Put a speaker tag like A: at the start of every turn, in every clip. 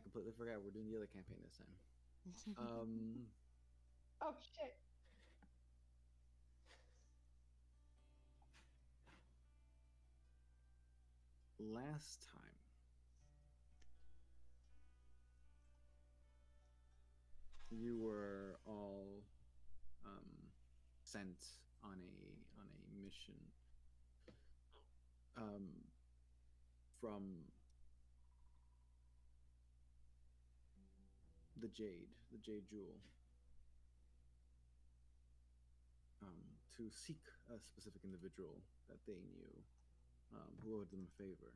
A: completely forgot we're doing the other campaign this time.
B: Oh shit.
A: Last time, you were all sent on a mission from the Jade Jewel, to seek a specific individual that they knew, who owed them a favor.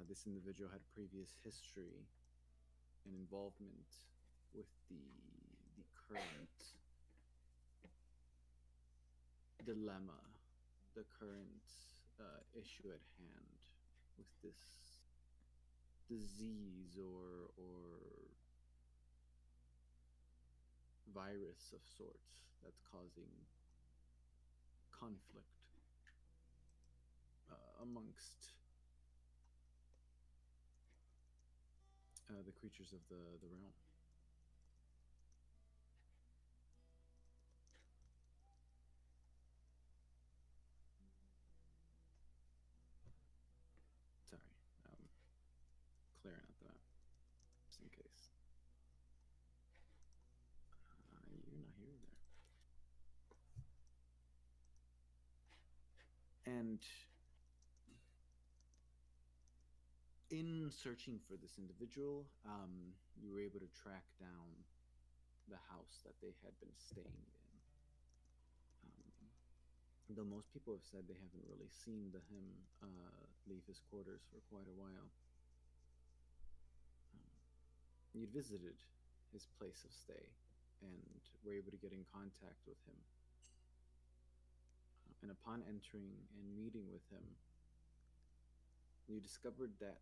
A: This individual had previous history and involvement with the current dilemma, the current issue at hand with this disease or virus of sorts that's causing conflict amongst the creatures of the realm. Sorry, clearing out the map just in case. You're not here either. And in searching for this individual, you were able to track down the house that they had been staying in. Though most people have said they haven't really seen him leave his quarters for quite a while. You'd visited his place of stay and were able to get in contact with him. And upon entering and meeting with him, you discovered that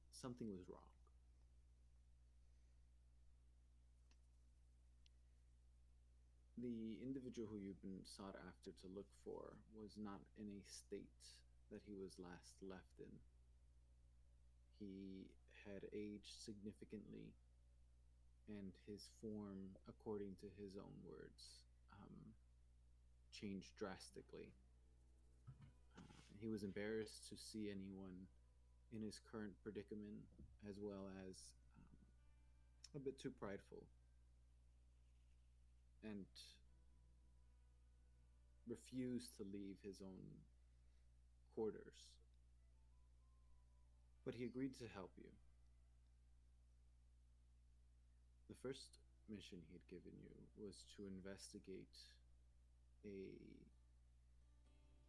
A: something was wrong. The individual who you've been sought after to look for was not in a state that he was last left in. He had aged significantly, and his form, according to his own words, changed drastically. He was embarrassed to see anyone in his current predicament, as well as a bit too prideful, and refused to leave his own quarters. But he agreed to help you. The first mission he had given you was to investigate a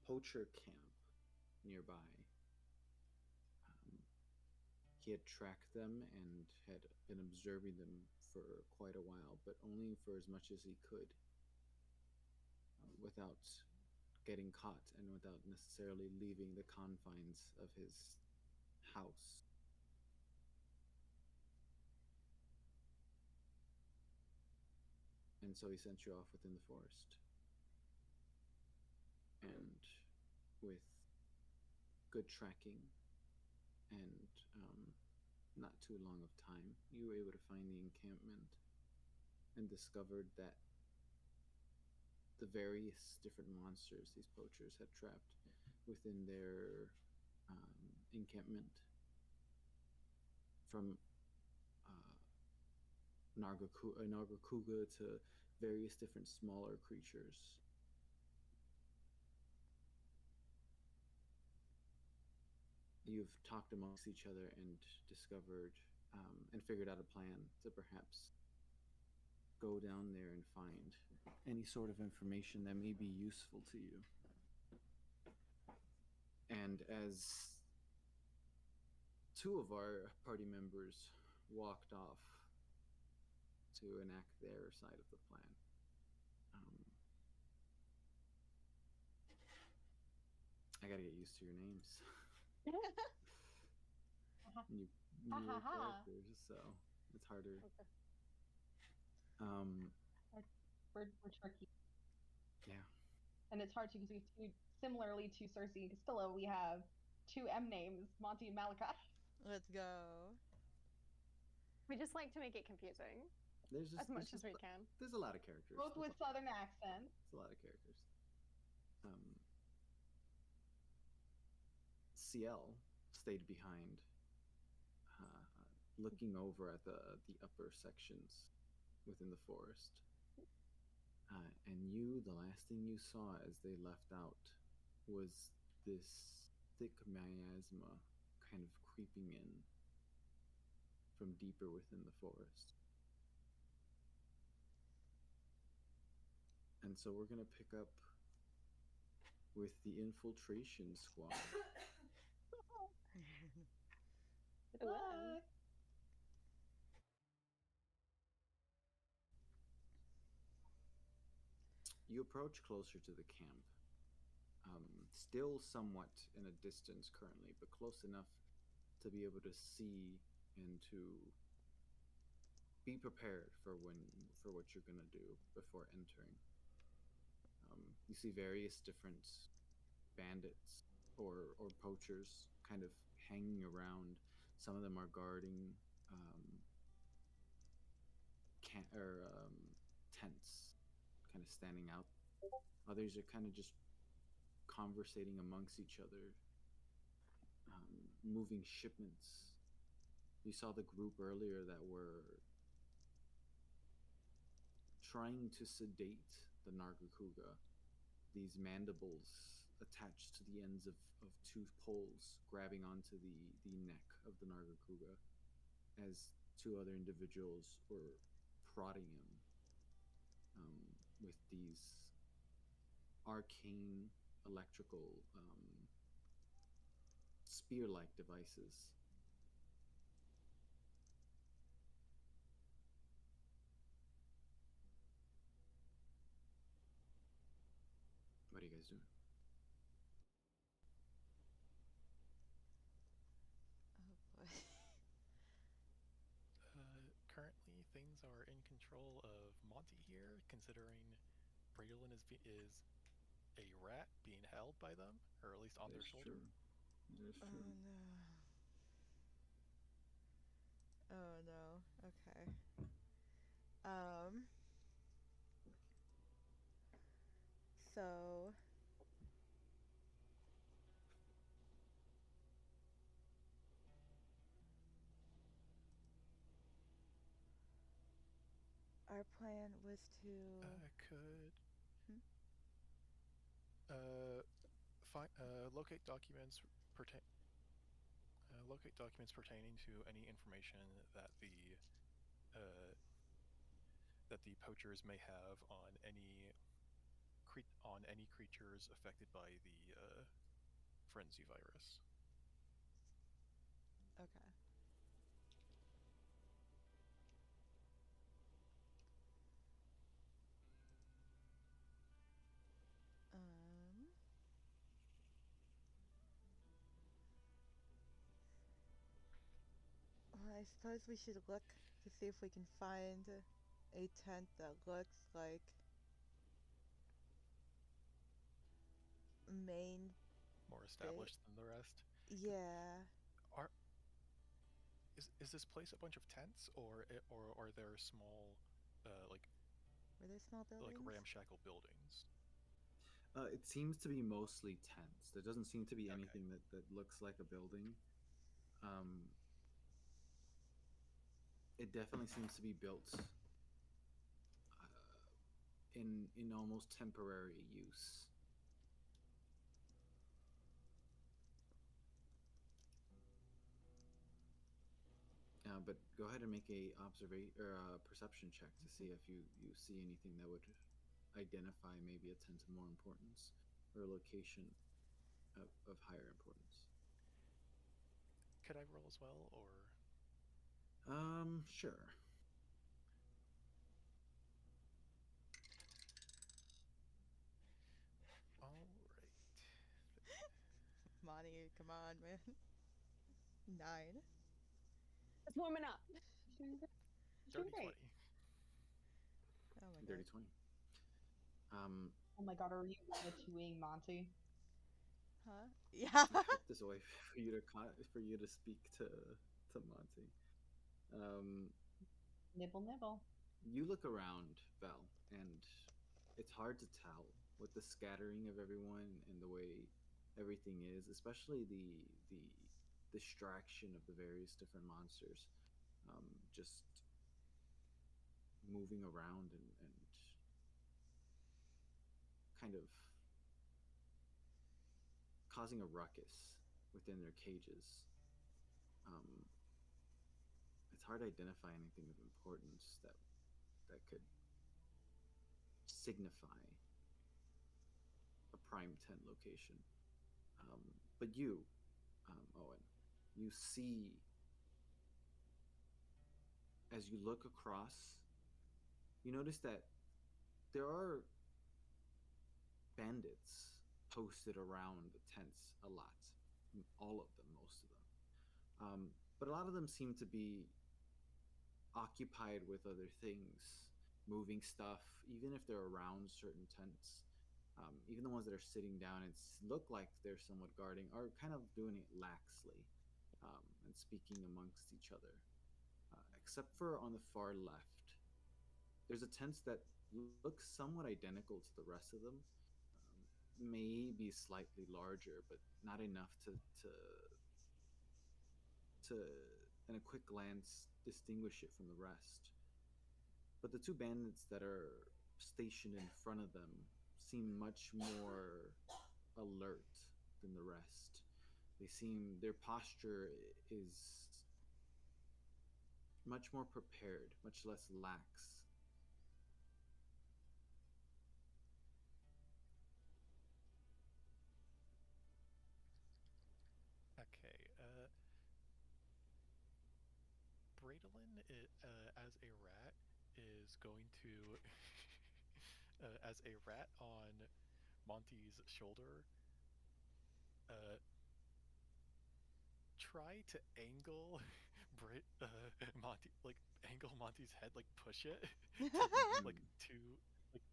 A: poacher camp nearby. He had tracked them and had been observing them for quite a while, but only for as much as he could, without getting caught and without necessarily leaving the confines of his house. And so he sent you off within the forest. And with good tracking and not too long of time, you were able to find the encampment and discovered that the various different monsters these poachers had trapped within their encampment, from Nargacuga to various different smaller creatures. You've talked amongst each other and discovered and figured out a plan to perhaps go down there and find any sort of information that may be useful to you. And as two of our party members walked off to enact their side of the plan, I gotta get used to your names. New characters, so it's harder.
B: We're tricky.
A: Yeah.
B: And it's hard to, because similarly to Cersei and Castillo, we have two M names, Monty and Malachi.
C: Let's go.
D: We just like to make it confusing
A: There's just
D: as much
A: there's
D: as we
A: just-
D: can.
A: There's a lot of characters.
B: Both with southern accents.
A: It's a lot of characters. CL stayed behind, looking over at the upper sections within the forest. And you, the last thing you saw as they left out was this thick miasma kind of creeping in from deeper within the forest. And so we're going to pick up with the infiltration squad.
B: Good luck.
A: You approach closer to the camp. Still somewhat in a distance currently, but close enough to be able to see and to be prepared for what you're gonna do before entering. You see various different bandits or poachers kind of hanging around. Some of them are guarding tents, kind of standing out. Others are kind of just conversating amongst each other, moving shipments. You saw the group earlier that were trying to sedate the Nargacuga. These mandibles attached to the ends of two poles, grabbing onto the neck of the Nargacuga, as two other individuals were prodding him with these arcane electrical spear-like devices. What are you guys doing?
C: Oh boy.
E: Currently, things are in control of Monty here, considering Braylon is a rat being held by them, or at least on their shoulder.
A: That's
C: Oh
A: true.
C: no. Oh no. Okay. So our plan was to
E: locate documents pertaining to any information that the poachers may have on any creatures affected by the frenzy virus.
C: Okay. Well, I suppose we should look to see if we can find a tent that looks like main.
E: More established than the rest.
C: Yeah.
E: Is this place a bunch of tents, or are there small,
C: Were there small buildings?
E: like ramshackle buildings?
A: It seems to be mostly tents. There doesn't seem to be anything that looks like a building. It definitely seems to be built in almost temporary use. But go ahead and make a perception check to see if you see anything that would identify maybe a tent of more importance or a location of higher importance.
E: Could I roll as well, or?
A: Sure.
E: All right.
C: Monty, come on, man. 9.
D: It's warming up.
E: Dirty 20.
C: Oh my god.
A: Dirty 20.
B: Oh my god, are you ratatouille, Monty?
C: Huh? Yeah.
A: I hope there's a way for you to speak to Monty.
B: Nibble, nibble.
A: You look around, Val, and it's hard to tell with the scattering of everyone and the way everything is, especially the distraction of the various different monsters, just moving around and kind of causing a ruckus within their cages. Um, it's hard to identify anything of importance that could signify a prime 10 location. But you, Owen, you see as you look across, you notice that there are bandits posted around the tents a lot. All of them, most of them. But a lot of them seem to be occupied with other things, moving stuff, even if they're around certain tents. Even the ones that are sitting down and look like they're somewhat guarding are kind of doing it laxly, and speaking amongst each other. Except for on the far left, there's a tent that looks somewhat identical to the rest of them. Maybe slightly larger, but not enough to in a quick glance distinguish it from the rest. But the two bandits that are stationed in front of them seem much more alert than the rest. Their posture is much more prepared, much less lax.
E: Okay. Bradlin, as a rat, is going to, as a rat on Monty's shoulder, try to angle angle Monty's head, like push it, like to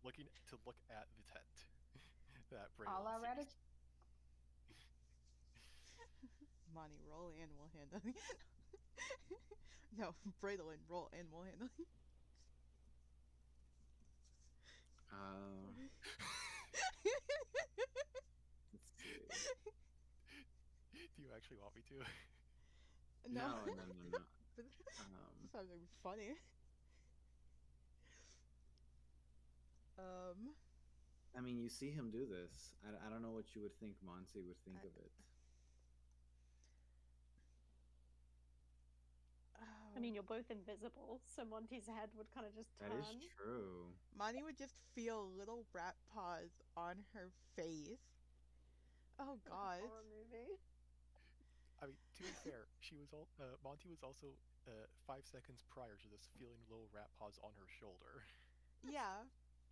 E: looking to look at the tent that
B: A la
E: Bradlin sees.
B: Ratatouille.
C: Monty, roll animal handling. No, Bradlin, roll animal handling.
A: Let's see.
E: Do you actually want me to?
A: No.
C: But
A: Um,
C: sounds like funny.
A: I mean, you see him do this. I don't know what you would think Monty would think of it.
D: I mean, you're both invisible, so Monty's head would kind of just turn.
A: That is true.
C: Monty would just feel little rat paws on her face. Oh
D: Like a
C: god.
D: horror movie.
E: I mean, to be fair, Monty was also 5 seconds prior to this feeling little rat paws on her shoulder.
C: Yeah.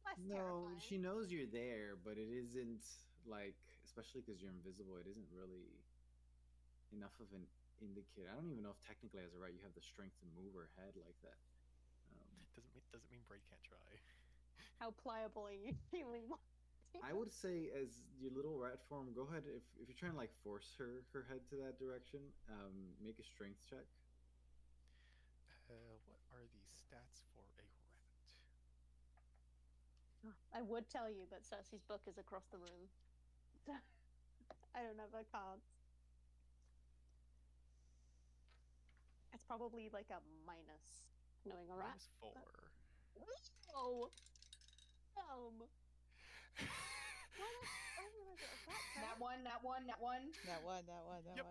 D: Less
A: No,
D: terrifying.
A: she knows you're there, but it isn't like, especially because you're invisible, it isn't really enough of an indicator. I don't even know if technically, as a rat, you have the strength to move her head like that.
E: Doesn't mean Braid can't try.
D: How pliable are you feeling?
A: I would say, as your little rat form, go ahead. If you're trying to like force her head to that direction, make a strength check.
E: What are the stats for a rat?
D: I would tell you, but Cersei's book is across the room. I don't have a card. It's probably like a minus, knowing a rat.
E: -4.
D: Oh!
B: That one.
C: That one.
E: Yep.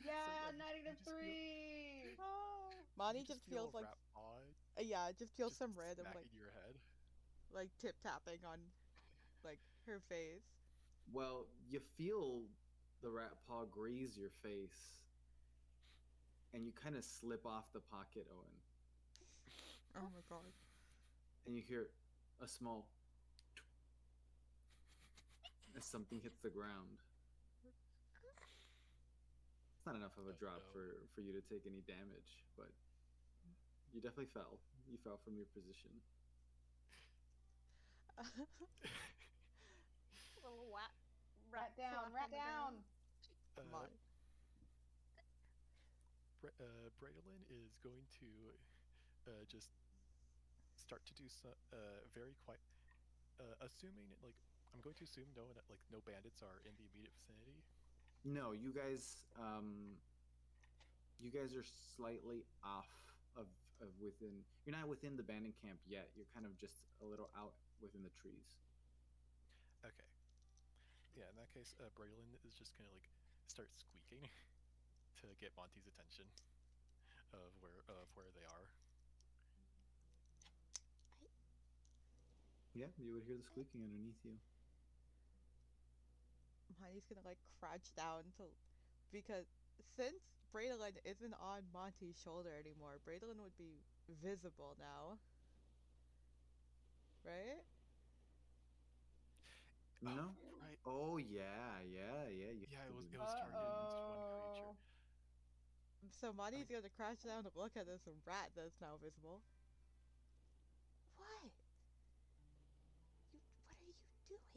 B: Yeah,
E: So,
B: not even
E: you just feel-
B: 3.
C: Oh. Monty
E: You
C: just
E: feel
C: feels
E: a
C: like
E: rat paw
C: yeah, it just feels
E: just
C: some random
E: smacking
C: like
E: your head.
C: tip tapping on like her face.
A: Well, you feel the rat paw graze your face, and you kind of slip off the pocket, Owen,
C: Oh my god.
A: and you hear a small as something hits the ground. It's not enough of a
E: Oh,
A: drop
E: no.
A: for you to take any damage, but you definitely fell. You fell from your position.
D: Little
B: Rat down,
D: Flop
B: rat
D: on the ground.
B: down.
C: Come on.
E: Braylon is going to just start to do some very quiet. Assuming like I'm going to assume no bandits are in the immediate vicinity.
A: No, you guys are slightly off of within. You're not within the bandit camp yet. You're kind of just a little out within the trees.
E: Okay. Yeah, in that case, Braylon is just gonna like start squeaking to get Monty's attention of where they are.
A: Yeah, you would hear the squeaking underneath you.
C: Monty's gonna like crouch down to, because since Braylon isn't on Monty's shoulder anymore, Braylon would be visible now. Right?
A: No.
E: Right.
A: Oh yeah. You
E: Yeah,
A: have
E: it
A: to
E: was
A: be-
E: targeted against one creature.
C: So Monty's gonna crouch down to look at this rat that's now visible. What? What are you doing?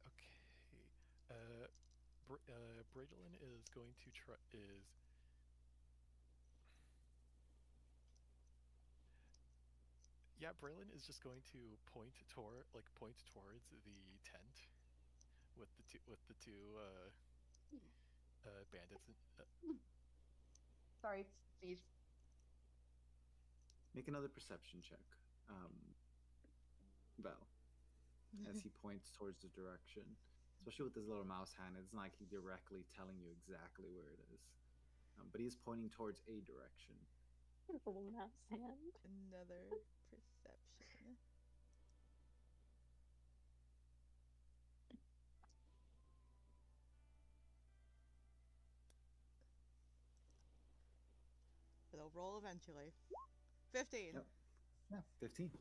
E: Okay. Braylon is going to try is. Yeah, Braylon is just going to point towards the tent with the two bandits.
B: Sorry, please.
A: Make another perception check, Val, as he points towards the direction. Especially with his little mouse hand, it's not like he's directly telling you exactly where it is, but he's pointing towards a direction.
D: His little mouse hand.
C: Another perception. It'll roll eventually. 15.
A: Yep. Yeah, 15.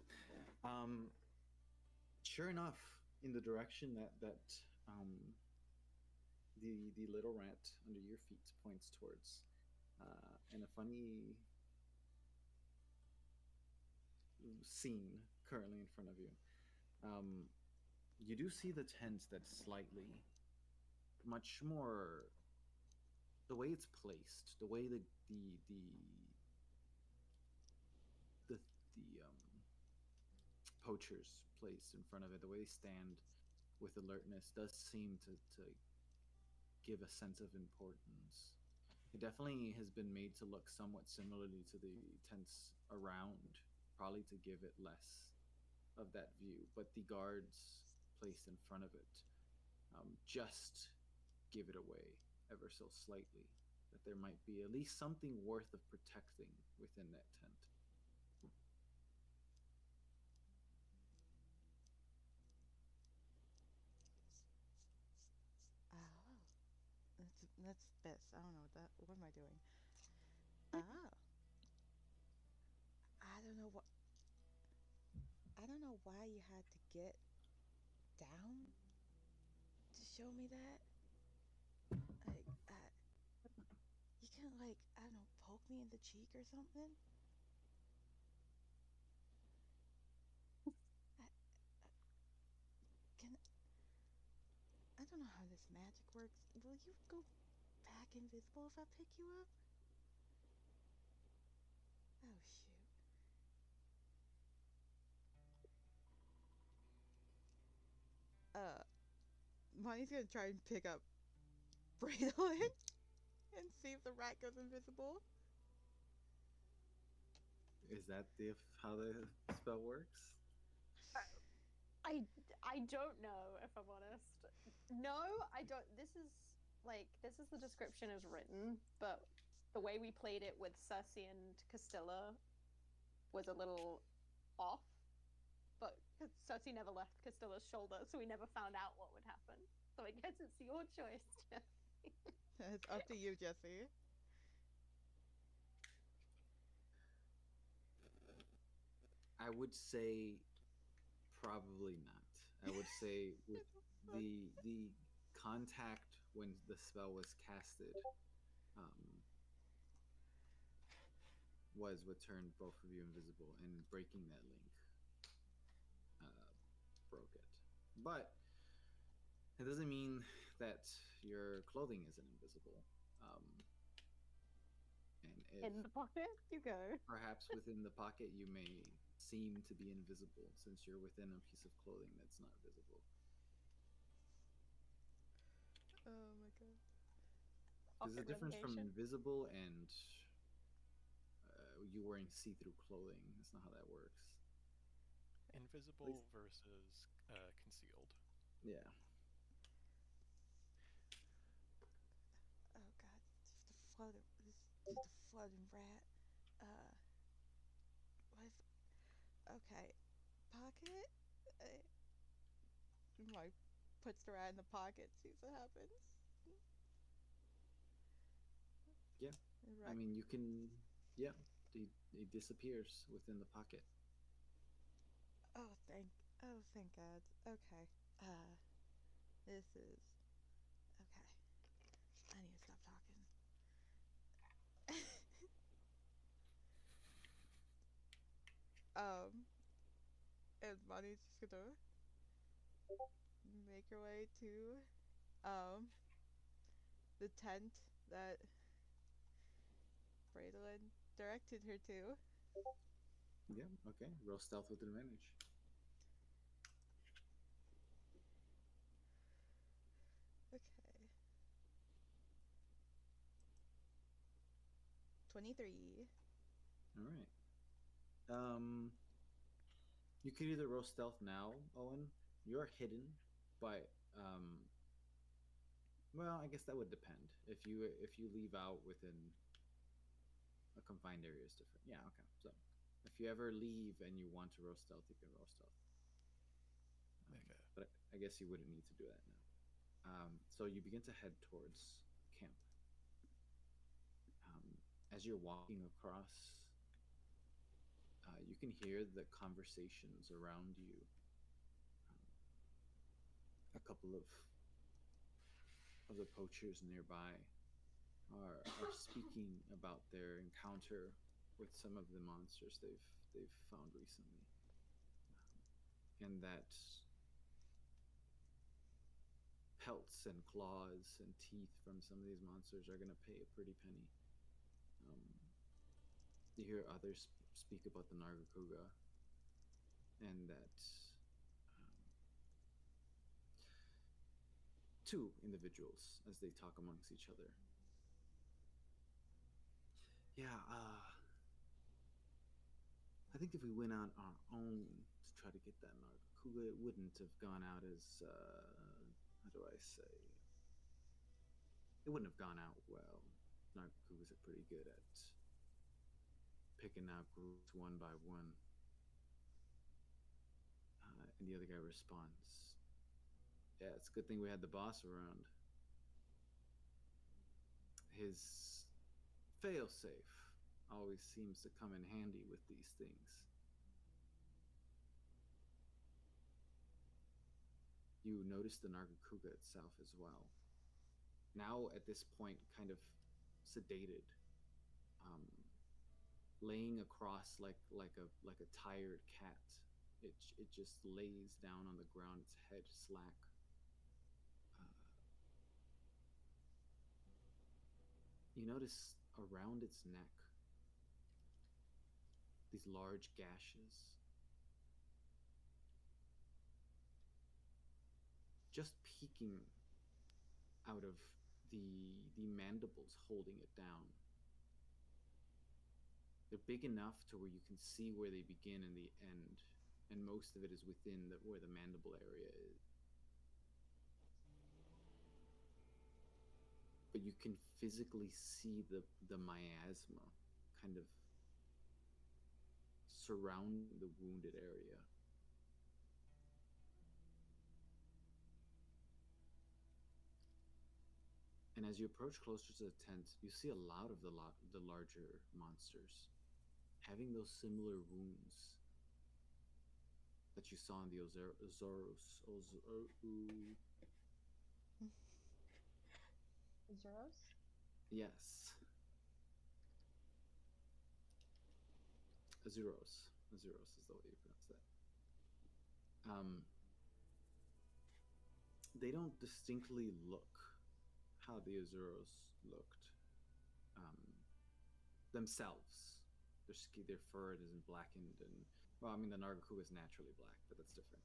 A: Sure enough, in the direction that the little rat under your feet points towards, and a funny scene currently in front of you. You do see the tent that's slightly much more the way it's placed, the way the poachers placed in front of it, the way they stand with alertness does seem to give a sense of importance. It definitely has been made to look somewhat similarly to the tents around, probably to give it less of that view, but the guards placed in front of it just give it away ever so slightly that there might be at least something worth of protecting within that tent.
C: That's this. I don't know what that. What am I doing? Ah. I don't know what. I don't know why you had to get down to show me that. Like, you can't like I don't know, poke me in the cheek or something. I don't know how this magic works. Will you go back invisible if I pick you up? Oh shoot. Monty's gonna try and pick up Braylon and see if the rat goes invisible.
A: Is that how the spell works?
D: I don't know, if I'm honest. No, I don't. This is the description as written, but the way we played it with Cersei and Castilla was a little off. But Cersei never left Castilla's shoulder, so we never found out what would happen. So I guess it's your choice, Jesse.
C: It's up to you, Jesse.
A: I would say probably not. I would say with the contact when the spell was casted, was what turned both of you invisible, and breaking that link broke it. But it doesn't mean that your clothing isn't invisible. And if
D: In the pocket you go.
A: perhaps within the pocket you may seem to be invisible since you're within a piece of clothing that's not visible.
C: Oh my god.
A: There's a
D: Pocket
A: difference from
D: relegation.
A: invisible and you wearing see-through clothing. That's not how that works.
E: Invisible versus concealed.
A: Yeah.
C: Oh god. Just a floating rat. What if, okay. Pocket? Like, puts the rat in the pocket, sees what happens.
A: Yeah. I mean, you can. Yeah. It disappears within the pocket.
C: Oh, thank God. Okay. This is okay. I need to stop talking. And Bonnie's just gonna make her way to the tent that Bradlin directed her to.
A: Yeah. Okay. Roll stealth with advantage.
C: Okay. 23.
A: All right. You could either roll stealth now, Owen. You're hidden, but well, I guess that would depend. If you leave out within a confined area is different. Yeah. Okay. So if you ever leave and you want to roll stealth, you can roll stealth.
E: Okay.
A: But I guess you wouldn't need to do that now. So you begin to head towards camp. As you're walking across, you can hear the conversations around you. A couple of the poachers nearby are speaking about their encounter with some of the monsters they've found recently, and that pelts and claws and teeth from some of these monsters are going to pay a pretty penny. You hear others speak about the Nargacuga, and that two individuals, as they talk amongst each other. Yeah, I think if we went on our own to try to get that Nargacuga, it wouldn't have gone out as, how do I say? It wouldn't have gone out well. Nargacugas are pretty good at picking out groups one by one. And the other guy responds, yeah, it's a good thing we had the boss around. His failsafe always seems to come in handy with these things. You notice the Nargacuga itself as well. Now at this point, kind of sedated, laying across like a tired cat. It just lays down on the ground, its head slack. You notice around its neck these large gashes. Just peeking out of the mandibles holding it down. They're big enough to where you can see where they begin and the end, and most of it is within where the mandible area is. But you can physically see the miasma kind of surrounding the wounded area. And as you approach closer to the tent, you see a lot of the larger monsters having those similar wounds that you saw in the Ozoros.
B: Zeros?
A: Yes. Azuros. Azuros is the way you pronounce that. They don't distinctly look how the Azuros looked themselves. Their fur isn't blackened, and well, I mean the Nargacuga is naturally black, but that's different.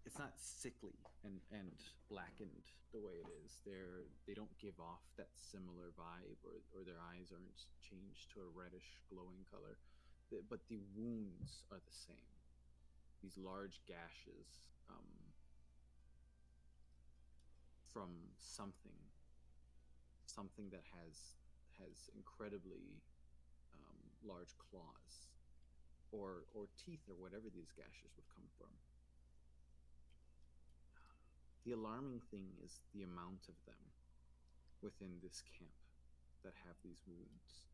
A: It's not sickly and blackened the way it is. They don't give off that similar vibe, or their eyes aren't changed to a reddish glowing color. But the wounds are the same. These large gashes from something that has incredibly large claws or teeth or whatever these gashes would come from. The alarming thing is the amount of them within this camp that have these wounds.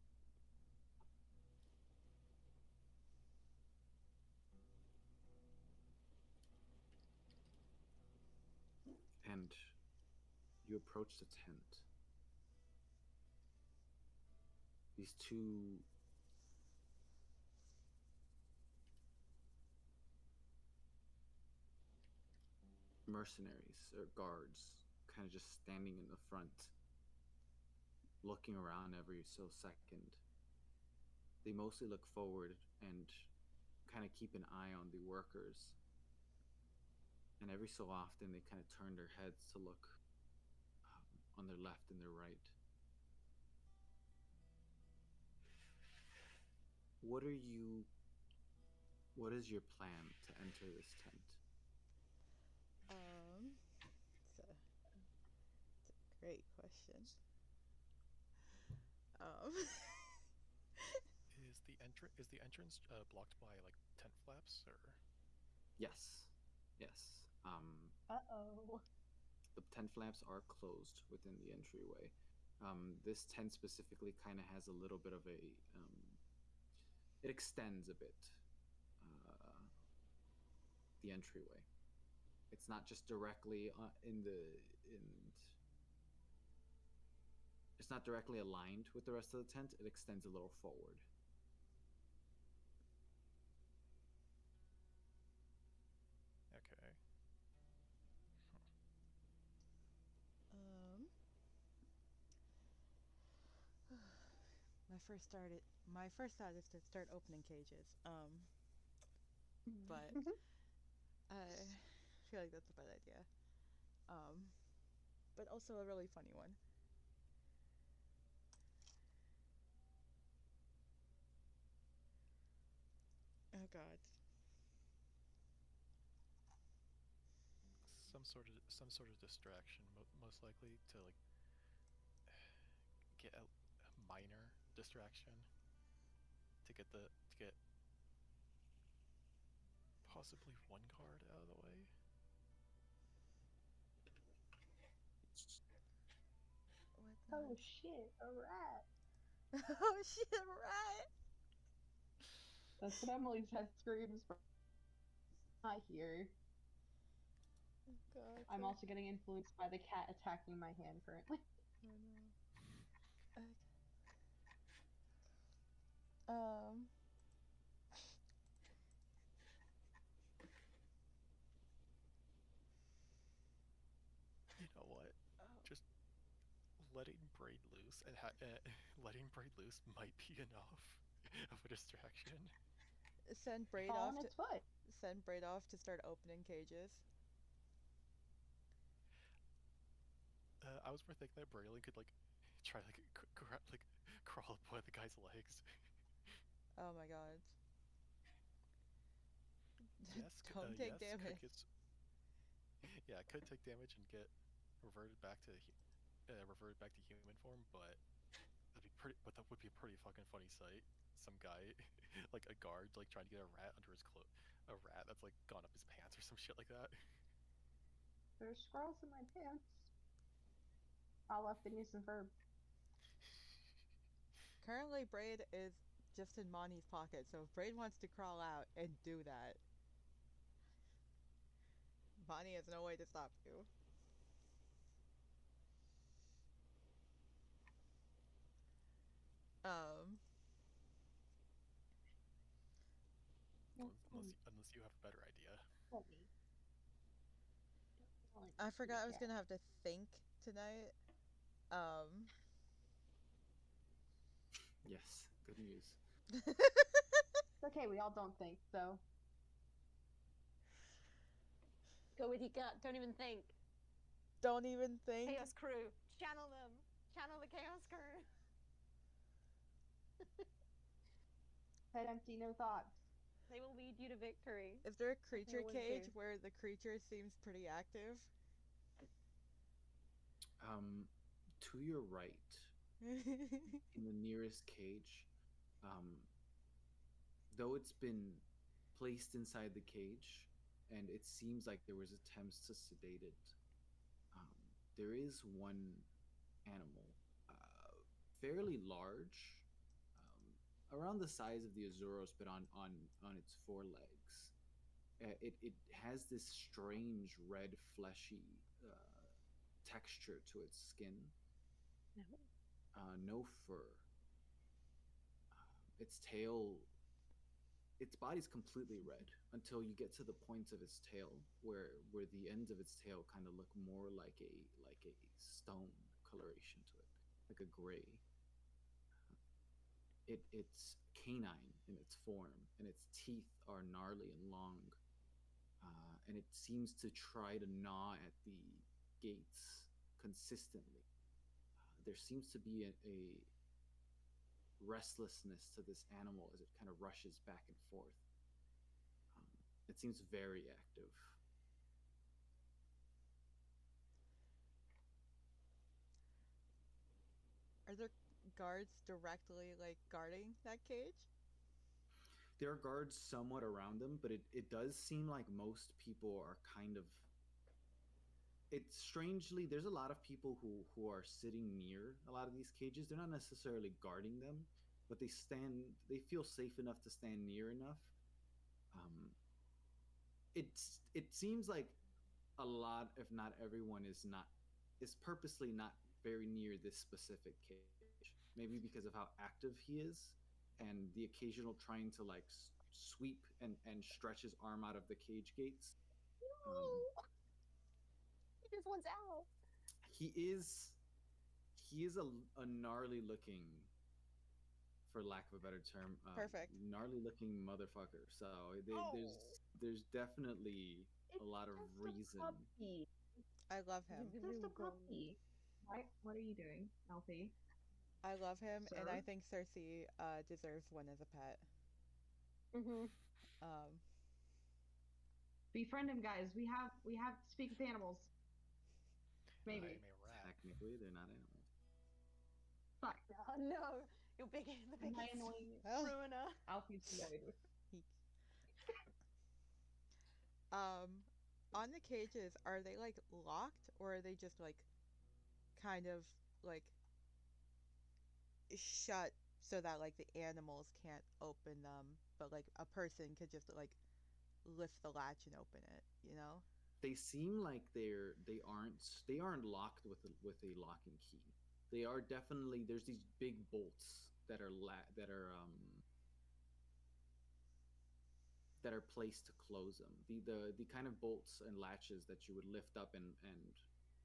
A: And you approach the tent. These two mercenaries or guards kind of just standing in the front, looking around every so second. They mostly look forward and kind of keep an eye on the workers. And every so often, they kind of turn their heads to look on their left and their right. What is your plan to enter this tent?
C: It's a great question.
E: Is the entrance blocked by like tent flaps or?
A: Yes.
B: Uh-oh.
A: The tent flaps are closed within the entryway. This tent specifically kind of has a little bit of a it extends a bit, the entryway. It's not just directly it's not directly aligned with the rest of the tent. It extends a little forward.
E: Okay.
C: My first thought is to start opening cages. But I feel like that's a bad idea. But also a really funny one. Oh God.
E: Some sort of distraction, most likely to like get a minor distraction to get possibly one guard out of the way.
C: What?
B: Oh shit, a rat.
C: Oh shit, right.
B: That's what Emily's head screams from. Not here.
C: Oh God.
B: I'm also getting influenced by the cat attacking my hand currently.
C: Oh no. Okay. Um.
E: You know what? Just letting Braid loose and letting Braid loose might be enough of a distraction.
C: Send Braid
B: Fall
C: off
B: on
C: to
B: its foot.
C: start opening cages.
E: I was more thinking that Braylon could like try like crawl up one of the guy's legs.
C: Oh my God.
E: Yes,
C: Don't take
E: yes,
C: damage.
E: Yeah, it could take damage and get reverted back to human form, but that would be a pretty fucking funny sight. Some guy, like a guard, like trying to get a rat under his a rat that's like gone up his pants or some shit like that.
B: There's squirrels in my pants. All left in use and verb.
C: Currently, Braid is just in Monty's pocket, so if Braid wants to crawl out and do that, Bonnie has no way to stop you.
E: unless you have a better idea.
B: Let me. Don't
C: I
B: let me
C: forgot I was
B: check.
C: gonna have to think tonight. Um,
A: Yes, good news.
B: It's okay, we all don't think, so.
D: Go with your gut. Don't even think.
C: don't even think.
D: Chaos crew. Channel them. Channel the chaos crew.
B: Head empty, no thoughts.
D: They will lead you to victory.
C: Is there a creature
D: always
C: cage
D: do.
C: where the creature seems pretty active?
A: To your right, in the nearest cage, um, though it's been placed inside the cage, and it seems like there was attempts to sedate it, um, there is one animal, fairly large, around the size of the Azuros, but on its forelegs. It has this strange red fleshy texture to its skin. No fur. Its tail, its body's completely red until you get to the points of its tail, where the ends of its tail kind of look more like a stone coloration to it, like a gray. It's canine in its form, and its teeth are gnarly and long, and it seems to try to gnaw at the gates consistently. There seems to be a restlessness to this animal as it kind of rushes back and forth. It seems very active.
C: Are there guards directly like guarding that cage?
A: There are guards somewhat around them, but it does seem like most people are kind of. It's strangely, there's a lot of people who are sitting near a lot of these cages. They're not necessarily guarding them, but they feel safe enough to stand near enough. Um, it seems like a lot, if not everyone, is purposely not very near this specific cage. Maybe because of how active he is, and the occasional trying to like sweep and stretch his arm out of the cage gates.
D: No! He just wants out.
A: He is he is a gnarly looking, for lack of a better term,
C: Perfect.
A: gnarly looking motherfucker. So there's definitely a lot of
B: Just
A: reason.
B: a puppy.
C: I love him.
B: Just a puppy. What are you doing, Alfie?
C: I love him, and I
B: Sir?
C: think Cersei deserves one as a pet.
D: Mm-hmm.
C: Um,
B: Befriend him, guys. We have to speak with animals. Maybe.
E: I'm a rat.
A: Technically, they're not animals.
B: Fuck.
D: Oh, no. You're the
B: Am I
D: biggest
B: annoying
C: well,
D: ruiner.
B: Alfie's annoyed with?
C: on the cages, are they like locked, or are they just like kind of like shut so that like the animals can't open them, but like a person could just like lift the latch and open it, you know?
A: They seem like they aren't locked with a locking key. They are definitely, there's these big bolts that are placed to close them. The kind of bolts and latches that you would lift up and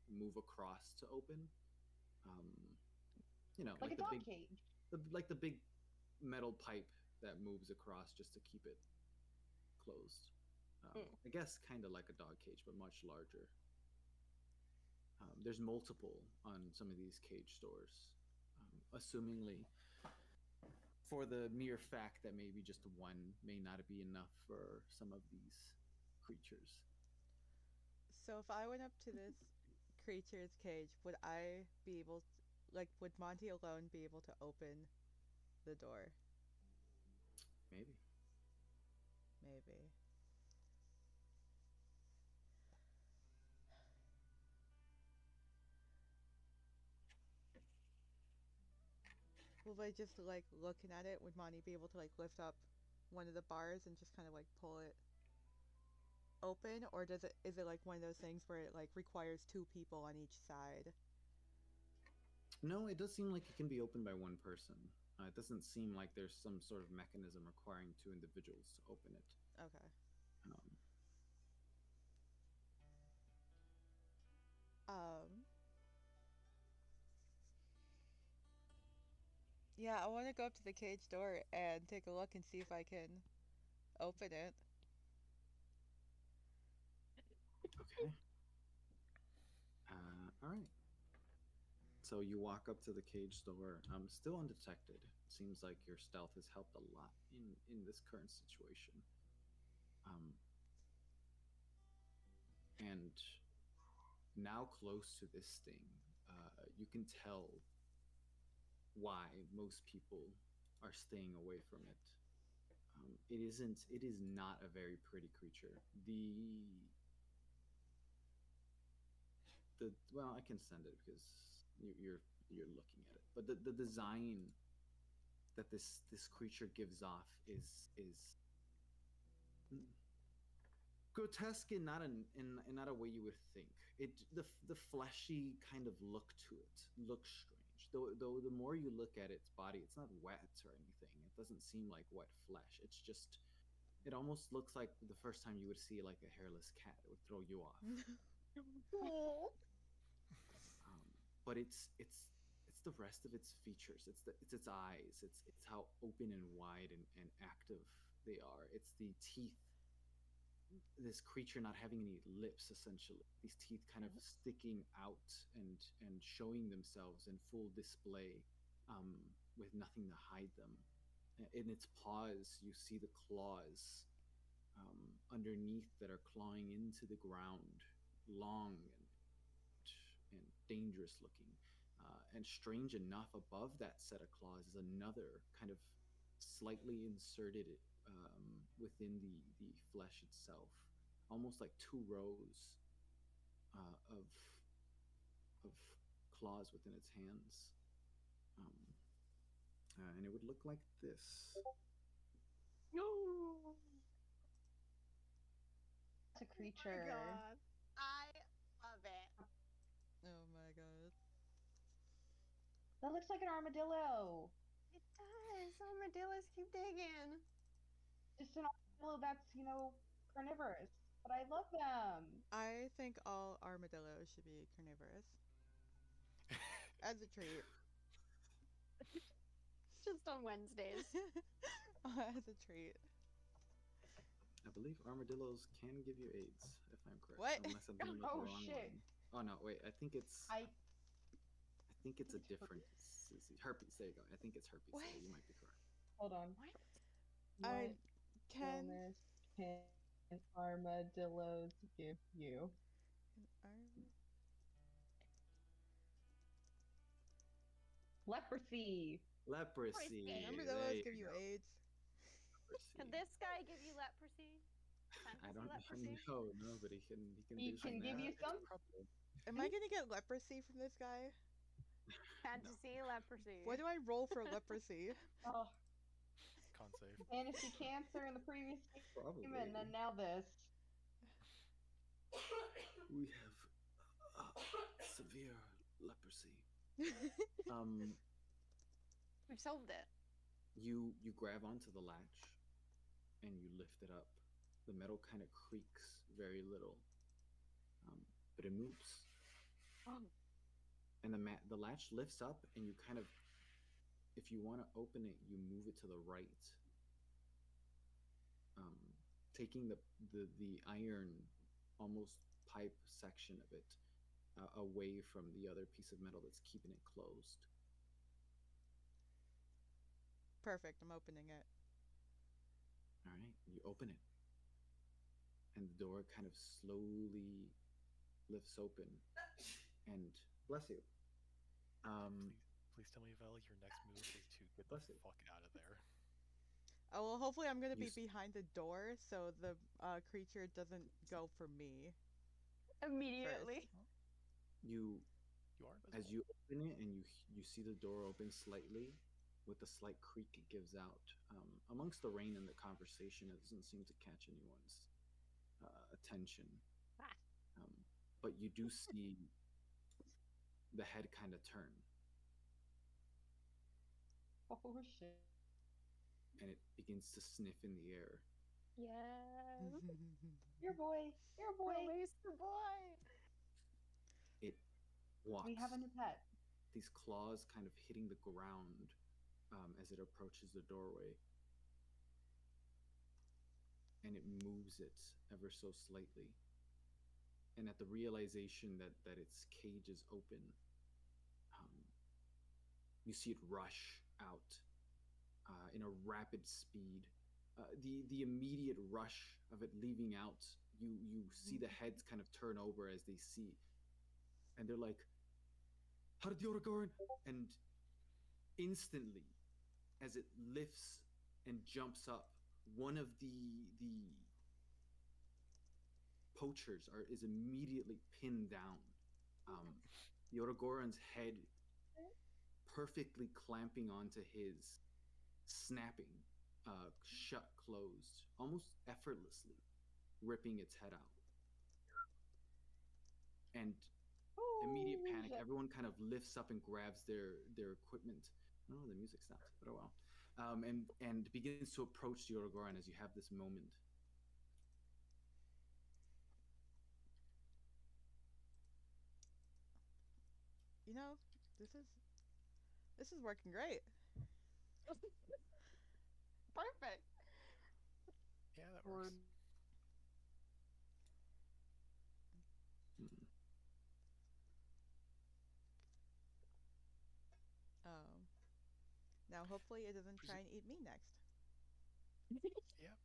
A: move across to open. Um,
B: Like a
A: the
B: dog
A: big
B: cage.
A: like the big metal pipe that moves across just to keep it closed. I guess kind of like a dog cage, but much larger. There's multiple on some of these cage stores, assumingly for the mere fact that maybe just one may not be enough for some of these creatures.
C: So if I went up to this creature's cage, would I be able to, like, would Monty alone be able to open the door?
A: Maybe.
C: Maybe. Well, by just like looking at it, would Monty be able to like lift up one of the bars and just kind of like pull it open, or is it like one of those things where it like requires two people on each side?
A: No, it does seem like it can be opened by one person. It doesn't seem like there's some sort of mechanism requiring two individuals to open it.
C: Okay.
A: Um,
C: Um. Yeah, I want to go up to the cage door and take a look and see if I can open it.
A: okay. All right. So you walk up to the cage door, still undetected. Seems like your stealth has helped a lot in this current situation. Um, and now close to this thing, you can tell why most people are staying away from it. It isn't. It is not a very pretty creature. The well, I can send it because you're looking at it. But the design that this creature gives off is grotesque in not a way you would think. It the fleshy kind of look to it looks strange. Though the more you look at its body, it's not wet or anything. It doesn't seem like wet flesh. It's just it almost looks like the first time you would see like a hairless cat. It would throw you off. But it's the rest of its features. It's its eyes. It's how open and wide and active they are. It's the teeth. This creature not having any lips, essentially. These teeth kind of sticking out and showing themselves in full display, um, with nothing to hide them. In its paws, you see the claws underneath that are clawing into the ground, long and dangerous looking. And strange enough, above that set of claws is another kind of slightly inserted within the flesh itself, almost like two rows of claws within its hands. Um, and it would look like this.
B: It's a
D: Oh
B: creature.
D: my god. I love it.
C: Oh my god.
B: That looks like an armadillo.
D: It does. Armadillos keep digging.
B: Just an armadillo that's, carnivorous. But I love them.
C: I think all armadillos should be carnivorous. As a treat.
D: Just on Wednesdays.
C: As a treat.
A: I believe armadillos can give you AIDS, if I'm correct.
C: What?
A: Unless I'm thinking of
B: Oh,
A: the wrong
B: shit.
A: one. Oh no, wait. I think it's a
B: It's
A: different herpes. There you go. I think it's herpes.
C: What?
A: So you might be correct.
B: Hold on.
D: What?
C: I
B: What
C: can.
B: illness can armadillos give you? Leprosy.
A: Leprosy.
C: Armadillos
A: There
C: give
A: you
C: you
A: go.
C: AIDS.
A: Leprosy.
D: Can this guy give you leprosy?
A: I
D: Fantasy
A: don't
D: leprosy?
A: know, but he can
B: He
A: do
B: can
A: some
B: give you
A: nasty
B: some?
A: trouble.
C: Am I gonna get leprosy from this guy?
D: Fantasy leprosy.
C: What do I roll for leprosy?
B: Oh,
E: Con save.
B: fantasy cancer in the previous
A: Probably.
B: game, and then now this.
A: We have severe leprosy.
D: We've solved it.
A: You grab onto the latch and you lift it up. The metal kind of creaks very little, but it moves.
D: Oh.
A: And the latch lifts up, and you kind of, if you want to open it, you move it to the right, taking the iron, almost pipe section of it away from the other piece of metal that's keeping it closed.
C: Perfect, I'm opening it.
A: All right, you open it, and the door kind of slowly lifts open, and bless you.
E: Please tell me, Vel, your next move is to get the
A: Bless you.
E: fuck out of there.
C: Oh well, hopefully I'm gonna
A: You
C: be behind the door so the creature doesn't go for me.
D: Immediately.
A: You
E: You are
A: as
E: invisible.
A: you open it and you see the door open slightly with a slight creak it gives out. Amongst the rain and the conversation, it doesn't seem to catch anyone's attention.
D: Ah.
A: But you do see the head kind of turn,
B: Oh shit.
A: and it begins to sniff in the air.
D: Yeah.
B: Your boy. Your boy.
D: Release the boy.
A: It walks.
B: We have a new pet.
A: These claws kind of hitting the ground as it approaches the doorway. And it moves it ever so slightly. And at the realization that its cage is open, you see it rush out in a rapid speed. The immediate rush of it leaving out, you see the heads kind of turn over as they see, and they're like, "How did the Otogoran?" And instantly, as it lifts and jumps up, one of the poachers is immediately pinned down. The Otogoran's head perfectly clamping onto his, snapping, shut closed, almost effortlessly, ripping its head out. And immediate panic, everyone kind of lifts up and grabs their equipment. Oh, the music stopped, but oh well. And begins to approach the Otogoran as you have this moment.
C: You know, this is working great.
D: Perfect.
E: Yeah, that works.
C: Now hopefully it doesn't try and eat me next.
E: Yeah.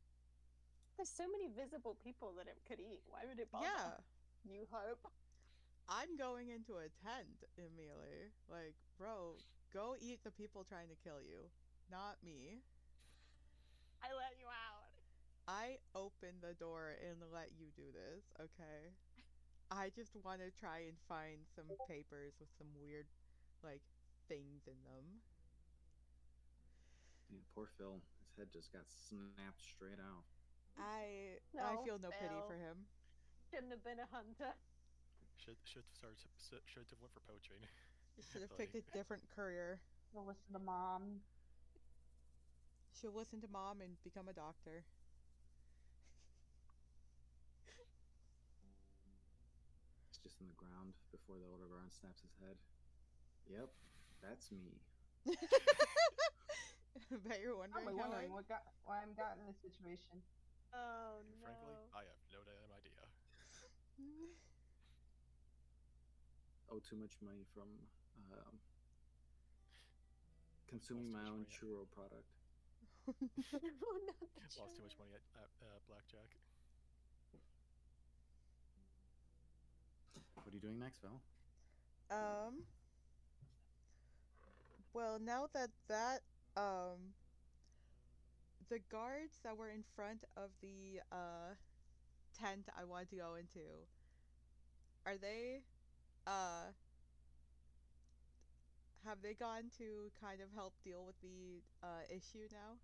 D: There's so many visible people that it could eat. Why would it bother?
C: Yeah.
D: You hope.
C: I'm going into a tent immediately. Like, bro, go eat the people trying to kill you, not me.
D: I let you out.
C: I opened the door and let you do this, okay? I just want to try and find some papers with some weird, like, things in them.
A: Yeah, poor Phil. His head just got snapped straight out.
C: I feel no pity
D: Phil.
C: for him.
D: Shouldn't have been a hunter.
E: Should have went for poaching.
C: Should have picked a different career.
B: We'll listen to mom.
C: She'll listen to mom and become a doctor.
A: It's just in the ground before the Otogoran snaps his head. Yep, that's me.
C: Bet you're wondering
B: Probably
C: how
B: wondering why I'm got in this situation.
D: Oh
E: And
D: no.
E: frankly, I have no damn idea.
A: Owe too much money from consuming my own churro product.
E: Lost too much money at blackjack.
A: What are you doing next, Val?
C: Well, now that the guards that were in front of the tent I wanted to go into, are they have they gone to kind of help deal with the issue now?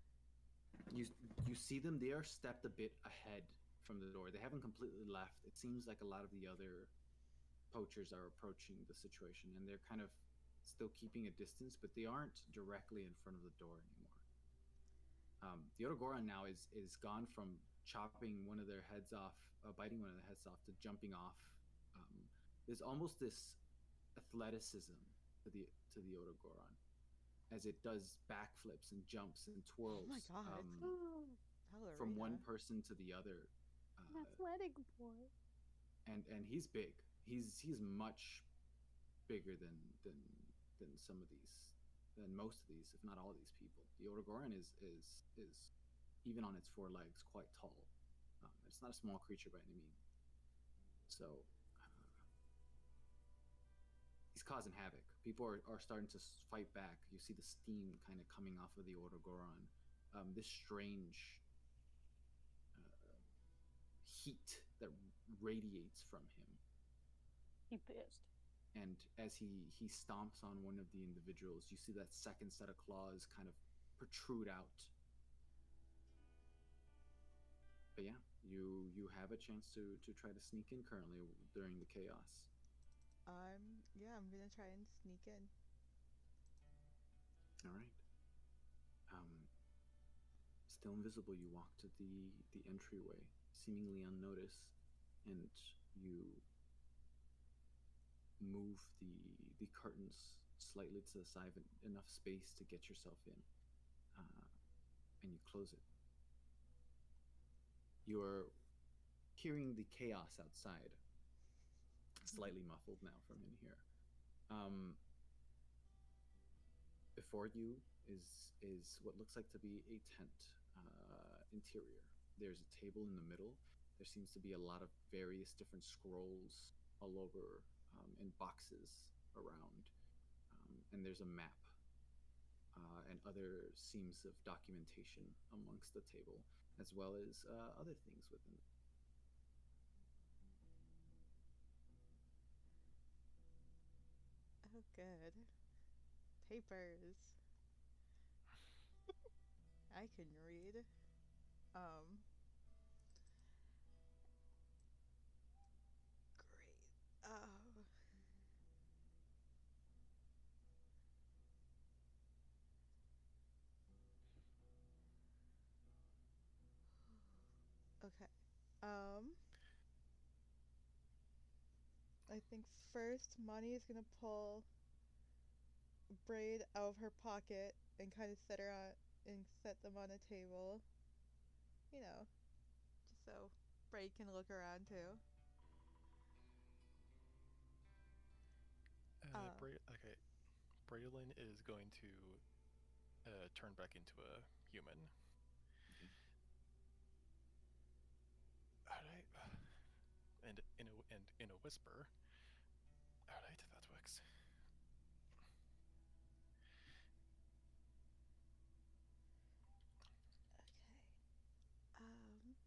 A: You see them. They are stepped a bit ahead from the door. They haven't completely left. It seems like a lot of the other poachers are approaching the situation, and they're kind of still keeping a distance, but they aren't directly in front of the door anymore. The Otogoran now is gone from chopping one of their heads off, biting one of their heads off, to jumping off. There's almost this athleticism to the Otogoran as it does backflips and jumps and twirls.
C: Oh my god!
A: From one person to the other.
D: An athletic boy.
A: And he's big. He's much bigger than some of these, than most of these, if not all of these people. The Otogoran is even on its four legs quite tall. It's not a small creature by any means. So he's causing havoc. People are starting to fight back. You see the steam kind of coming off of the Otogoran. This strange heat that radiates from him.
D: He pissed.
A: And as he stomps on one of the individuals, you see that second set of claws kind of protrude out. But yeah, you have a chance to try to sneak in currently during the chaos.
C: I'm gonna try and sneak in.
A: All right. Still invisible, you walk to the entryway, seemingly unnoticed, and you move the curtains slightly to the side, enough space to get yourself in, and you close it. You're hearing the chaos outside, slightly muffled now from in here. Before you is what looks like to be a tent interior. There's a table in the middle. There seems to be a lot of various different scrolls all over, in boxes around, and there's a map and other seams of documentation amongst the table, as well as other things within it.
C: Oh, good. Papers. I can read. Great. Okay. I think first Monty is gonna pull Braid out of her pocket and kind of set her on and set them on a table. You know, just so Braid can look around too.
E: Okay. Braylon is going to turn back into a human.
A: Okay.
E: Alright. And in a whisper. Alright, that works.
C: Okay. Alright.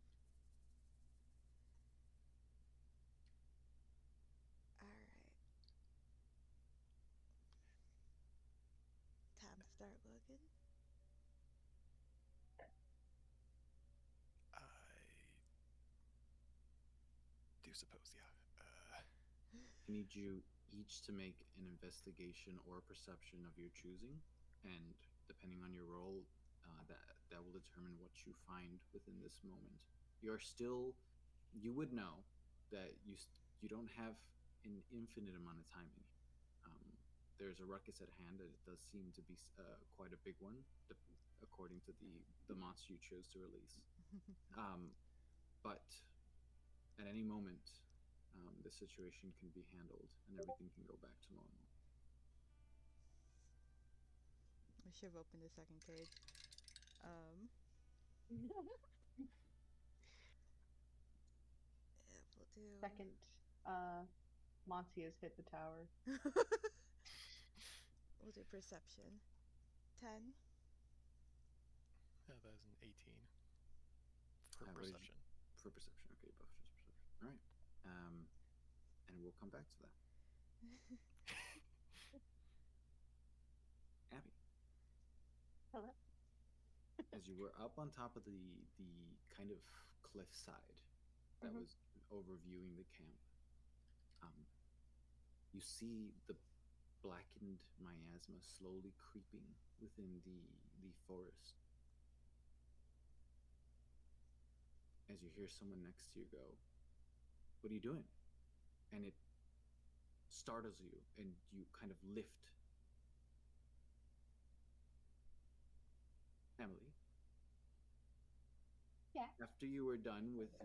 C: Time to start looking.
E: I do suppose, yeah.
A: I need you each to make an investigation or perception of your choosing, and depending on your role, that will determine what you find within this moment. You're still, you would know that you don't have an infinite amount of time in here. There's a ruckus at hand, and it does seem to be quite a big one, according to the monster you chose to release. But at any moment, the situation can be handled and everything can go back to normal.
C: I should have opened the second page. Yeah, we'll do.
B: Second, Monty has hit the tower.
C: We'll do perception. 10.
E: Yeah, that is an 18 for
A: What did you-
E: perception.
A: For perception, okay, buff just perception. All right, and we'll come back to that. Abby,
B: Hello.
A: as you were up on top of the kind of cliffside that
B: Mhm.
A: was overviewing the camp, you see the blackened miasma slowly creeping within the forest. As you hear someone next to you go, "What are you doing?" And it startles you, and you kind of lift. Emily.
B: Yeah.
A: After you were done with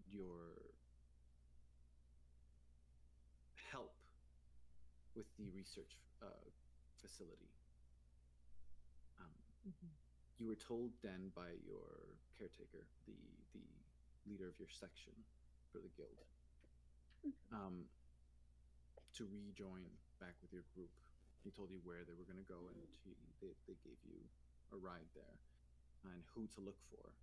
A: your help with the research facility, you were told then by your caretaker, the leader of your section for the guild, to rejoin back with your group. He told you where they were going to go, and they gave you a ride there and who to look for.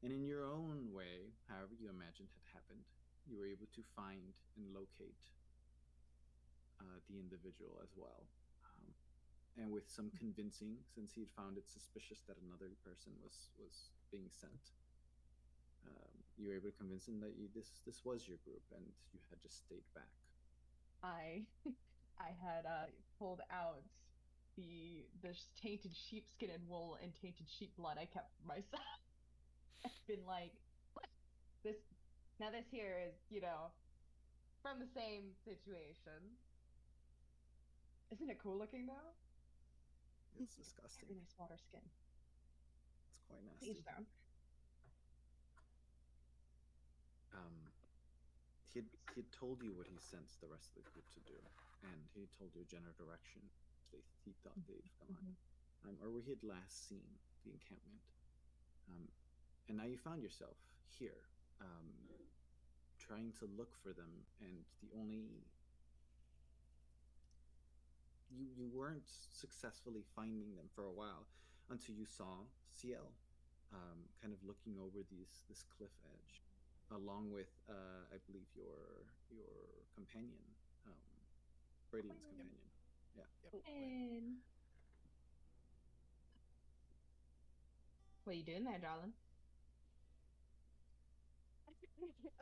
A: And in your own way, however you imagined had happened, you were able to find and locate the individual as well. And with some convincing, since he had found it suspicious that another person was being sent, you were able to convince him that this was your group and you had just stayed back.
B: I had pulled out the tainted sheepskin and wool and tainted sheep blood I kept for myself. I've been like, this. Now this here is, from the same situation. Isn't it cool looking though?
A: It's disgusting.
B: Very nice water skin.
A: It's quite
B: Each
A: nasty.
B: their own.
A: He had told you what he sensed the rest of the group to do, and he told you a general direction he thought they'd gone, or where he had last seen the encampment. And now you found yourself here, trying to look for them, and you weren't successfully finding them for a while until you saw Ciel, kind of looking over this cliff edge, along with I believe your companion, Radiant's companion. Yeah.
E: Yep.
B: And what are you doing there, darling?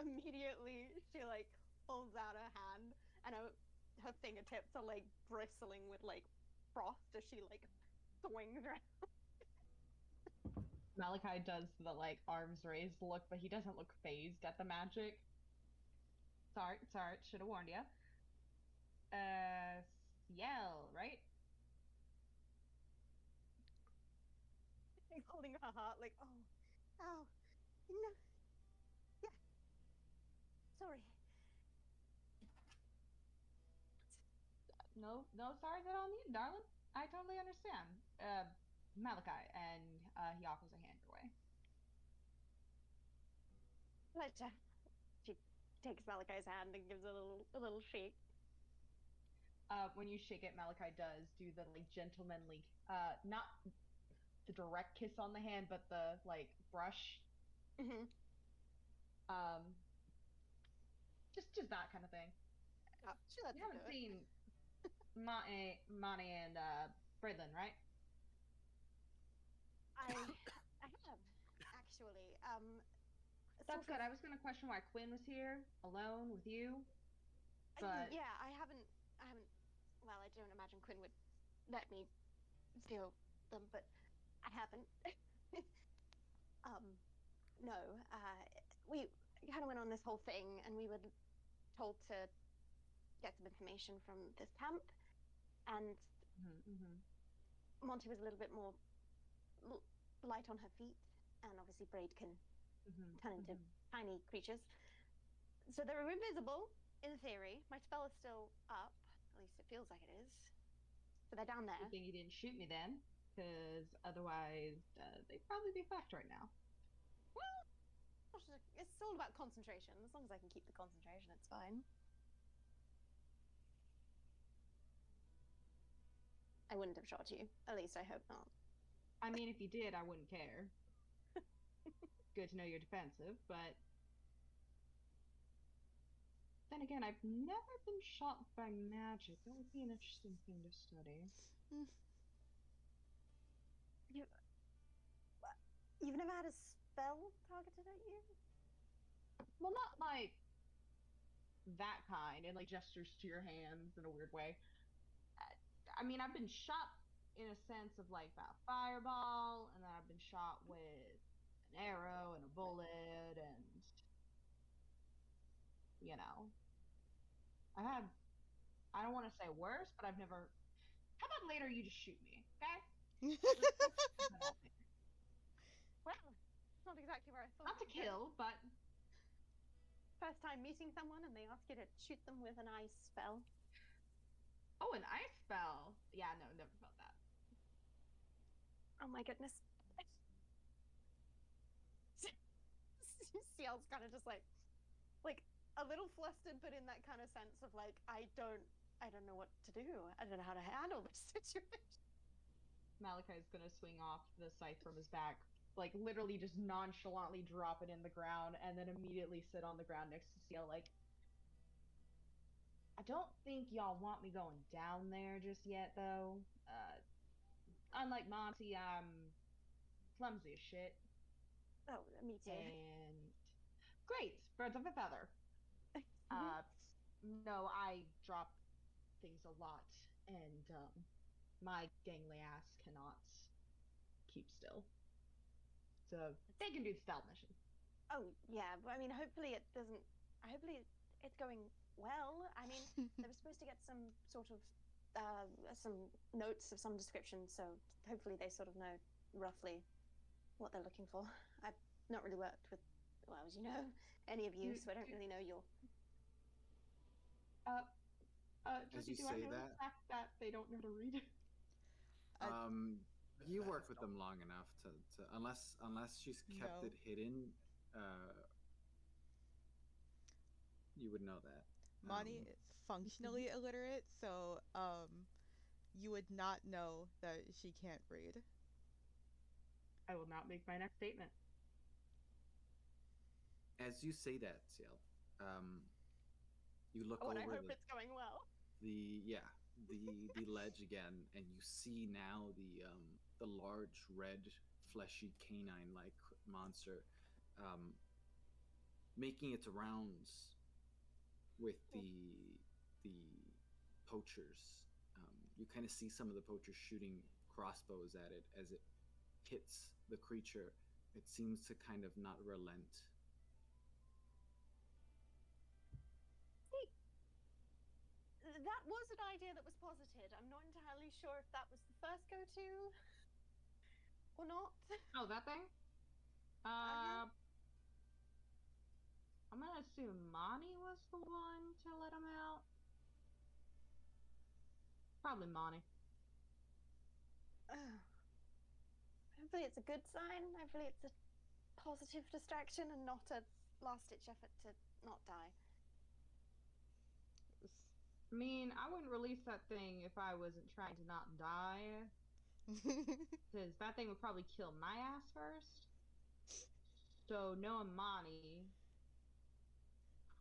D: Immediately, she like pulls out her hand, and her fingertips are like bristling with like frost as she like swings around.
B: Malachi does the like arms raised look, but he doesn't look phased at the magic. Sorry, should have warned you. Ciel, right?
D: Holding her heart, like, oh, no, yeah, sorry.
B: No sorries at all needed, darling. I totally understand. Malachi, and he offers a hand your way.
D: Pleasure. She takes Malachi's hand and gives a little shake.
B: When you shake it, Malachi does do the like gentlemanly, not the direct kiss on the hand, but the like brush.
D: Mm-hmm.
B: Just that kind of thing.
D: Oh, she lets
B: You
D: her do
B: haven't
D: it.
B: seen Monty and Bridlin, right?
D: I have actually.
B: That's
D: sort
B: good.
D: of-
B: I was going to question why Quinn was here alone with you, but
D: yeah, I haven't. Well, I don't imagine Quinn would let me steal them, but I haven't. No. We kind of went on this whole thing, and we were told to get some information from this camp, and Monty was a little bit more light on her feet, and obviously Braid can turn into tiny creatures. So they're invisible, in theory. My spell is still up, at least it feels like it is. So they're down there.
B: Good thing you didn't shoot me then, because otherwise they'd probably be fucked right now.
D: Well, it's all about concentration. As long as I can keep the concentration, it's fine. I wouldn't have shot you. At least I hope not.
B: I mean, if you did, I wouldn't care. Good to know you're defensive, but then again, I've never been shot by magic. That would be an interesting thing to study.
D: You've never had a spell targeted at you?
B: Well, not like that kind, and like gestures to your hands in a weird way. I mean, I've been shot in a sense of like that fireball, and then I've been shot with an arrow and a bullet, and I've had. I don't want to say worse, but I've never. How about later you just shoot me, okay?
D: Well, it's not exactly where I thought.
B: Not to kill, but
D: First time meeting someone and they ask you to shoot them with an ice spell.
B: oh, an ice spell. Yeah, no, never felt that.
D: Oh my goodness. Ciel's kind of just like a little flustered, but in that kind of sense of like, I don't know what to do. I don't know how to handle this situation.
B: Malachi's gonna swing off the scythe from his back, like literally just nonchalantly drop it in the ground, and then immediately sit on the ground next to Ciel. Like, I don't think y'all want me going down there just yet, though. Unlike Monty, I'm clumsy as shit.
D: Oh, me too.
B: And great, birds of a feather. No, I drop things a lot, and my gangly ass cannot keep still. So they can do the stealth mission.
D: Oh yeah, but I mean, hopefully it doesn't. Hopefully it's going well. I mean, they were supposed to get some sort of some notes of some description, so hopefully they sort of know roughly what they're looking for. I've not really worked with, well, as you know, any of you, so I don't really know your.
A: As
B: Jesse,
A: you
B: do I
A: say
B: know
A: that,
B: the fact that they don't know how to read?
A: you worked with them long enough to unless she's kept
C: No.
A: it hidden, you would know that.
C: Mani is functionally illiterate, so you would not know that she can't read.
B: I will not make my next statement.
A: As you say that, Ciel, you look
D: Oh, and
A: over
D: I hope it's going well.
A: the ledge again, and you see now the large red fleshy canine like monster making its rounds with the poachers. You kind of see some of the poachers shooting crossbows at it as it hits the creature. It seems to kind of not relent.
D: That was an idea that was posited. I'm not entirely sure if that was the first go-to or not.
B: Oh, that thing?
D: Uh-huh.
B: I'm gonna assume Monty was the one to let him out. Probably Monty.
D: Hopefully it's a good sign. Hopefully it's a positive distraction and not a last-ditch effort to not die.
B: I mean, I wouldn't release that thing if I wasn't trying to not die. Because that thing would probably kill my ass first. So knowing Monty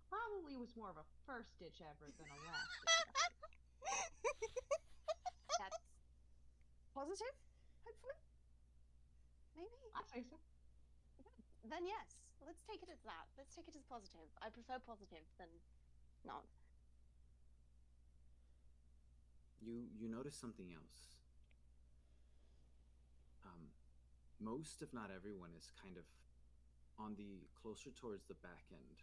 B: probably was more of a first-ditch effort than a last-ditch effort.
D: That's positive, hopefully? Maybe?
B: I'd say so.
D: Then yes, let's take it as that. Let's take it as positive. I prefer positive than not.
A: You notice something else. Most, if not everyone, is kind of on the closer towards the back end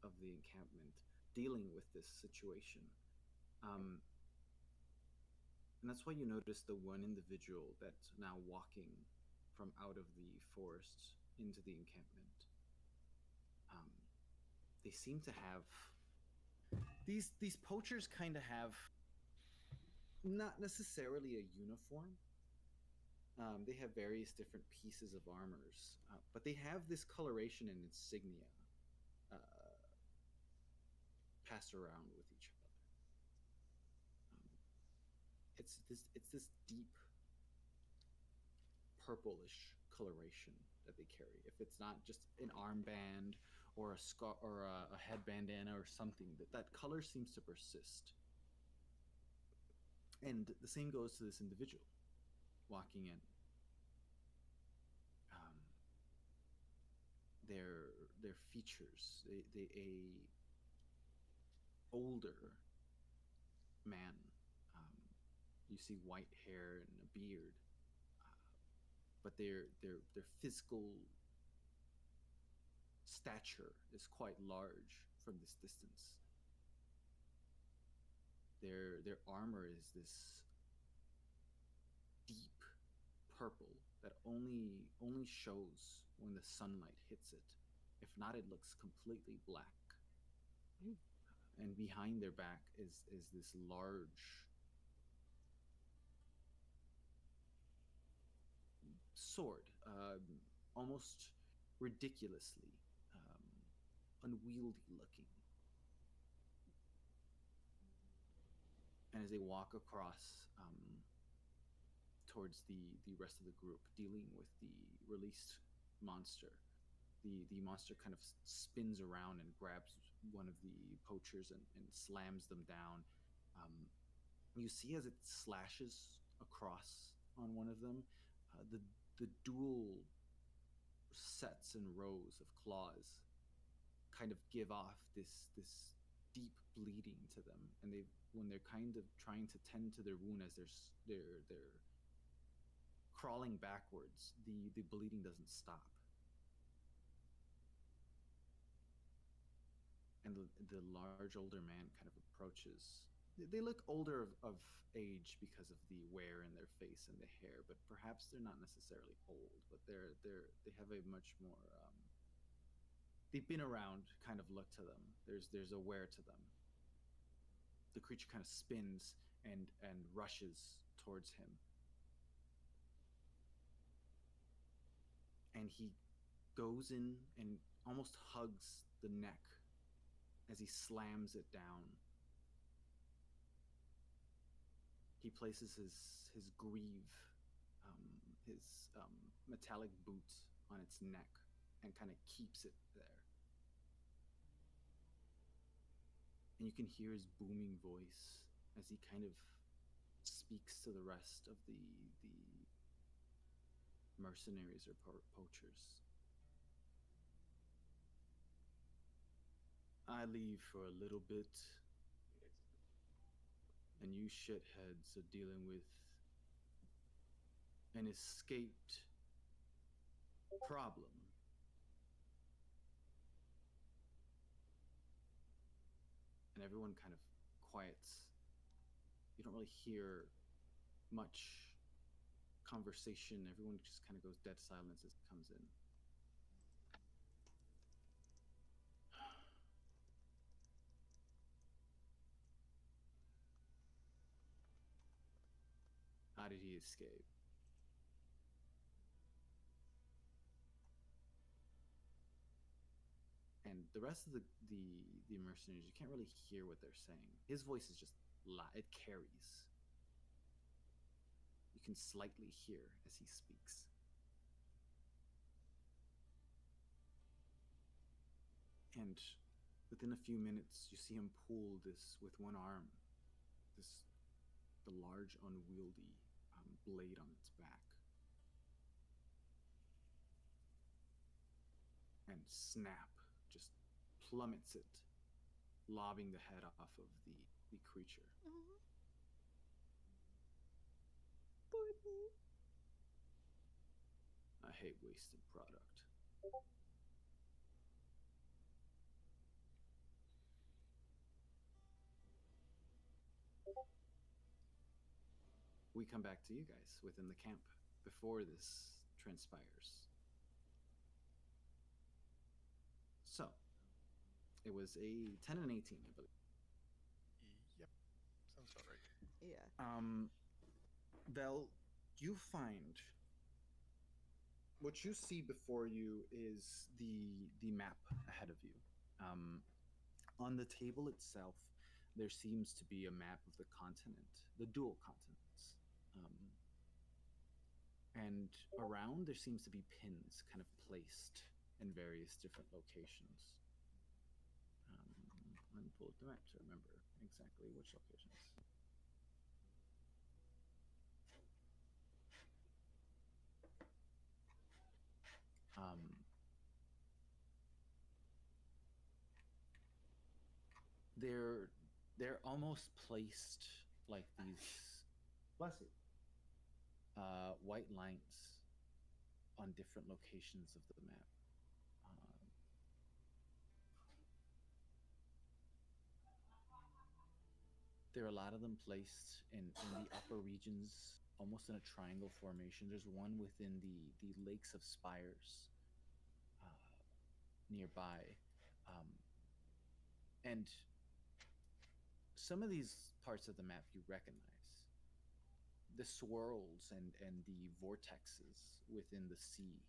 A: of the encampment, dealing with this situation. And that's why you notice the one individual that's now walking from out of the forest into the encampment. They seem to have these poachers kind of have not necessarily a uniform. They have various different pieces of armors, but they have this coloration and insignia passed around with each other. It's this deep purplish coloration that they carry. If it's not just an armband or a scar or a head bandana or something, that color seems to persist. And the same goes to this individual walking in. Their features, they a older man. You see white hair and a beard, but their physical stature is quite large from this distance. Their armor is this deep purple that only shows when the sunlight hits it. If not, it looks completely black. And behind their back is this large sword, almost ridiculously unwieldy looking. And as they walk across towards the rest of the group, dealing with the released monster, the monster kind of spins around and grabs one of the poachers and slams them down. You see as it slashes across on one of them, the dual sets and rows of claws kind of give off this deep bleeding to them, and they've when they're kind of trying to tend to their wound as they're crawling backwards, the bleeding doesn't stop. And the large older man kind of approaches. They look older of age because of the wear in their face and the hair, but perhaps they're not necessarily old, but they have a much more they've been around kind of look to them. There's a wear to them. The creature kind of spins and rushes towards him. And he goes in and almost hugs the neck as he slams it down. He places his greave, his metallic boot on its neck and kind of keeps it there. And you can hear his booming voice as he kind of speaks to the rest of the mercenaries or poachers. I leave for a little bit, and you shitheads are dealing with an escaped problem. And everyone kind of quiets. You don't really hear much conversation. Everyone just kind of goes dead silence as it comes in. How did he escape? And the rest of the mercenaries, you can't really hear what they're saying. His voice is just loud. It carries. You can slightly hear as he speaks. And within a few minutes, you see him pull this with one arm, the large, unwieldy blade on its back, and snap, just plummets it, lobbing the head off of the creature. I hate wasted product. We come back to you guys within the camp before this transpires. So, it was a 10 and 18, I believe.
E: Yep, sounds about right.
C: Yeah.
A: Vel, you find what you see before you is the map ahead of you. On the table itself, there seems to be a map of the continent, the dual continents. And around, there seems to be pins kind of placed in various different locations. Let me pull up the map to remember exactly which locations. They're almost placed like these, bless you, white lines on different locations of the map. There are a lot of them placed in the upper regions, almost in a triangle formation. There's one within the Lakes of Spires nearby. And some of these parts of the map you recognize. The swirls and the vortexes within the sea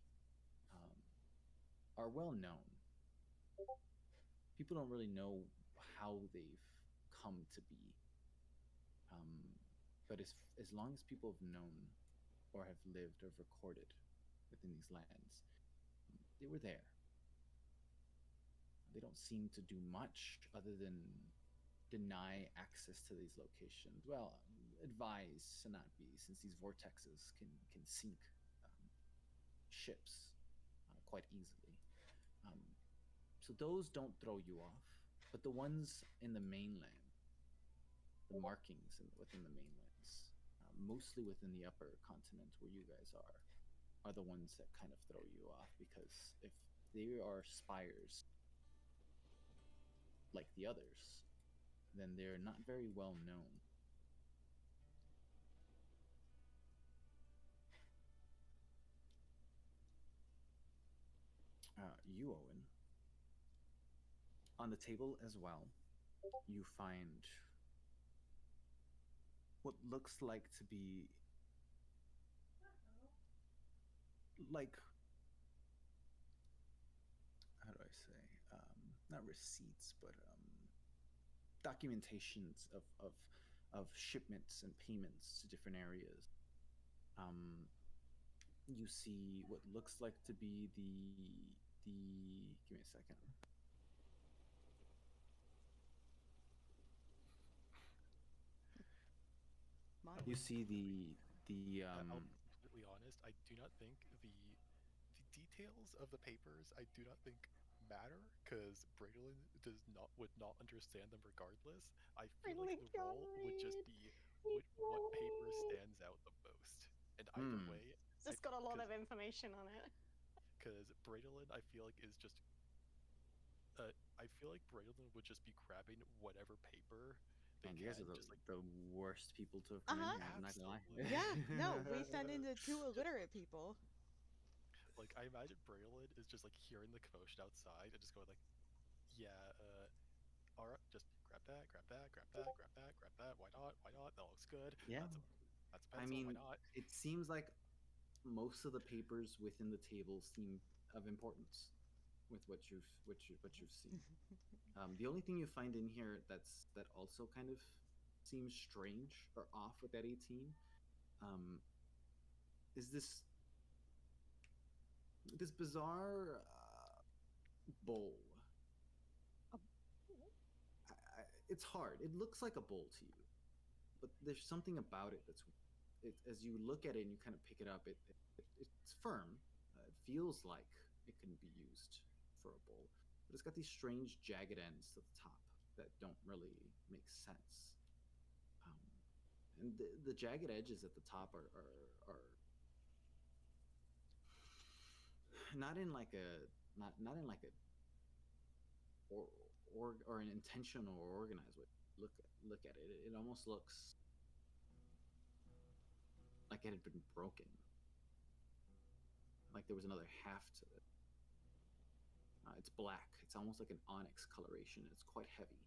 A: are well known. People don't really know how they've come to be. But as long as people have known or have lived or recorded within these lands, they were there. They don't seem to do much other than deny access to these locations. Well, advise to not be, since these vortexes can sink ships quite easily. So those don't throw you off, but the ones in the mainland, the markings within the mainlands, mostly within the upper continent where you guys are the ones that kind of throw you off, because if they are spires like the others, then they're not very well known. You, Owen, on the table as well, you find what looks like to be like, how do I say, not receipts, but documentations of shipments and payments to different areas. You see what looks like to be the give me a second. You see
E: I'll be completely honest. I do not think the details of the papers. I do not think matter, because Braylon would not understand them regardless. I feel like the role would just be what paper stands out the most. And either way,
D: It's got a lot of information on it.
E: Because Braylon, I feel like is just. I feel like Braylon would just be grabbing whatever paper they
A: And
E: can.
A: you guys are
E: just like
A: the worst people to have come in here. I'm not gonna lie.
C: Yeah, no, we send in the 2 illiterate people.
E: Like, I imagine Braylon is just like hearing the commotion outside and just going like, yeah, all right, just grab that, grab that, grab that, grab that, grab that. Why not? Why not? That looks good.
A: Yeah.
E: That's a pencil.
A: I mean,
E: why not?
A: it seems like most of the papers within the table seem of importance with what you've seen. The only thing you find in here that also kind of seems strange or off with that 18 is this bizarre bowl. It's hard. It looks like a bowl to you, but there's something about it that's as you look at it and you kind of pick it up, it's firm. It feels like it can be used for a bowl, but it's got these strange jagged ends to the top that don't really make sense. And the jagged edges at the top are not in like a or an intentional or organized way. Look at it. It almost looks like it had been broken. Like there was another half to it. It's black. It's almost like an onyx coloration. It's quite heavy.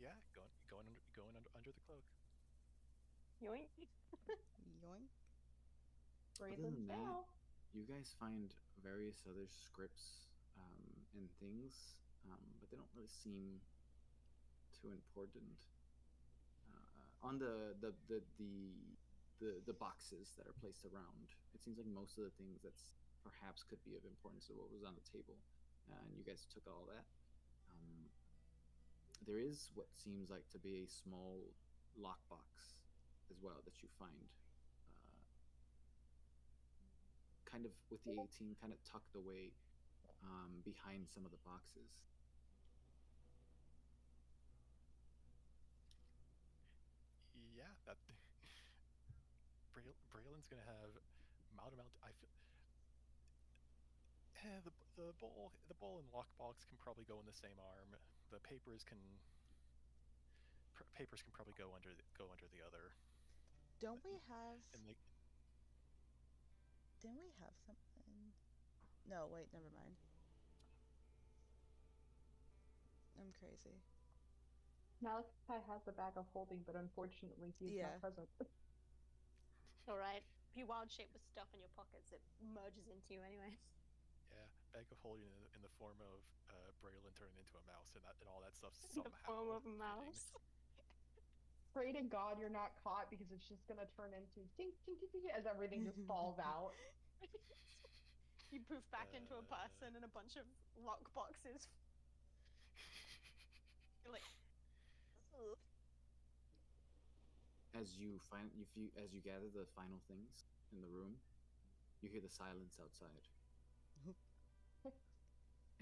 E: Yeah, going under the cloak.
D: Yoink.
C: Yoink.
B: Braylon fell.
A: You guys find various other scripts and things, but they don't really seem too important. On the boxes that are placed around, it seems like most of the things that's perhaps could be of importance to what was on the table, and you guys took all that. There is what seems like to be a small lockbox as well that you find, kind of with the 18 kind of tucked away behind some of the boxes.
E: Yeah, that Braylon's gonna have mild amount. I feel. The bowl and lockbox can probably go in the same arm. The papers can probably go under the other.
C: Don't we have?
E: And like,
C: Didn't we have something? No, wait, never mind. I'm crazy.
B: Malachi has a bag of holding, but unfortunately he's not present.
D: Alright. If you wild shape with stuff in your pockets, it merges into you anyway.
E: yeah, bag of holding in the form of Braylon turning into a mouse, and all that stuff somehow.
D: The form of a mouse.
B: Pray to God you're not caught, because it's just gonna turn into tink tink tink, tink as everything just falls out.
D: You poof back into a person and a bunch of lock boxes. You're like, ugh.
A: As you gather the final things in the room, you hear the silence outside.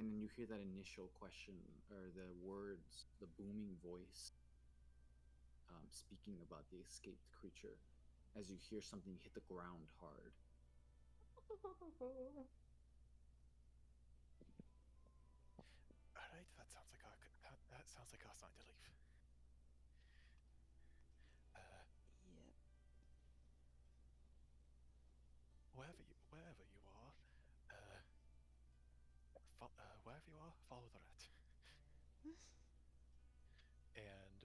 A: And then you hear that initial question, or the words, the booming voice speaking about the escaped creature, as you hear something hit the ground hard.
E: All right, that sounds like that sounds like us time to leave.
C: Yep.
E: Wherever you are, wherever you are, follow the rat. And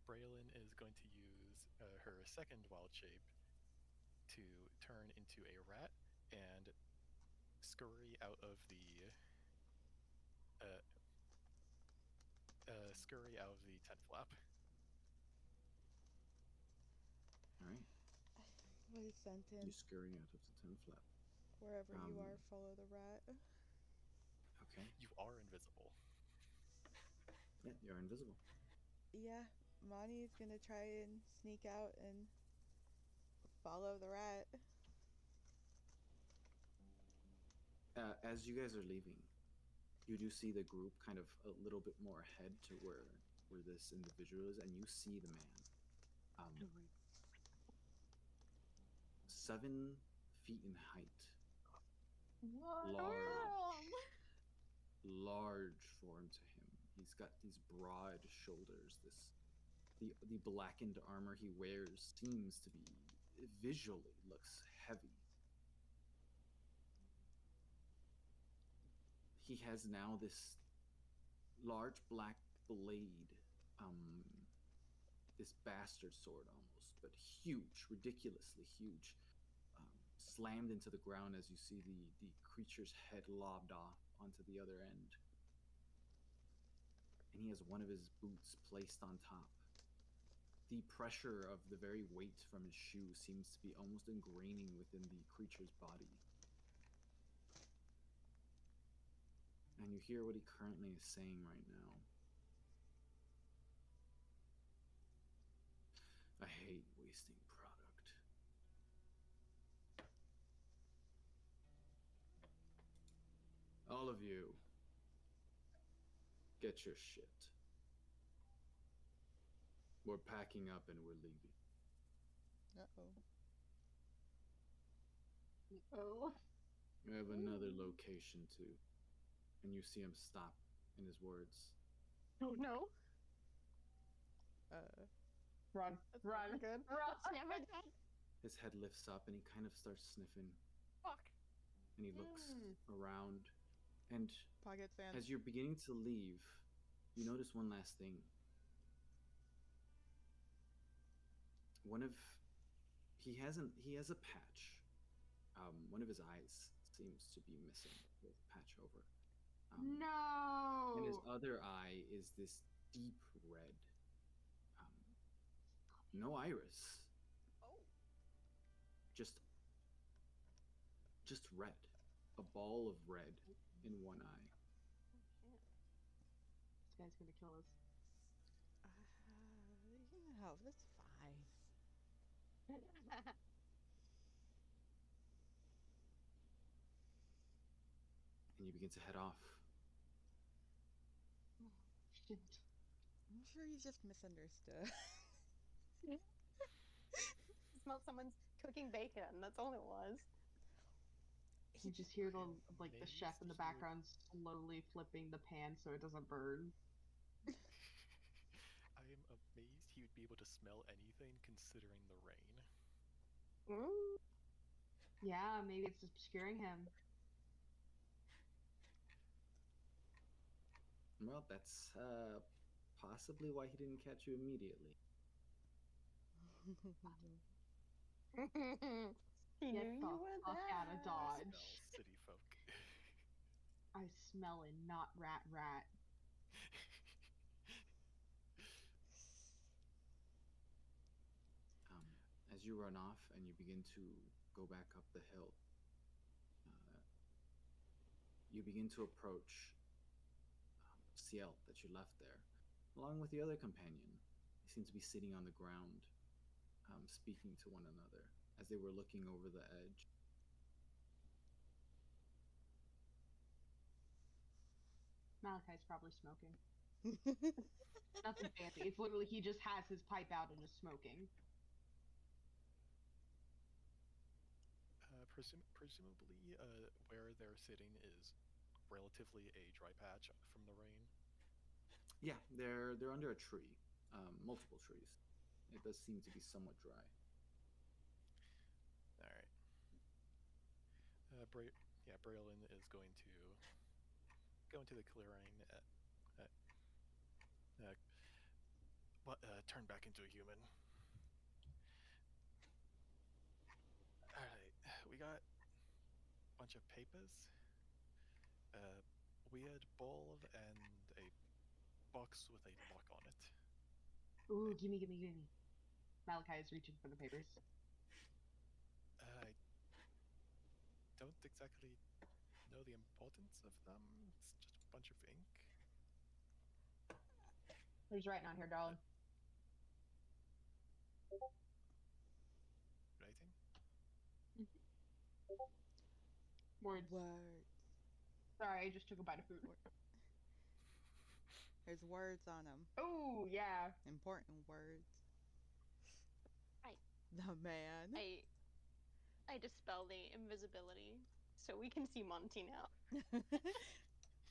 E: Braylon is going to use her second wild shape to turn into a rat and scurry out of the tent flap.
A: All right,
C: What is
A: you
C: sentence?
A: scurry out of the tent flap.
C: Wherever you
A: Um,
C: are, follow the rat.
A: Okay.
E: You are invisible.
A: Yeah, you're invisible.
C: Yeah, Monty's gonna try and sneak out and follow the rat.
A: As you guys are leaving, you do see the group kind of a little bit more ahead to where this individual is, and you see the man. 7 feet in height, large form to him. He's got these broad shoulders. The blackened armor he wears seems to be visually looks heavy. He has now this large black blade, this bastard sword almost, but huge, ridiculously huge, slammed into the ground as you see the creature's head lobbed off onto the other end. And he has one of his boots placed on top. The pressure of the very weight from his shoe seems to be almost ingraining within the creature's body. And you hear what he currently is saying right now. I hate wasting product. All of you, get your shit. We're packing up and we're leaving.
C: Uh-oh.
B: Oh.
A: We have another location too. And you see him stop in his words.
D: Oh no.
B: Run.
D: That's
B: Run.
D: never good.
B: Run.
D: That's never good.
A: His head lifts up and he kind of starts sniffing.
D: Fuck.
A: And he looks around. And
C: Pocket sand.
A: as you're beginning to leave, you notice one last thing. He has a patch. One of his eyes seems to be missing with a patch over.
B: No.
A: And his other eye is this deep red. No iris.
D: Oh.
A: Just red. A ball of red in one eye.
D: Oh shit.
B: This guy's gonna kill us.
C: No, that's fine.
A: And you begin to head off.
B: Shit.
C: I'm sure you just misunderstood.
D: Smelled someone's cooking bacon. That's all it was.
B: You just hear the chef in the background slowly flipping the pan so it doesn't burn.
E: I am amazed he would be able to smell anything considering the rain.
B: Yeah, maybe it's obscuring him.
A: Well, that's possibly why he didn't catch you immediately.
D: He
B: Get
D: knew
B: the
D: you were
B: fuck
D: there.
B: out of Dodge.
E: I smell city folk.
B: I smell it, not rat.
A: As you run off and you begin to go back up the hill, you begin to approach Ciel that you left there, along with the other companion. They seem to be sitting on the ground, speaking to one another as they were looking over the edge.
B: Malachi's probably smoking. Nothing fancy. It's literally he just has his pipe out and is smoking.
E: Presumably, where they're sitting is relatively a dry patch from the rain.
A: Yeah, they're under a tree, multiple trees. It does seem to be somewhat dry.
E: All right. Braylon is going to go into the clearing. Turn back into a human. All right, we got a bunch of papers, a weird bowl, and a box with a lock on it.
B: Ooh, gimme. Malachi is reaching for the papers.
E: I don't exactly know the importance of them. It's just a bunch of ink.
B: Who's writing on here, darling?
E: Writing?
B: Words.
C: Words.
B: Sorry, I just took a bite of food.
C: There's words on them.
B: Oh, yeah.
C: Important words.
D: I-
C: The man.
D: I dispel the invisibility so we can see Monty now.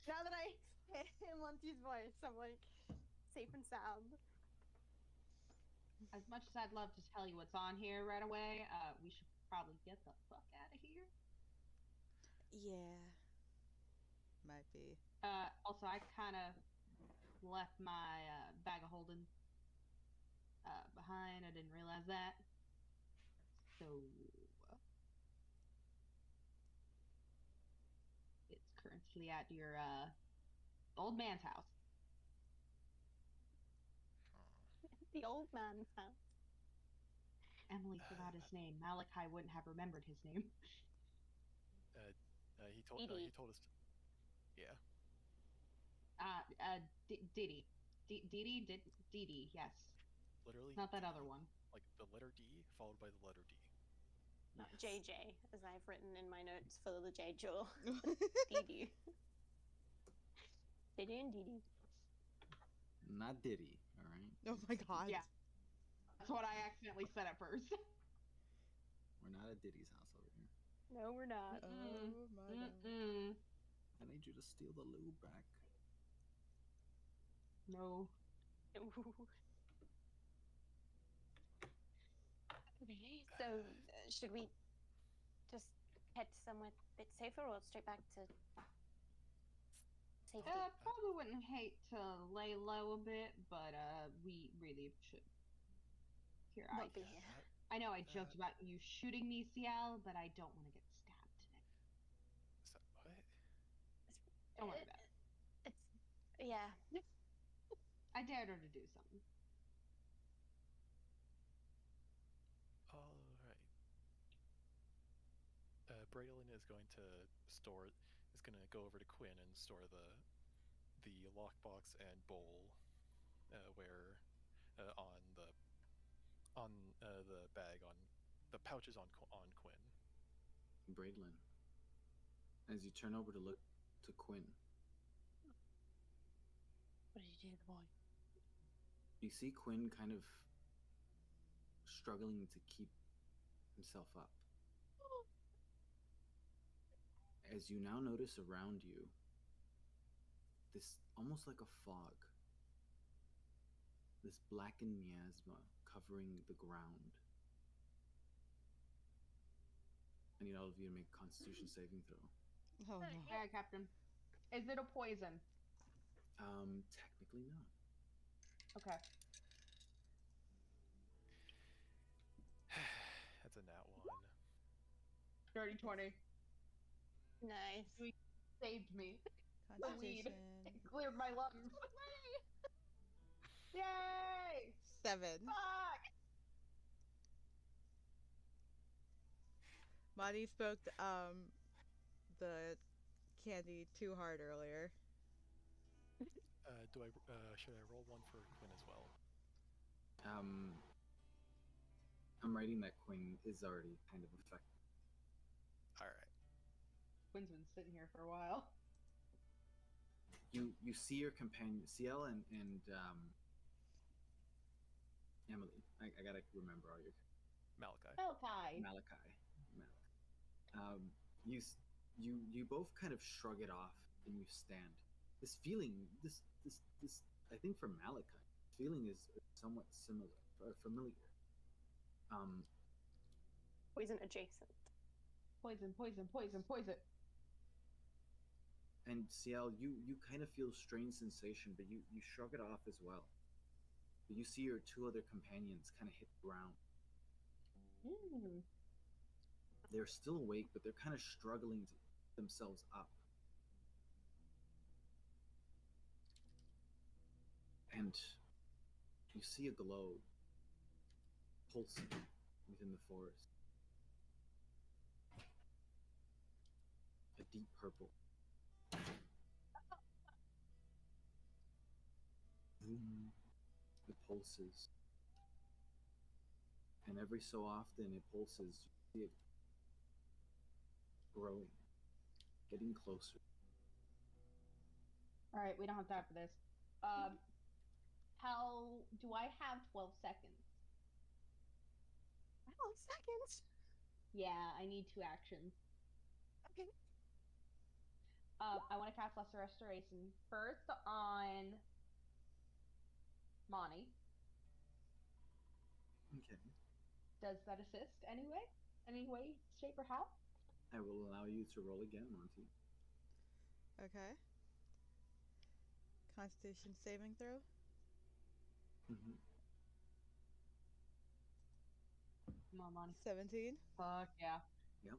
D: Now that I hear Monty's voice, I'm like safe and sound.
B: As much as I'd love to tell you what's on here right away, we should probably get the fuck out of here.
C: Yeah. Might be.
B: Also, I kind of left my bag of holding behind. I didn't realize that. So it's currently at your old man's house.
D: The old man's house.
B: Emily forgot his name. Malachi wouldn't have remembered his name.
E: He told us. Yeah.
B: Diddy. Diddy, yes.
E: Literally.
B: Not that other one.
E: Like the letter D followed by the letter D.
D: Not
A: Yes.
D: JJ, as I've written in my notes for the J Jaw. Didi. JJ and Didi.
A: Not Diddy, all right?
C: Oh my god.
B: Yeah. That's what I accidentally said at first.
A: We're not at Diddy's house over here.
D: No, we're not.
C: Oh my god.
A: I need you to steal the lube back.
B: No.
D: Ooh. Okay, so should we just head somewhere a bit safer or straight back to safety?
B: Probably wouldn't hate to lay low a bit, but we really should. Here,
D: Not be here.
B: I know I joked about you shooting me, Ciel, but I don't want to get stabbed today.
E: What?
B: Don't worry about it.
D: It's yeah.
B: I dared her to do something.
E: All right. Braylon is going to go over to Quinn and store the lockbox and bowl, where on the bag on the pouches on Quinn.
A: Braidlin, as you turn over to look to Quinn,
D: What did you do to the boy?
A: you see Quinn kind of struggling to keep himself up. As you now notice around you, this almost like a fog, this blackened miasma covering the ground. I need all of you to make a Constitution saving throw.
C: Oh no.
B: Yeah, Captain. Is it a poison?
A: Technically not.
B: Okay.
E: That's a nat 1.
B: Dirty 20.
D: Nice.
B: You saved me. The weed.
C: Constitution.
B: It cleared my lungs. Yay!
C: 7.
B: Fuck!
C: Monty spoke the candy too hard earlier.
E: Should I roll one for Quinn as well?
A: I'm writing that Quinn is already kind of affected.
E: All right.
B: Quinn's been sitting here for a while.
A: you see your companion Ciel and Emily. I gotta remember all your
E: Malachi.
B: Malachi.
A: Malachi. You you both kind of shrug it off and you stand. This feeling, this I think for Malachi, feeling is somewhat similar, familiar.
D: Poison adjacent.
B: Poison, poison, poison, poison.
A: And Ciel, you kind of feel strange sensation, but you shrug it off as well. But you see your two other companions kind of hit the ground.
B: Mm.
A: They're still awake, but they're kind of struggling to get themselves up. And you see a glow pulsing within the forest. A deep purple. It pulses. And every so often it pulses. You see it growing, getting closer.
B: All right, we don't have time for this. How do I have 12 seconds?
D: 12 seconds.
B: Yeah, I need 2 actions.
D: Okay.
B: I want to cast Lesser Restoration first on Monty.
A: Okay.
B: Does that assist anyway? Any way, shape, or how?
A: I will allow you to roll again, Monty.
C: Okay. Constitution saving throw.
A: Mm-hmm.
B: Come on, Monty.
C: 17.
B: Fuck yeah.
A: Yep.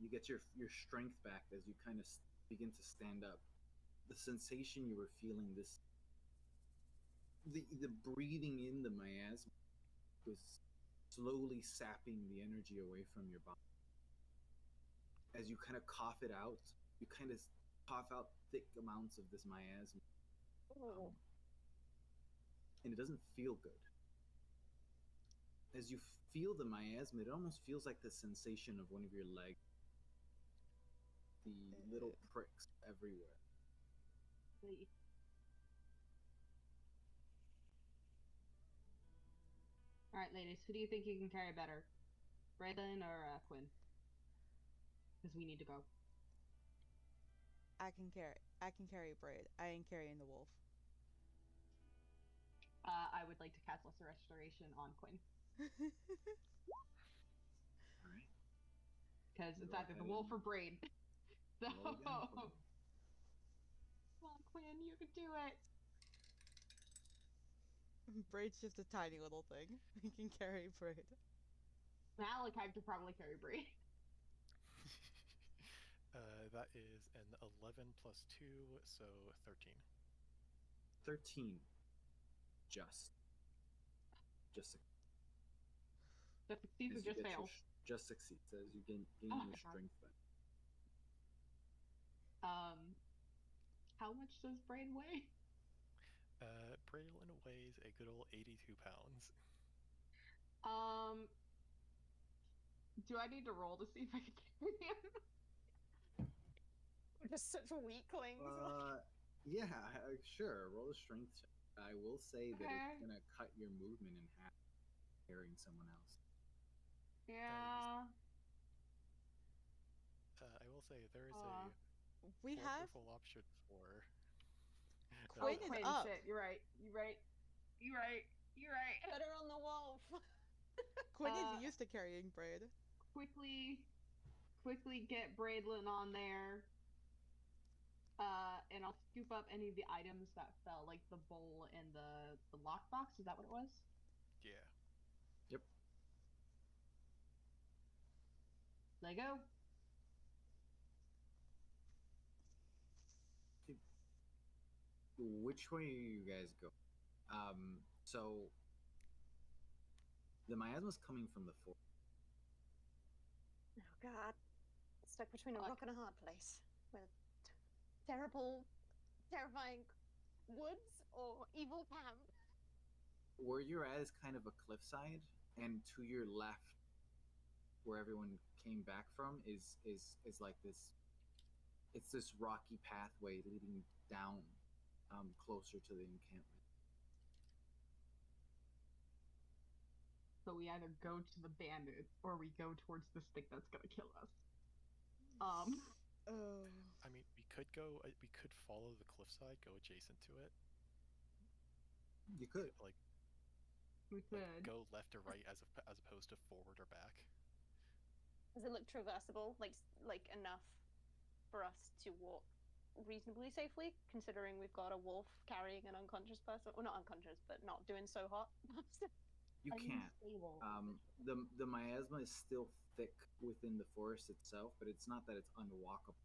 A: You get your strength back as you kind of begin to stand up. The sensation you were feeling, the breathing in the miasma was slowly sapping the energy away from your body. As you kind of cough it out, you kind of cough out thick amounts of this miasma. And it doesn't feel good. As you feel the miasma, it almost feels like the sensation of one of your legs. The little pricks everywhere.
B: All right, ladies, who do you think you can carry better, Braylon or Quinn? Because we need to go.
C: I can carry Braid. I ain't carrying the wolf.
B: I would like to cast Lesser Restoration on Quinn.
A: All right.
B: Because it's
A: Go
B: either the
A: ahead
B: wolf
A: and
B: or Braid. So,
A: roll again, Quinn.
B: come on, Quinn, you can do it.
C: Braid's just a tiny little thing. He can carry Braid.
B: Malachi could probably carry Braid.
E: That is an 11 plus 2, so 13.
A: 13. Just
B: Just succeeds or
A: as you
B: just
A: get your
B: fails?
A: just succeeds as you gain
B: Oh,
A: your
B: God.
A: strength back.
B: How much does Braid weigh?
E: Braylon weighs a good old 82 pounds.
B: Do I need to roll to see if I can carry him?
D: We're just such weaklings.
A: Yeah, sure. Roll a strength check. I will say that
B: Okay.
A: it's gonna cut your movement in half carrying someone else.
B: Yeah.
E: I will say there is
C: We
E: a
C: have
E: wonderful option for.
C: Quinn is
B: Quinn,
C: up.
B: shit. You're right. You're right. You're right. You're right.
D: Put her on the wolf.
C: Quinn is used to carrying Braid.
B: Quickly get Braidlin on there. And I'll scoop up any of the items that fell, like the bowl and the lockbox. Is that what it was?
E: Yeah.
A: Yep.
B: Lego.
A: Which way you guys go? So the miasma's coming from the forest.
D: Oh God, stuck between a rock and a hard place with terrible, terrifying woods or evil camp.
A: Where you're at is kind of a cliffside, and to your left, where everyone came back from, is like this it's this rocky pathway leading down closer to the encampment.
B: So we either go to the bandits or we go towards this thing that's gonna kill us.
C: Oh.
E: I mean, we could follow the cliffside, go adjacent to it.
A: You could.
E: Like
B: We could.
E: go left or right as opposed to forward or back.
D: Does it look traversable, like enough for us to walk reasonably safely, considering we've got a wolf carrying an unconscious person? Well, not unconscious, but not doing so hot.
A: You can't. The miasma is still thick within the forest itself, but it's not that it's unwalkable.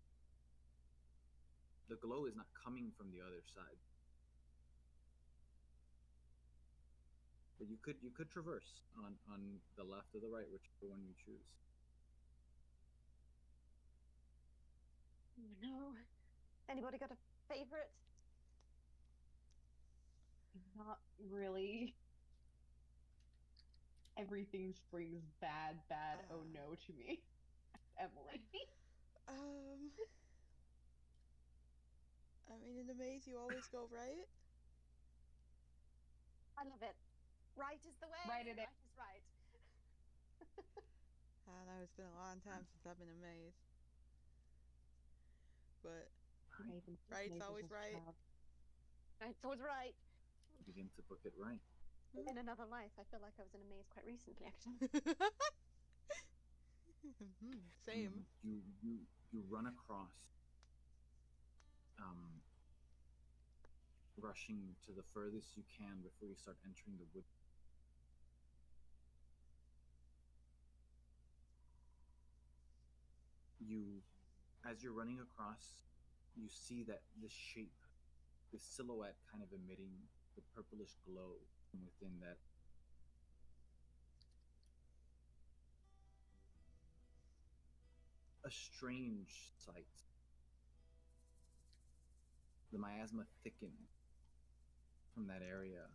A: The glow is not coming from the other side. But you could traverse on the left or the right, whichever one you choose.
D: Oh, no. Anybody got a favorite?
B: Not really. Everything screams bad, oh no to me. Emily.
C: I mean, in the maze, you always go right.
D: I love it. Right is the way.
B: Right it is.
D: Right is right.
C: I don't know, it's been a long time since I've been in a maze. But right's always right.
D: Right's always right.
A: Begin to book it right.
D: In another life, I feel like I was in a maze quite recently, actually.
C: Same.
A: You run across, rushing to the furthest you can before you start entering the wood. As you're running across, you see that this shape, this silhouette, kind of emitting the purplish glow from within that. A strange sight. The miasma thickened from that area.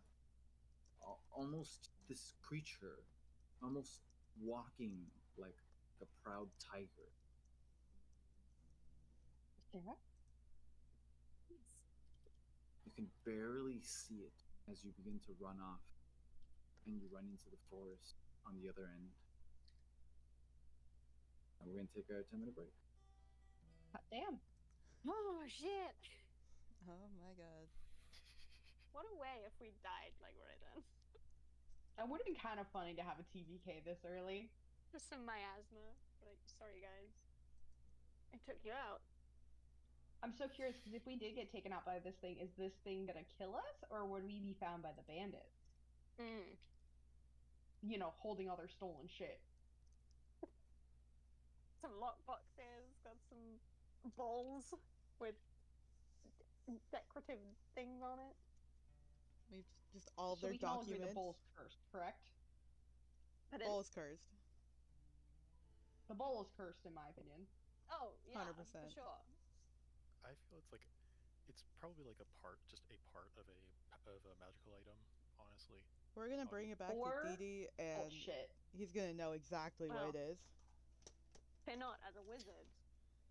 A: Almost this creature, almost walking like a proud tiger.
B: Sarah?
A: You can barely see it as you begin to run off, and you run into the forest on the other end. And we're gonna take a 10-minute break.
B: Hot damn.
D: Oh, shit.
C: Oh my god.
D: What a way if we died, like, right then.
B: It would have been kind of funny to have a TVK this early.
D: Just some miasma. Like, sorry, guys. I took you out.
B: I'm so curious, because if we did get taken out by this thing, is this thing gonna kill us, or would we be found by the bandits? You know, holding all their stolen shit.
D: Some lockboxes, got some bowls with decorative things on it.
C: We've just all
B: So
C: their
B: we can all agree
C: documents.
B: the bowl's cursed, correct?
C: Bowl's cursed.
B: The bowl is cursed, in my opinion.
D: Oh, yeah,
C: 100%.
D: for sure.
E: I feel it's probably like just a part of a magical item, honestly.
C: We're gonna bring it back
B: Or
C: to Didi, and
B: bullshit.
C: he's gonna know exactly what it is.
D: They're not as a wizard.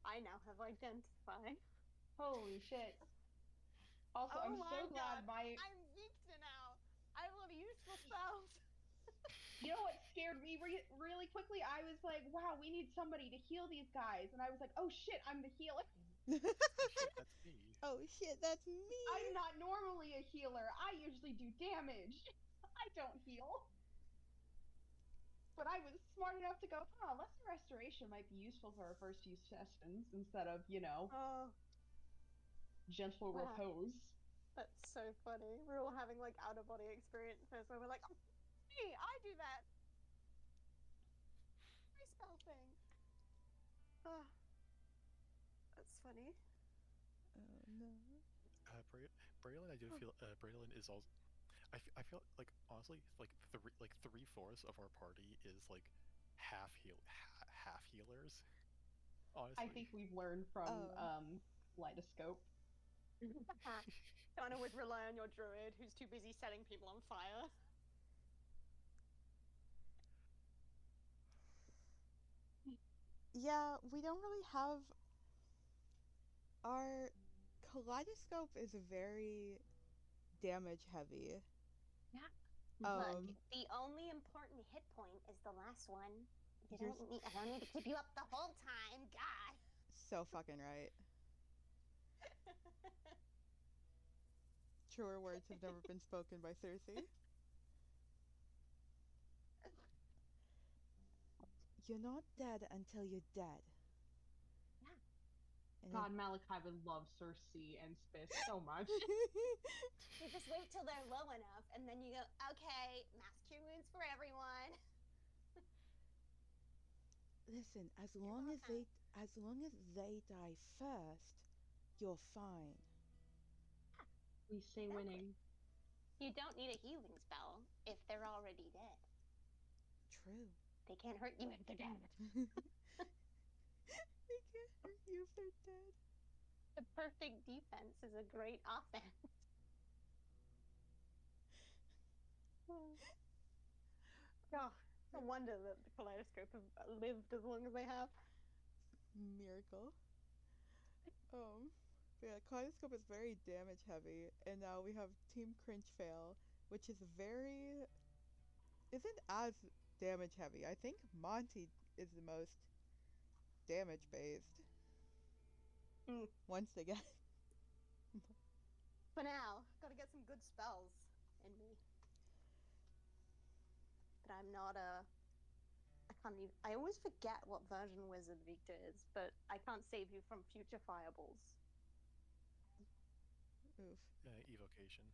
D: I now have identify.
B: Holy shit. Also,
D: Oh
B: I'm
D: my
B: so glad
D: God.
B: my...
D: I'm Geekta now. I have a lot of useful spells.
B: You know what scared me really quickly? I was like, wow, we need somebody to heal these guys. And I was like, oh shit, I'm the healer.
E: That's me.
C: Oh shit, that's me!
B: I'm not normally a healer. I usually do damage. I don't heal. But I was smart enough to go, lesser restoration might be useful for our first few sessions instead of, gentle repose.
D: That's so funny. We're all having like out of body experiences where we're like, oh, hey, I do that. My spell thing. Oh, that's funny.
C: Oh no.
E: Braylon, I do feel Braylon is also. I feel like honestly, like 3/4 of our party is like half healers. Honestly,
B: I think we've learned from Kaleidoscope.
D: Donna would rely on your druid who's too busy setting people on fire.
C: Yeah, we don't really have Our kaleidoscope is very damage heavy.
D: Yeah.
C: Um,
F: Look, the only important hit point is the last one.
C: You're
F: I don't need to keep you up the whole time. God.
C: so fucking right. Truer words have never been spoken by Cersei. You're not dead until you're dead.
F: Yeah.
C: And
B: God, Malachi would love Cersei and Spiss so much.
F: You just wait till they're low enough, and then you go, okay, mass cure wounds for everyone.
C: Listen, as
F: You're
C: long as
F: welcome.
C: they die first, you're fine.
B: We say
F: Exactly.
B: winning.
F: You don't need a healing spell if they're already dead.
C: True.
F: They can't hurt you if they're dead.
C: They can't hurt you if they're dead.
F: The perfect defense is a great offense.
D: Oh, no wonder that the kaleidoscope have lived as long as they have.
C: Miracle. Yeah, kaleidoscope is very damage heavy, and now we have Team CringeFail, which is very isn't as damage heavy. I think Monty is the most damage based. Once again.
D: For now, gotta get some good spells in me. But I'm not a. I can't even. I always forget what version Wizard Victor is, but I can't save you from future fireballs.
C: Oof.
E: Evocation.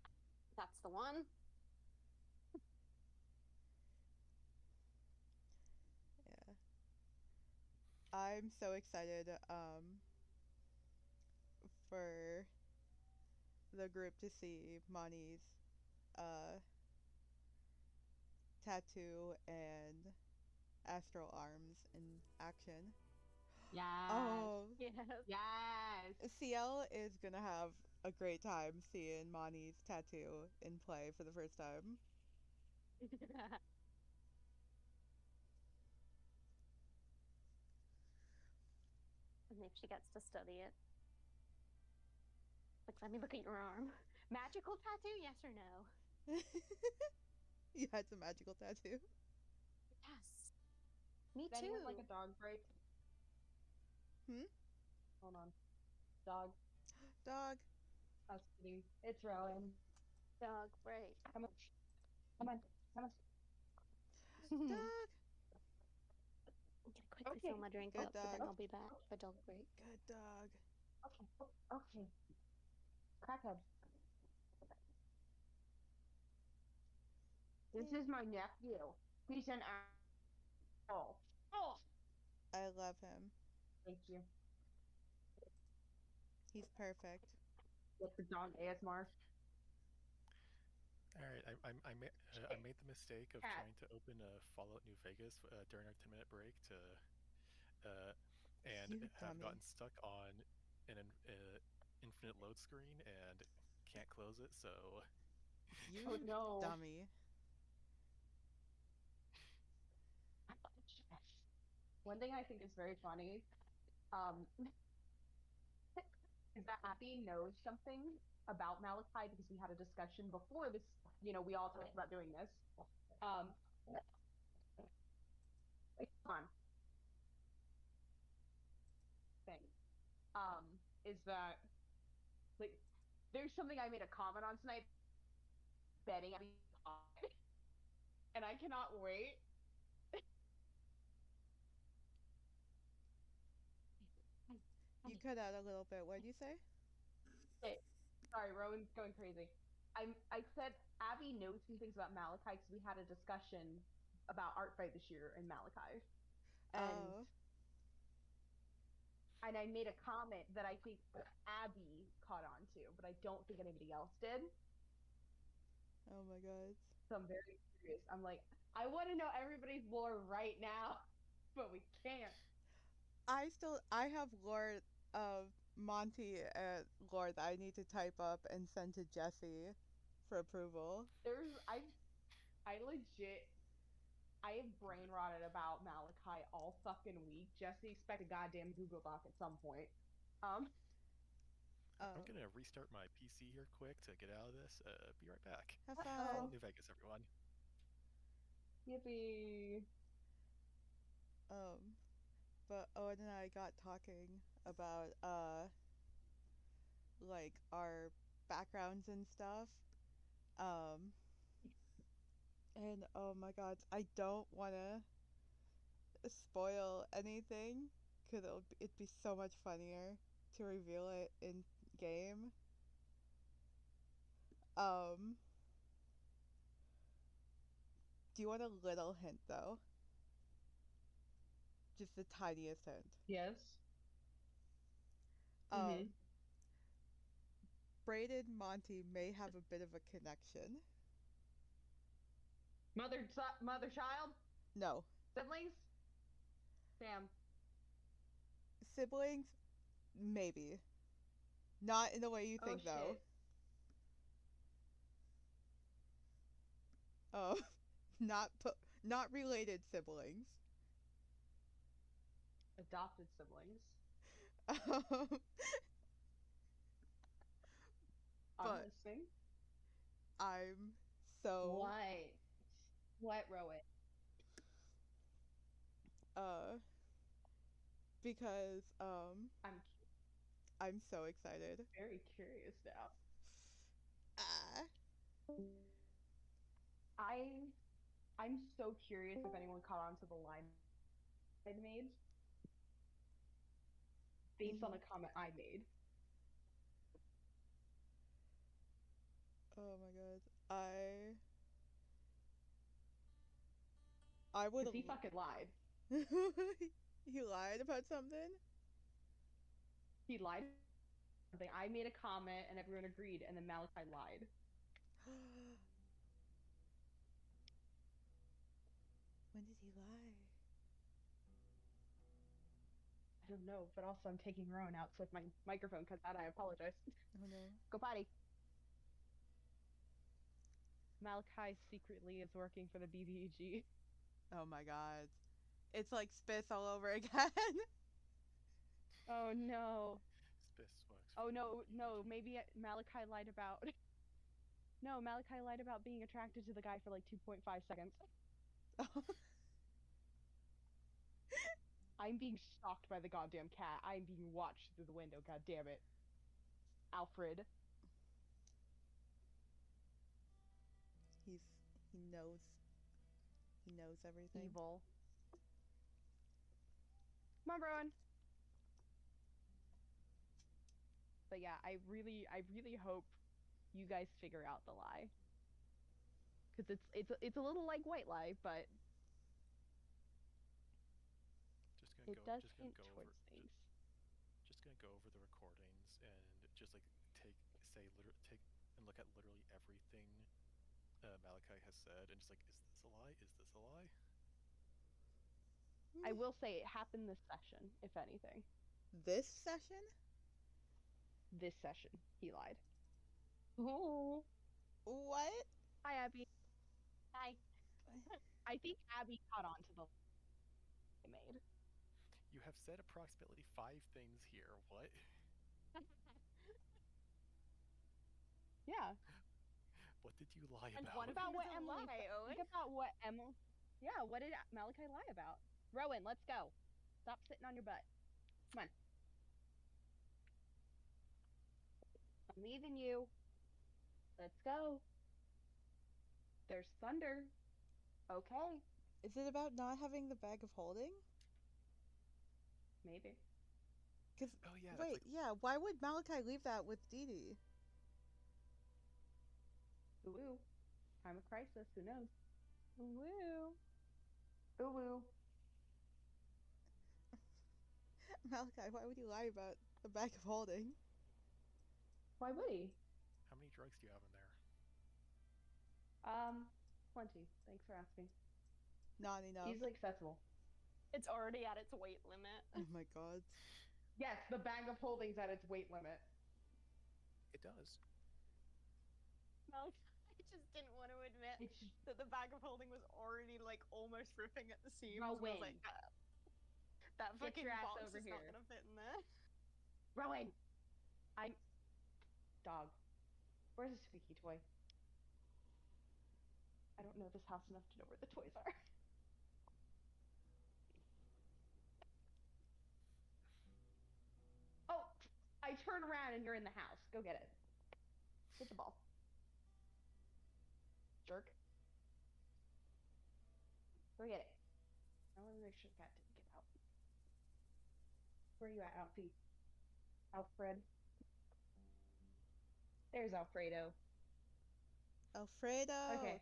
D: That's the one.
C: Yeah. I'm so excited for the group to see Monty's uh tattoo and astral arms in action.
B: Yes.
C: Oh,
D: Yes.
B: Yes.
C: CL is gonna have a great time seeing Monty's tattoo in play for the first time.
F: And if she gets to study it. Like, let me look at your arm. Magical tattoo, yes or no?
C: Yeah, it's a magical tattoo.
F: Yes. Me
B: Does
F: too.
B: anyone like a dog break?
C: Hmm?
B: Hold on. Dog.
C: Dog.
B: Us kidding. It's Rowan.
F: Dog break.
B: Come on. Come on. Come on.
C: Dog.
F: I'm gonna quickly
B: Okay.
F: fill my drink
C: Good
F: up, but then
C: dog.
F: I'll be back for dog break.
C: Good dog.
B: Okay. Okay. Crackhead. This is my nephew. He's an asshole. Oh.
C: I love him.
B: Thank you.
C: He's perfect.
B: Get the dog ASMR.
E: All right, I made the mistake of
B: Cat.
E: trying to open Fallout New Vegas during our 10-minute break to, and
C: You
E: have
C: dummy.
E: gotten stuck on an infinite load screen and can't close it. So
C: You
B: Oh no.
C: dummy.
B: One thing I think is very funny, is that Abby knows something about Malachi because we had a discussion before this. We all talked about doing this. Come on. Thing. Is that like there's something I made a comment on tonight, betting Abby, and I cannot wait.
C: You cut out a little bit. What'd you say?
B: Okay. Sorry, Rowan's going crazy. I said Abby knows some things about Malachi because we had a discussion about art fight this year in Malachi, and
C: Oh.
B: and I made a comment that I think Abby caught on to, but I don't think anybody else did.
C: Oh my god.
B: So I'm very curious. I'm like, I want to know everybody's lore right now, but we can't.
C: I have lore of Monty lore that I need to type up and send to Jesse for approval.
B: I legit I have brain rotted about Malachi all fucking week. Jesse, expect a goddamn Google Doc at some point. Um,
E: I'm gonna restart my PC here quick to get out of this. Be right back.
C: Have
B: Uh-oh.
C: fun.
E: New Vegas, everyone.
B: Yippee.
C: But Owen and I got talking about like our backgrounds and stuff. And oh my god, I don't wanna spoil anything because it'd be so much funnier to reveal it in game. Do you want a little hint though? Just the tiniest hint.
B: Yes.
C: Um,
B: Mm-hmm.
C: Braided Monty may have a bit of a connection.
B: Mother child?
C: No.
B: Siblings? Damn.
C: Siblings? Maybe. Not in the way you think, though.
B: Shit.
C: Not related siblings.
B: Adopted siblings. I'm
C: But
B: listening.
C: I'm so
B: What, Rowan?
C: Because I'm so excited.
B: Very curious now. I'm so curious if anyone caught on to the line I made based on a comment I made.
C: Oh my god. I would have.
B: He fucking lied.
C: He lied about something?
B: He lied about something. I made a comment and everyone agreed, and then Malachi lied.
C: When did he lie?
B: I don't know, but also I'm taking Rowan out, so if my microphone cuts out, I apologize.
C: Oh no.
B: Go potty. Malachi secretly is working for the BBEG.
C: Oh my god. It's like Spiss all over again.
B: Oh no.
E: Spiss works.
B: Oh no, maybe Malachi lied about... No, Malachi lied about being attracted to the guy for like 2.5 seconds. I'm being stalked by the goddamn cat. I'm being watched through the window, god damn it. Alfred.
C: He knows. He knows everything.
B: Evil. Come on, Rowan. But yeah, I really hope you guys figure out the lie. Cause it's a little like white lie, but it does hint towards things.
E: Just gonna go over the recordings and just like take and look at literally everything Malachi has said and just like, is this a lie? Is this a lie?
B: I will say it happened this session, if anything.
C: This session?
B: This session, he lied. Oh.
C: What?
B: Hi, Abby.
F: Hi.
B: I think Abby caught on to the lie I made.
E: You have said approximately 5 things here. What?
B: Yeah.
E: What did you lie
F: And
E: about?
F: what about what Emily?
B: Think about what Emily. Yeah, what did Malachi lie about? Rowan, let's go. Stop sitting on your butt. Come on. I'm leaving you. Let's go. There's thunder. Okay.
C: Is it about not having the bag of holding?
B: Maybe.
C: Cause
E: Oh yeah.
C: wait, yeah. Why would Malachi leave that with Dee Dee?
B: Ooh. Time of crisis. Who knows? Ooh. Ooh.
C: Malachi, why would you lie about the bag of holding?
B: Why would he?
E: How many drugs do you have in there?
B: Plenty. Thanks for asking.
C: Not enough.
B: Easily accessible.
D: It's already at its weight limit.
C: Oh my god.
B: Yes, the bag of holding's at its weight limit.
E: It does.
D: Malachi just didn't want to admit that the bag of holding was already like almost ripping at the seams.
B: Rowan.
D: Like, that
B: Get
D: fucking
B: your ass
D: box
B: over
D: is
B: here.
D: not gonna fit in there.
B: Rowan! Dog. Where's the squeaky toy? I don't know this house enough to know where the toys are. Oh, I turn around and you're in the house. Go get it. Get the ball. Jerk. Go get it. I want to make sure the cat didn't get out. Where are you at, Alfie? Alfred? There's Alfredo.
C: Alfredo.
B: Okay.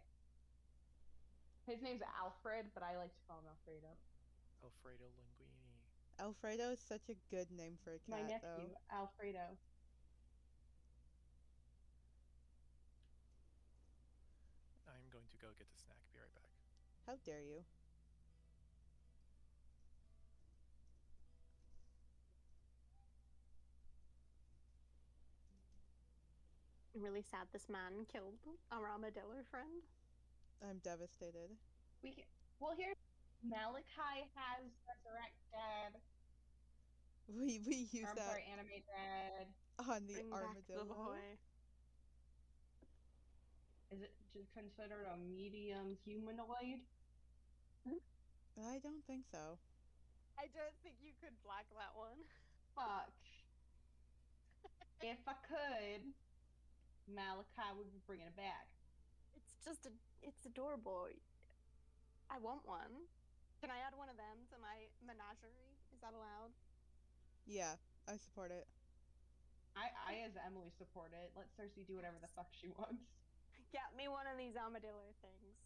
B: His name's Alfred, but I like to call him Alfredo.
E: Alfredo Linguini.
C: Alfredo is such a good name for a cat,
B: My nephew,
C: though.
B: Alfredo.
E: I'm going to go get the snack. Be right back.
C: How dare you?
D: I'm really sad this man killed our armadillo friend.
C: I'm devastated.
B: Well, here, Malachi has resurrected.
C: We use
B: I'm
C: that
B: sorry, animate red.
C: on the
D: Bring back the
C: armadillo.
D: boy.
B: Is it considered a medium humanoid?
C: I don't think so.
D: I don't think you could black that one.
B: Fuck. If I could, Malachi would be bringing it back.
D: It's adorable. I want one. Can I add one of them to my menagerie? Is that allowed?
C: Yeah, I support it.
B: I as Emily support it. Let Cersei do whatever the fuck she wants.
D: Get me one of these armadillo things.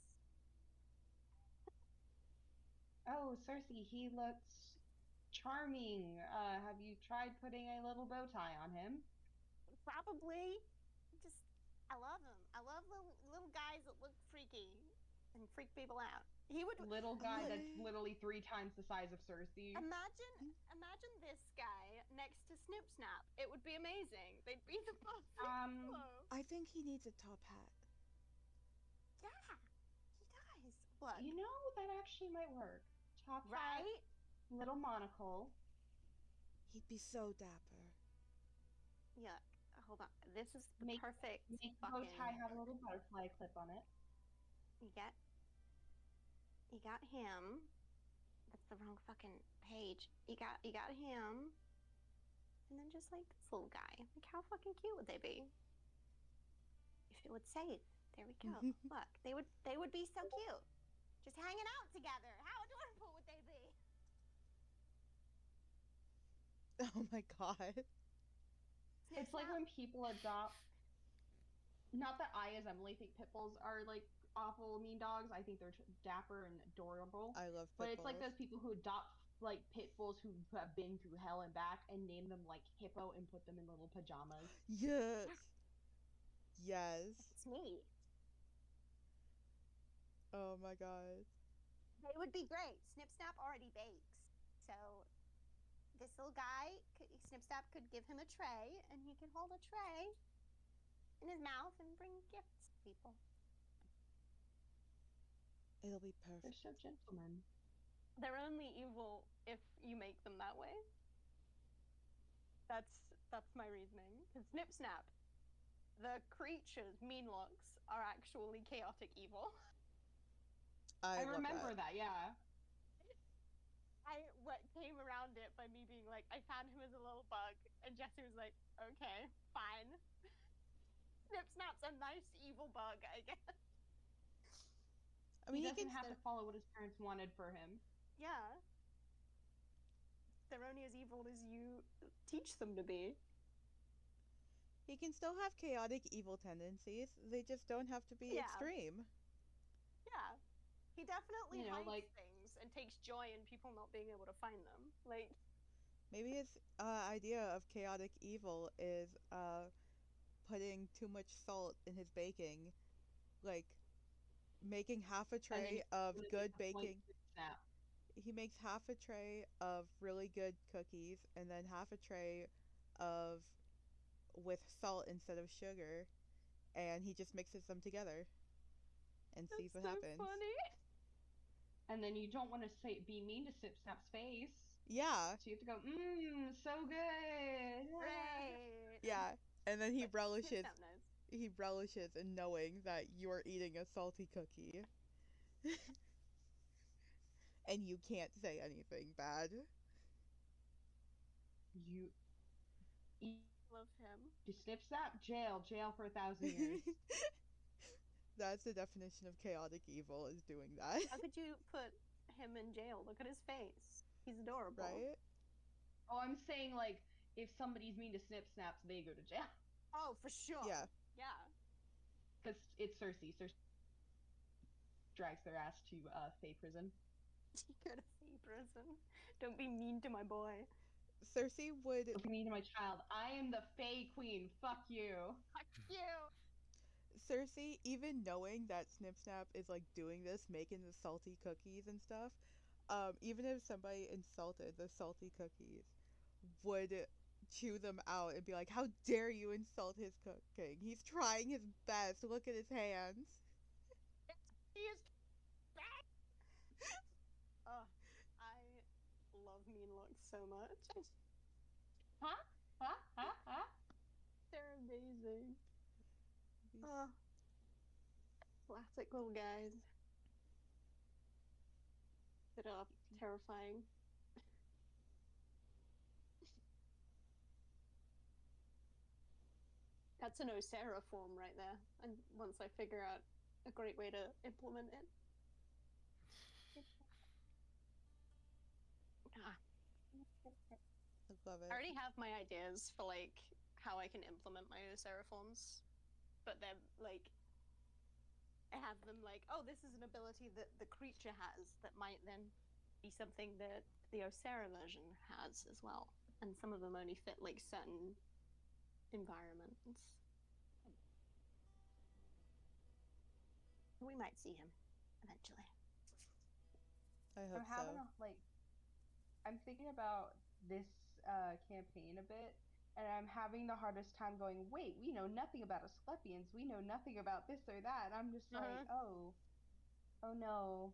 B: Oh, Cersei, he looks charming. Have you tried putting a little bow tie on him?
F: Probably. I love him. I love little guys that look freaky and freak people out. He would
B: Little guy
C: What?
B: that's literally 3 times the size of Cersei.
F: imagine this guy next to Snip Snap. It would be amazing. They'd be the perfect flow.
C: I think he needs a top hat.
F: Yeah, he does. Look,
B: You know, that actually might work. Top hat,
F: right?
B: little monocle.
C: He'd be so dapper.
F: Yeah. Hold on. This is the
B: Make-
F: perfect
B: Make the bow
F: fucking.
B: tie have a little butterfly clip on it.
F: You got him. That's the wrong fucking page. You got him. And then just like this little guy. Like how fucking cute would they be? If it would save. There we go. Look, they would be so cute. Just hanging out together. How adorable would they be?
C: Oh my god.
B: It's like when people adopt. Not that I, as Emily, think pit bulls are like awful mean dogs. I think they're dapper and adorable.
C: I love
B: But
C: pit
B: it's like
C: bulls.
B: those people who adopt like pit bulls who have been through hell and back and name them like Hippo and put them in little pajamas.
C: Yes. Yes.
F: It's neat.
C: Oh my god.
F: They would be great. Snip Snap already bakes. So this little guy, Snip Snap could give him a tray and he can hold a tray in his mouth and bring gifts to people.
C: It'll be
B: They're
C: perfect.
B: so gentlemen.
D: They're only evil if you make them that way. That's my reasoning. Because Snip Snap, the creatures, mean looks, are actually chaotic evil.
C: I love
B: remember that, yeah.
D: What came around it by me being like, I found him as a little bug, and Jesse was like, okay, fine. Snip Snap's a nice evil bug, I guess.
C: I mean,
B: he doesn't
C: can
B: have to follow what his parents wanted for him.
D: Yeah. They're only as evil as you teach them to be.
C: He can still have chaotic evil tendencies. They just don't have to be
D: Yeah.
C: extreme.
D: Yeah. He definitely
B: You know,
D: hides
B: like-
D: things and takes joy in people not being able to find them. Like,
C: Maybe his idea of chaotic evil is putting too much salt in his baking, like making half a tray of
B: Really
C: good
B: make a point
C: baking.
B: to Snap.
C: He makes half a tray of really good cookies and then half a tray of with salt instead of sugar, and he just mixes them together and sees what
D: so
C: happens.
D: funny.
B: And then you don't want to be mean to Snip Snap's face.
C: Yeah,
B: So you have to go, so good.
F: Right.
C: yeah. And then he
D: But
C: relishes
D: Snip knows.
C: he relishes in knowing that you're eating a salty cookie. And you can't say anything bad.
B: You
D: Love him.
B: snip snap, jail for 1,000 years.
C: That's the definition of chaotic evil, is doing that.
D: How could you put him in jail? Look at his face. He's adorable.
C: Right?
B: Oh, I'm saying like if somebody's mean to snip snaps, they go to jail.
D: Oh, for sure.
C: Yeah.
D: Yeah.
B: Because it's Cersei. Cersei drags their ass to Fae prison.
D: You go to Fae prison. Don't be mean to my boy.
C: Cersei would
B: Don't be mean to my child. I am the Fae queen. Fuck you.
D: Fuck you.
C: Cersei, even knowing that Snip Snap is like doing this, making the salty cookies and stuff, even if somebody insulted the salty cookies, would chew them out and be like, "How dare you insult his cooking? He's trying his best. Look at his hands."
D: He is bad. Oh, I love Mean Looks so much.
B: Huh?
D: They're amazing. Oh, classic little guys. That are terrifying. That's an Osera form right there. And once I figure out a great way to implement it. Ah,
C: I love it.
D: I already have my ideas for like how I can implement my Osera forms, but they're like I have them like, oh, this is an ability that the creature has that might then be something that the Osera version has as well. And some of them only fit like certain environments. We might see him eventually.
C: I hope
B: I'm having
C: so.
B: I'm thinking about this campaign a bit, and I'm having the hardest time going, wait, we know nothing about Asclepians. We know nothing about this or that. And I'm just like, oh no.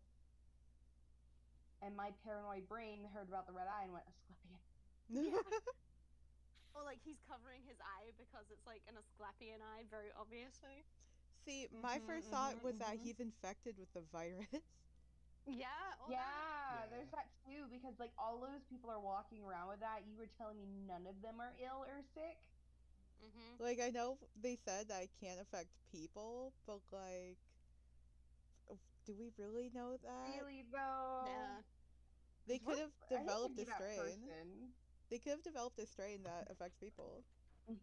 B: And my paranoid brain heard about the red eye and went, Asclepian.
D: Or like he's covering his eye because it's like an Asclepian eye, very obviously.
C: See, my first thought was that he's infected with the virus.
D: Yeah.
B: Yeah, there's that too, because like all those people are walking around with that. You were telling me none of them are ill or sick?
C: Like, I know they said that it can't affect people, but like, do we really know that?
B: Really though?
D: Yeah.
C: They could have
B: I hate to
C: developed
B: be
C: a
B: that
C: strain.
B: person.
C: They could have developed a strain that affects people.
A: I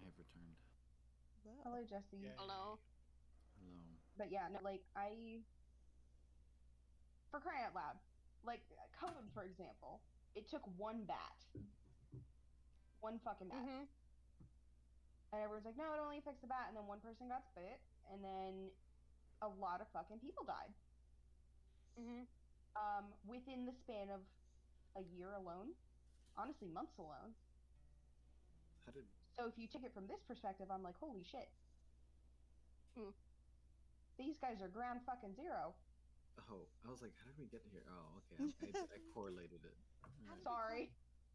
A: have returned.
C: Wow.
B: Hello, Jesse.
E: Yay.
D: Hello.
A: Hello.
B: But yeah, no, like for crying out loud, like COVID, for example, it took one bat, one fucking bat, and everyone's like, no, it only affects the bat, and then one person got spit, and then a lot of fucking people died. Within the span of a year alone, honestly, months alone.
A: How did
B: So if you take it from this perspective, I'm like, holy shit. These guys are ground fucking zero.
A: Oh, I was like, how did we get here? Oh, okay. I correlated it. Right.
B: Sorry.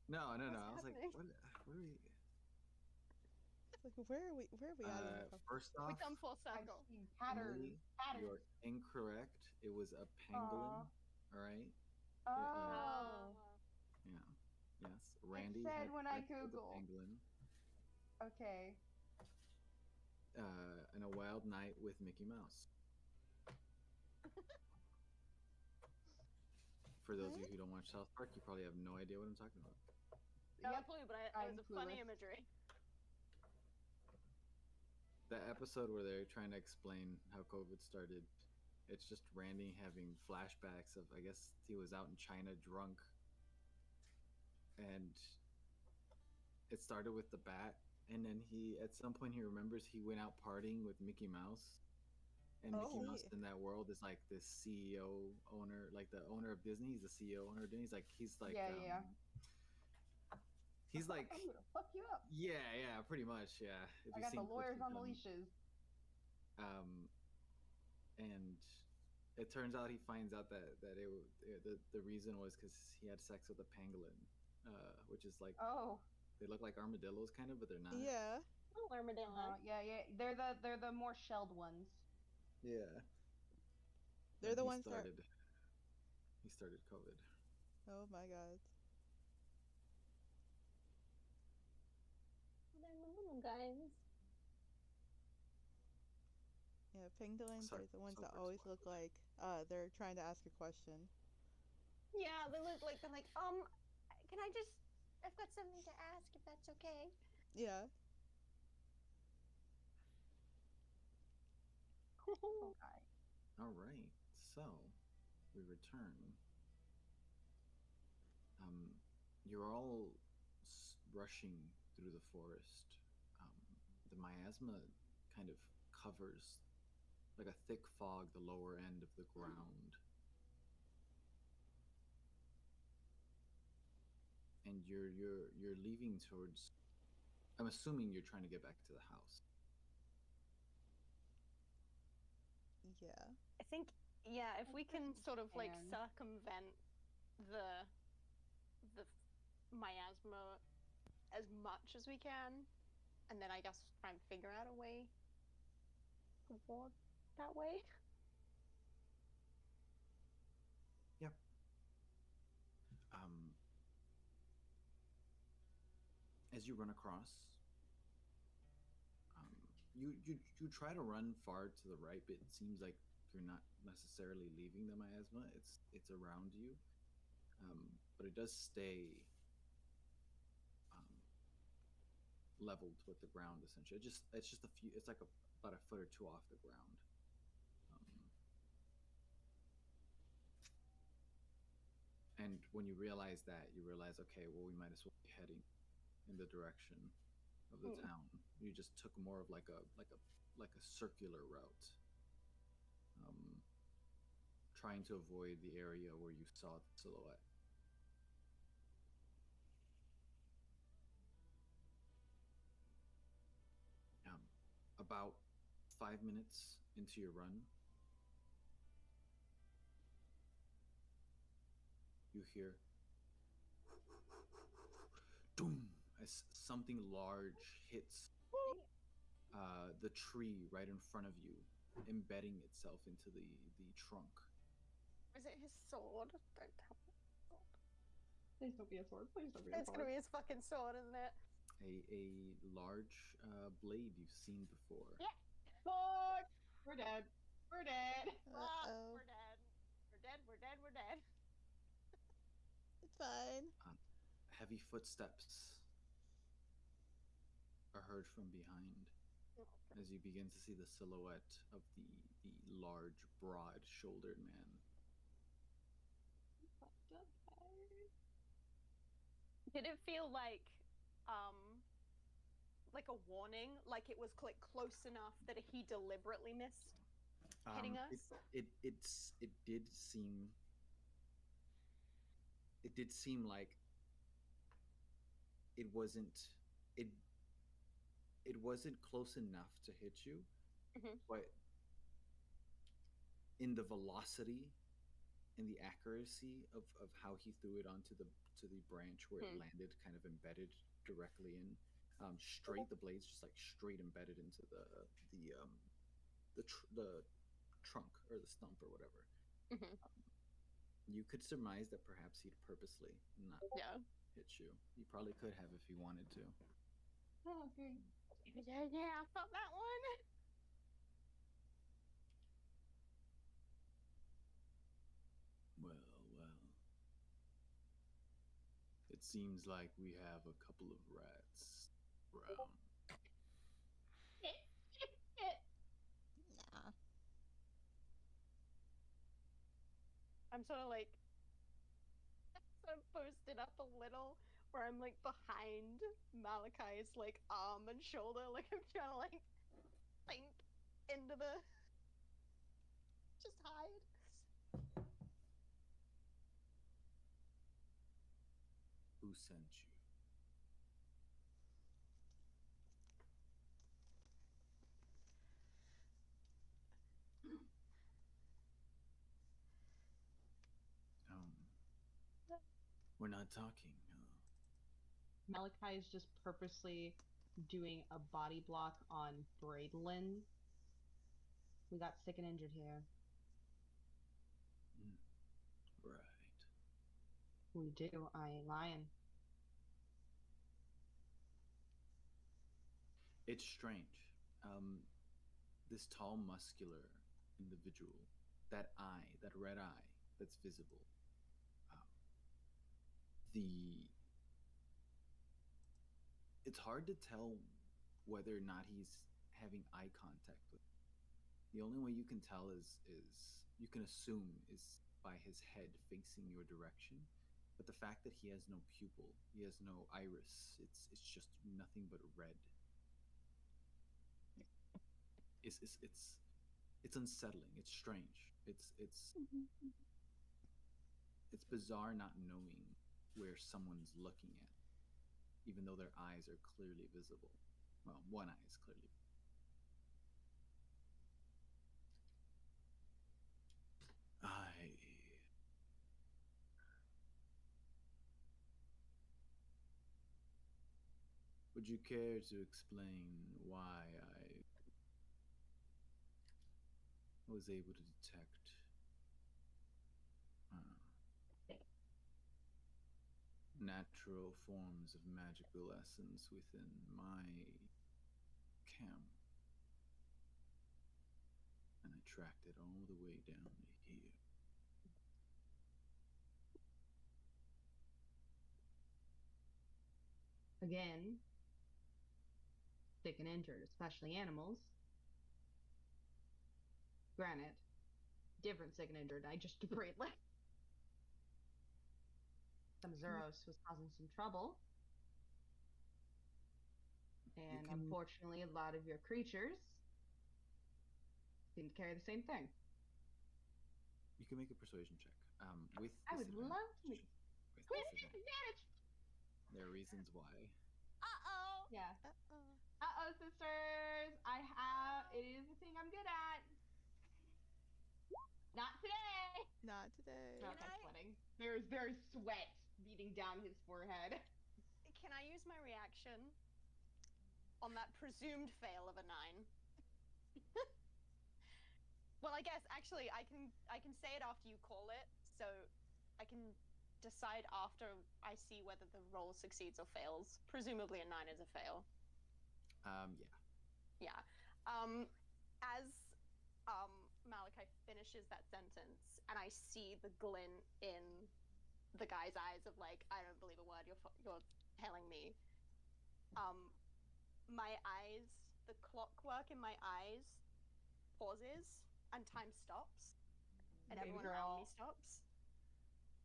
A: No.
D: What's
A: I was like,
D: happening?
A: what are we?
C: Like, where are we at?
A: First
D: We
A: off,
D: come full
B: I've
D: circle.
B: seen patterns.
A: Emily, you're incorrect. It was a pangolin. All right.
B: Oh.
A: Yeah. Yes. Randy
B: said
A: had
B: when I
A: sex with a
B: Googled.
A: pangolin.
B: Okay.
A: And a wild night with Mickey Mouse. For those of you who don't watch South Park, you probably have no idea what I'm talking about.
D: No
B: Yep.
D: clue, but it
B: I'm
D: was a funny
B: clueless.
D: imagery.
A: That episode where they're trying to explain how COVID started, it's just Randy having flashbacks of, I guess he was out in China drunk, and it started with the bat, and then at some point he remembers he went out partying with Mickey Mouse, and Mickey Mouse in that world is like this CEO owner, like the owner of Disney. He's the CEO owner of Disney. He's like
B: Yeah.
A: He's like,
B: I'm gonna fuck you up.
A: yeah, pretty much, yeah. If
B: I
A: you've
B: got the
A: seen
B: lawyers
A: clips
B: on the
A: of them.
B: leashes.
A: And it turns out he finds out that the reason was because he had sex with a pangolin, which is like
B: Oh.
A: They look like armadillos, kind of, but they're not.
C: Yeah.
D: Little armadillo.
B: Yeah, they're the more shelled ones.
A: Yeah.
C: They're
A: And
C: the
A: he
C: ones that.
A: He started COVID.
C: Oh my god.
D: They're the little guys.
C: Yeah, pangolins
A: Sorry,
C: are the ones
A: so
C: that
A: far,
C: always
A: so
C: look like they're trying to ask a question.
D: Yeah, they look like they're like, can I just? I've got something to ask, if that's okay.
C: Yeah.
B: Okay.
A: All right. So we return. You're all rushing through the forest. The miasma kind of covers, like a thick fog, the lower end of the ground. And you're leaving towards. I'm assuming you're trying to get back to the house.
C: Yeah.
D: I think, yeah, if we can sort of like
B: And-
D: circumvent the miasma as much as we can, and then I guess try and figure out a way to walk that way.
A: Yep. As you run across, you try to run far to the right, but it seems like you're not necessarily leaving the miasma. It's around you, but it does stay leveled with the ground. Essentially, it's just a few. It's like about a foot or two off the ground. And when you realize that, you realize, okay, well, we might as well be heading in the direction of the town. You just took more of like a circular route, trying to avoid the area where you saw the silhouette. About 5 minutes into your run, you hear doom as something large hits the tree right in front of you, embedding itself into the trunk.
D: Is it his sword? Don't tell me.
B: Please don't be a sword. Please don't be a
D: It's
B: sword.
D: gonna be his fucking sword, isn't it?
A: A large blade you've seen before.
D: Yeah.
B: Fuck! We're dead. We're dead.
C: Uh-oh.
D: We're dead. We're dead. We're dead. We're dead.
C: It's fine.
A: Heavy footsteps are heard from behind as you begin to see the silhouette of the large, broad-shouldered man.
D: Did it feel like a warning? Like it was close enough that he deliberately missed hitting us?
A: It did seem like it wasn't close enough to hit you, but in the velocity and the accuracy of how he threw it onto the branch where it landed, kind of embedded directly in, straight, the blades just like straight embedded into the trunk or the stump or whatever. You could surmise that perhaps he'd purposely not hit you. He probably could have if he wanted to.
B: Oh, okay.
D: Yeah, I felt that one.
A: Well. It seems like we have a couple of rats around.
C: Nah.
D: I'm sort of posted up a little, where I'm like behind Malachi's like arm and shoulder, like I'm trying to like sink into the just hide.
A: Who sent you? We're not talking.
B: Malachi is just purposely doing a body block on Braidlin. We got sick and injured here.
A: Right.
B: We do. I ain't lying.
A: It's strange. This tall, muscular individual, that eye, that red eye that's visible, it's hard to tell whether or not he's having eye contact with you. The only way you can tell is you can assume is by his head facing your direction. But the fact that he has no pupil, he has no iris, it's just nothing but red. It's unsettling. It's strange. It's bizarre not knowing where someone's looking at, even though their eyes are clearly visible. Well, one eye is clearly. Would you care to explain why I was able to detect natural forms of magical essence within my camp? And I tracked it all the way down to here.
B: Again, sick and injured, especially animals. Granted, different sick and injured. I just Braidlin. Some Zeros was causing some trouble. And unfortunately, a lot of your creatures seem to carry the same thing.
A: You can make a persuasion check. With
B: I would love to.
A: With disadvantage. There are reasons why.
F: Uh-oh.
B: Yeah.
C: Uh-oh.
B: Sisters. It is the thing I'm good at. Not today.
C: Not today.
B: Okay, sweating. There's sweat beating down his forehead.
D: Can I use my reaction on that presumed fail of a 9? Well, I guess actually I can say it after you call it, so I can decide after I see whether the roll succeeds or fails. Presumably a 9 is a fail.
A: Yeah.
D: Yeah. As Malachi finishes that sentence, and I see the glint in the guy's eyes of like, I don't believe a word you're telling me. My eyes, the clockwork in my eyes pauses, and time stops, and
B: Baby
D: everyone
B: girl.
D: around me stops,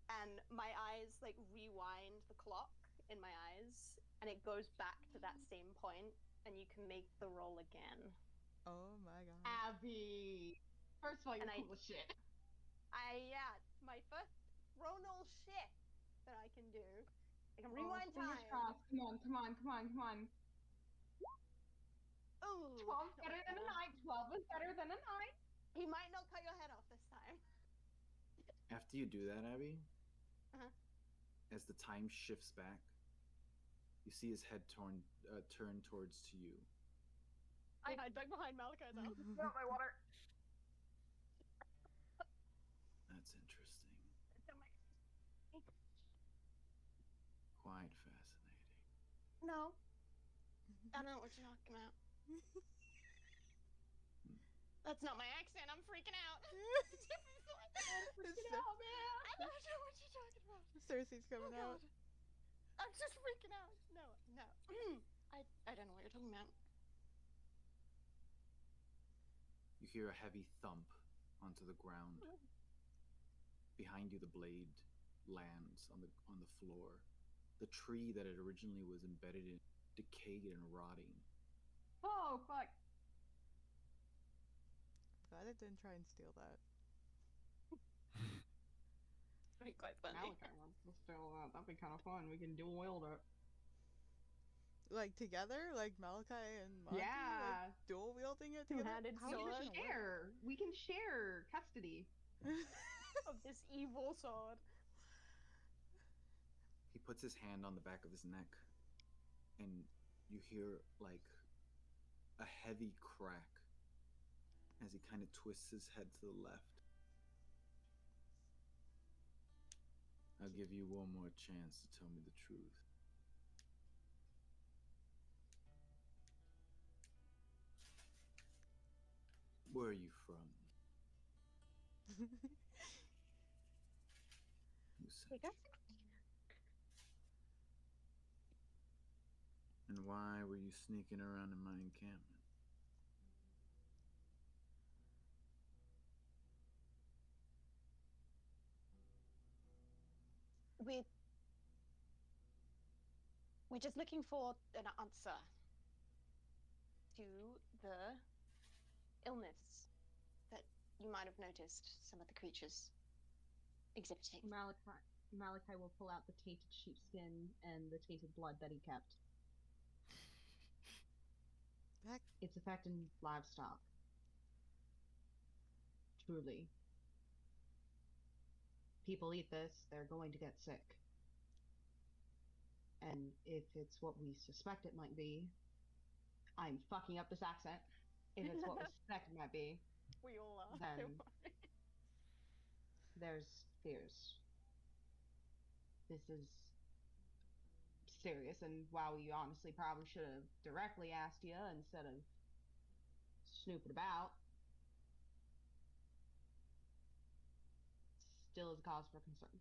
D: and my eyes like rewind the clock in my eyes, and it goes back to that same point, and you can make the roll again.
C: Oh my god.
B: Abby. First of all, you're
D: And
B: cool as shit.
D: My first Ronal shit that I can do. I can rewind
B: Fingers
D: time.
B: crossed. Come on.
D: Ooh,
B: 12's better than a 9. 12 is better than a 9.
D: He might not cut your head off this time.
A: After you do that, Abby,
D: Uh-huh.
A: as the time shifts back, you see his head turn towards to you.
D: I hide back behind Malachi's house.
B: Got my water.
A: That's interesting. Quite fascinating.
D: No. I don't know what you're talking about. That's not my accent. I'm freaking out.
B: Freaking out, man.
D: I don't know what you're talking about.
C: Cersei's coming out.
D: I'm just freaking out. No. I don't know what you're talking about.
A: You hear a heavy thump onto the ground. Behind you, the blade lands on the floor. The tree that it originally was embedded in, decayed and rotting.
B: Oh, fuck.
C: Glad I didn't try and steal that.
D: That'd be quite funny.
B: Malachi wants to steal that. That'd be kind of fun. We can dual wield it.
C: Like together? Like Malachi and Monty?
B: Yeah.
C: Like dual wielding it together?
D: Two-handed
C: How is
B: We
C: it
B: can
C: gonna work?
B: share. We can share custody.
D: Of this evil sword.
A: He puts his hand on the back of his neck. and you hear like a heavy crack as he kind of twists his head to the left. I'll give you one more chance to tell me the truth. Where are you from? Who sent you? And why were you sneaking around in my encampment?
F: We're just looking for an answer to the illness that you might have noticed some of the creatures exhibiting.
B: Malachi will pull out the tainted sheepskin and the tainted blood that he kept. It's affecting livestock. Truly. People eat this, they're going to get sick. And if it's what we suspect it might be, I'm fucking up this accent. If it's what we suspect it might be,
D: We all are.
B: then there's fears. This is serious, and while we honestly probably should have directly asked you instead of snooping about, still is a cause for concern.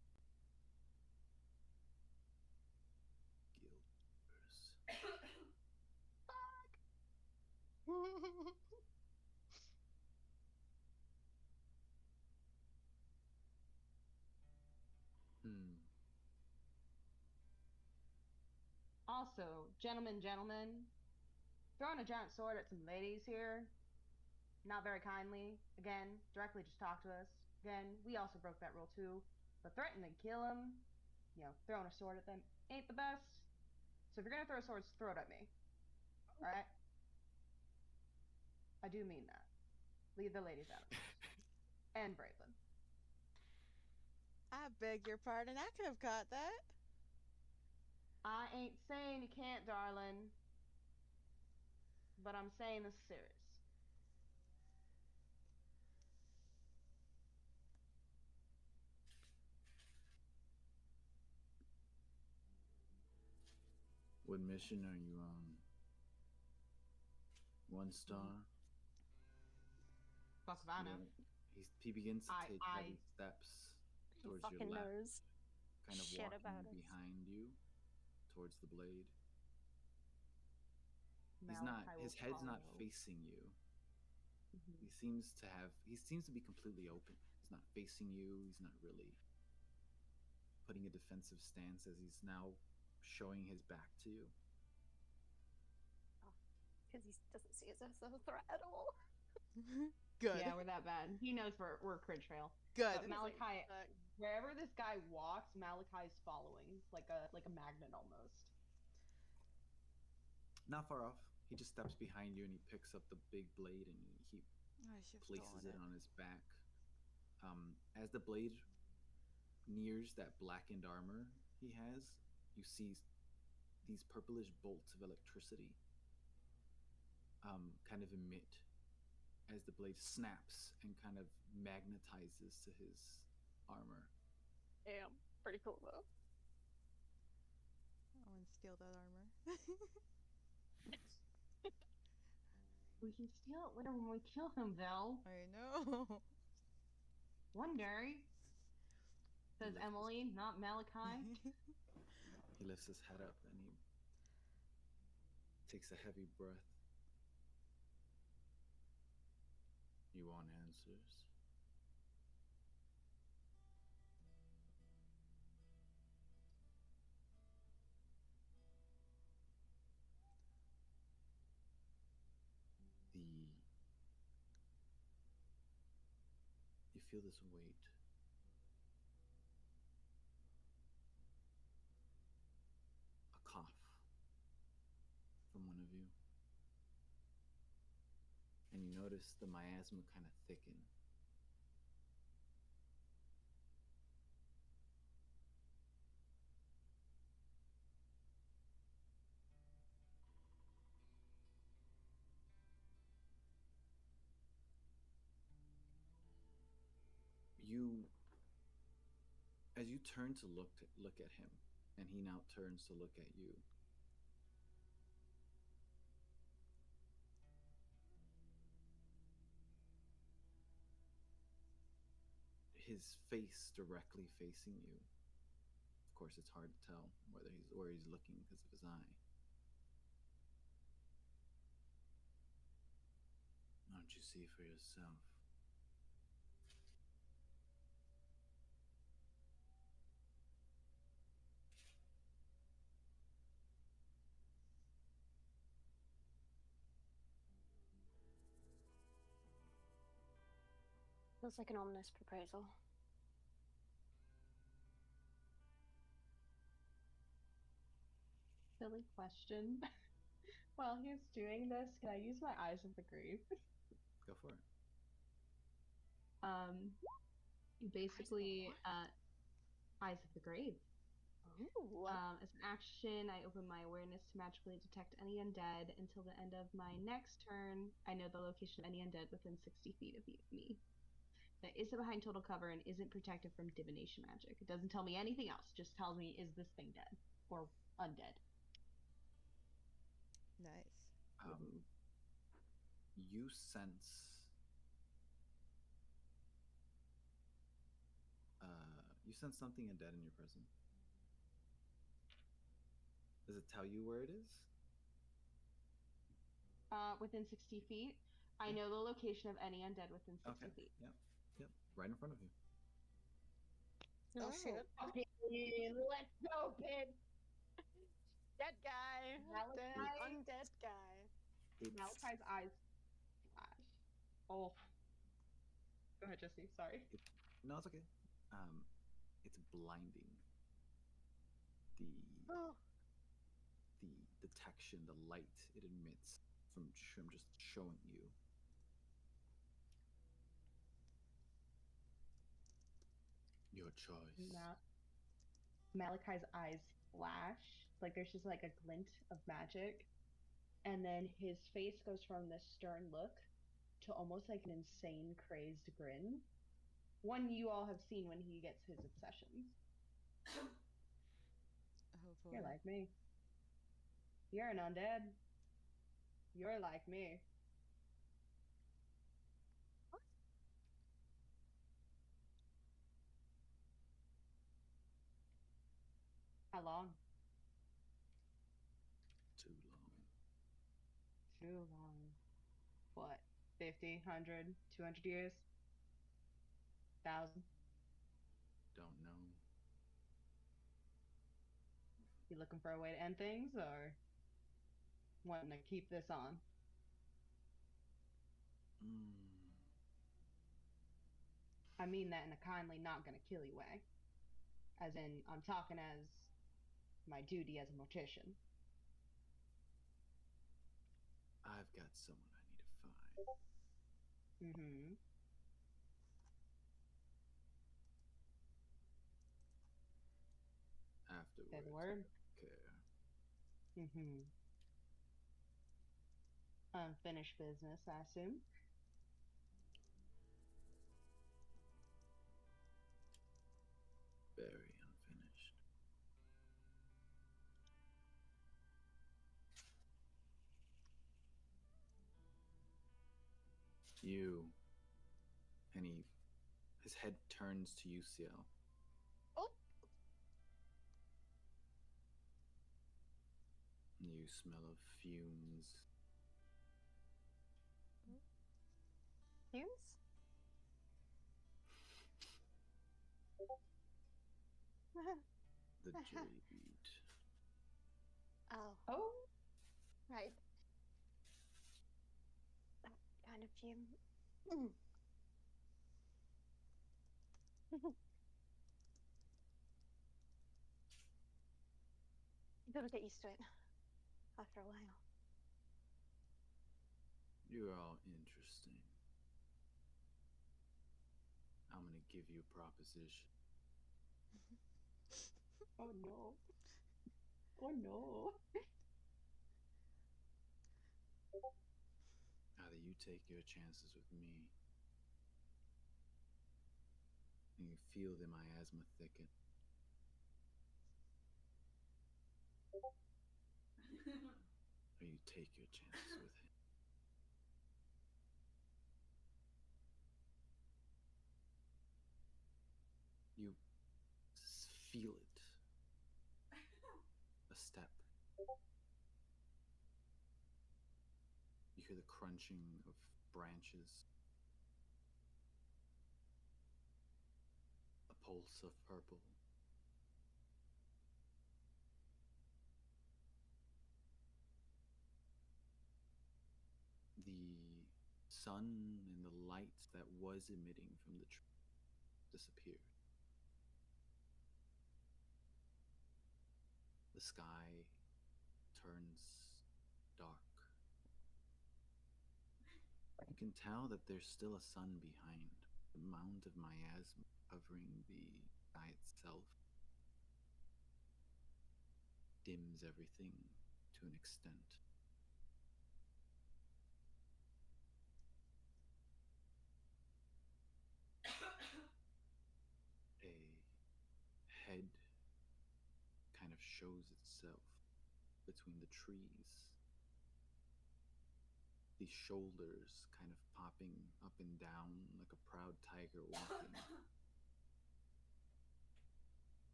B: Also, gentlemen, throwing a giant sword at some ladies here, not very kindly. Again, directly just talk to us. Again, we also broke that rule too. But threatening to kill them, throwing a sword at them ain't the best. So if you're gonna throw swords, throw it at me. Alright? I do mean that. Leave the ladies out of this. And Braylon.
C: I beg your pardon. I could have caught that.
B: I ain't saying you can't, darling. But I'm saying this is serious.
A: What mission are you on? 1 star?
B: Fuck if I know.
A: He begins to take
B: I
A: heavy steps
F: He
A: towards
F: fucking
A: your left,
F: knows
A: kind of
F: shit
A: walking
F: about us.
A: behind you towards the blade.
B: Malachi
A: His
B: will
A: head's not
B: follow.
A: facing you.
B: Mhm.
A: He seems to be completely open. He's not facing you. He's not really putting a defensive stance as he's now showing his back to you.
F: Because he doesn't see us as a threat at all.
C: Good.
B: Yeah, we're that bad. He knows we're CringeFail.
C: Good.
B: But Malachi, wherever this guy walks, Malachi's following, like a magnet almost.
A: Not far off. He just steps behind you and he picks up the big blade and he
C: I should have
A: places
C: stolen
A: it on his back. As the blade nears that blackened armor he has, you see these purplish bolts of electricity kind of emit as the blade snaps and kind of magnetizes to his armor.
F: Damn, pretty cool though.
C: I want to steal that armor.
B: We can steal it later when we kill him, though.
C: I know.
B: One day. Says Emily, not Malachi.
A: He lifts his head up and he takes a heavy breath. You want answers? You feel this weight. A cough from one of you. And you notice the miasma kind of thicken. As you turn to look at him, and he now turns to look at you, his face directly facing you. Of course, it's hard to tell where he's looking because of his eye. Why don't you see for yourself?
F: Feels like an ominous proposal.
B: Silly question. While he's doing this, can I use my eyes of the grave?
A: Go for it.
B: Basically, eyes of the grave.
F: Ooh.
B: As an action, I open my awareness to magically detect any undead. Until the end of my next turn, I know the location of any undead within 60 feet of me. That isn't behind total cover and isn't protected from divination magic. It doesn't tell me anything else. Just tells me, is this thing dead or undead?
C: Nice.
A: You sense something undead in your presence. Does it tell you where it is?
B: Within 60 feet. I know the location of any undead within 60 feet.
A: Yep. Right in front of you.
D: Oh, shit.
B: Okay, let's go, kid.
D: Dead guy.
B: Malachi.
D: Undead guy.
B: Malachi's eyes flash. Oh. Go ahead, Jesse. Sorry.
A: No, it's okay. It's blinding. The detection, the light it emits from just showing you. Your choice.
B: Malachi's eyes flash. Like there's just like a glint of magic. And then his face goes from this stern look to almost like an insane, crazed grin. One you all have seen when he gets his obsessions.
C: Oh boy.
B: You're like me. You're an undead. You're like me. How long?
A: Too long.
B: Too long. What? 50, 100, 200 years? 1,000?
A: Don't know.
B: You looking for a way to end things or wanting to keep this on? I mean that in a kindly not gonna kill you way. As in, I'm talking as my duty as a mortician.
A: I've got someone I need to find.
B: Mm-hmm.
A: Afterwards,
B: Say the word.
A: care.
B: Mm-hmm. Unfinished business, I assume.
A: Very unfinished. You. And his head turns to you, Ciel.
D: Oh.
A: You smell of fumes.
D: Fumes?
A: The jade.
F: Oh,
B: Oh,
F: right. That kind of fume. Mm. You'll get used to it after a while.
A: You're all interesting. I'm gonna give you a proposition.
B: oh no. Oh no.
A: Either you take your chances with me, and and you feel the miasma thicken. Or you take your chances with him. You feel it. A step. You hear the crunching of branches. A pulse of purple. The sun and the light that was emitting from the tree disappeared. The sky turns dark. You can tell that there's still a sun behind. The mound of miasma covering the sky itself dims everything to an extent. A head kind of shows itself between the trees. These shoulders kind of popping up and down like a proud tiger walking.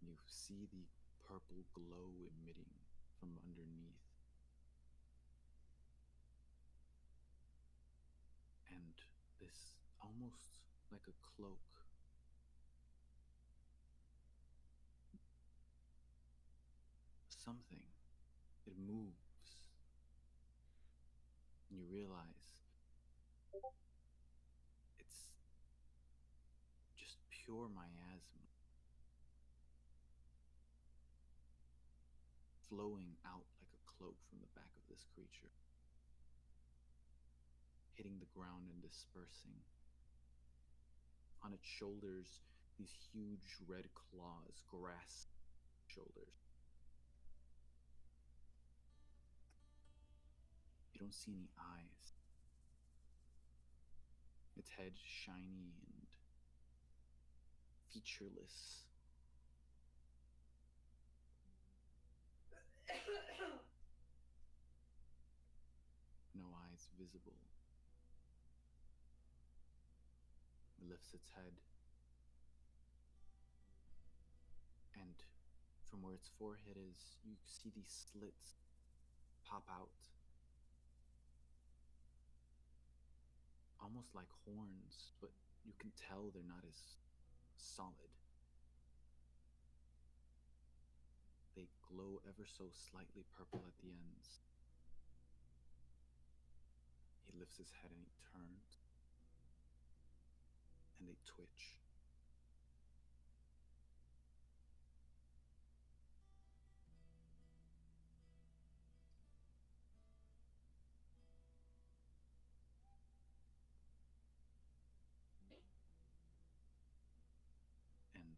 A: You see the purple glow emitting from underneath. And this almost like a cloak. Something. It moves. And you realize it's just pure miasma flowing out like a cloak from the back of this creature, hitting the ground and dispersing. On its shoulders, these huge red claws grasp shoulders. You don't see any eyes. Its head shiny and featureless. No eyes visible. It lifts its head. And from where its forehead is, you see these slits pop out. Almost like horns, but you can tell they're not as solid. They glow ever so slightly purple at the ends. He lifts his head and he turns. And they twitch. And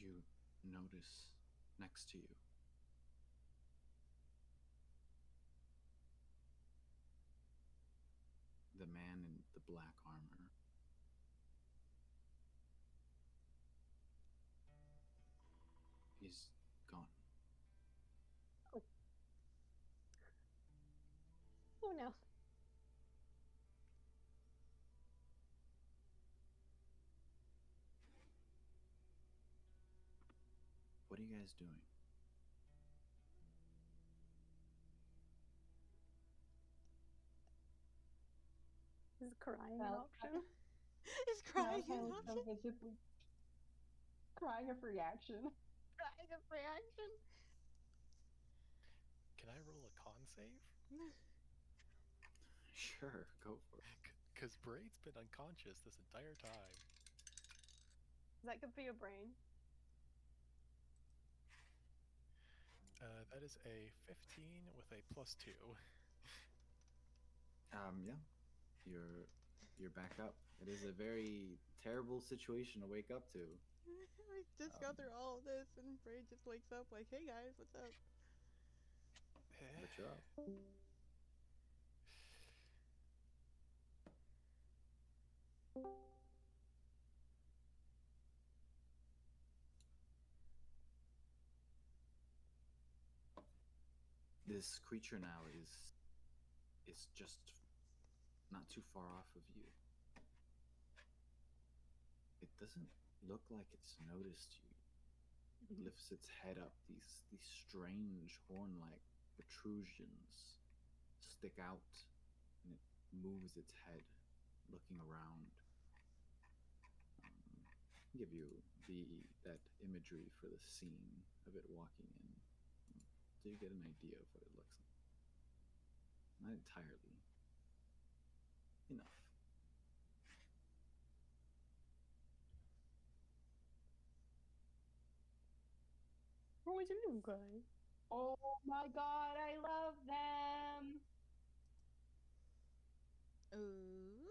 A: you notice next to you the man in the black armor. He's gone.
D: Oh no.
A: What are you guys doing?
D: Is crying an
B: Well,
D: option?
C: Is crying
B: Now
C: an
B: Tyler's so
C: option?
B: visibly crying of reaction.
D: Crying of reaction.
E: Can I roll a con save?
A: Sure, go for it.
E: Because Braid's been unconscious this entire time.
D: Is that good for your brain?
E: That is a 15 with a +2.
A: Yeah, you're back up. It is a very terrible situation to wake up to.
C: We just got through all of this, and Braid just wakes up like, "Hey guys, what's up?"
E: Okay.
A: But you're up. This creature now is just not too far off of you. It doesn't look like it's noticed you. It lifts its head up. These strange horn-like protrusions stick out, and it moves its head, looking around. Give you that imagery for the scene of it walking in, so you get an idea of what it looks like. Not entirely. Enough.
D: Oh, it's a little guy.
B: Oh my god, I love them.
C: Ooh,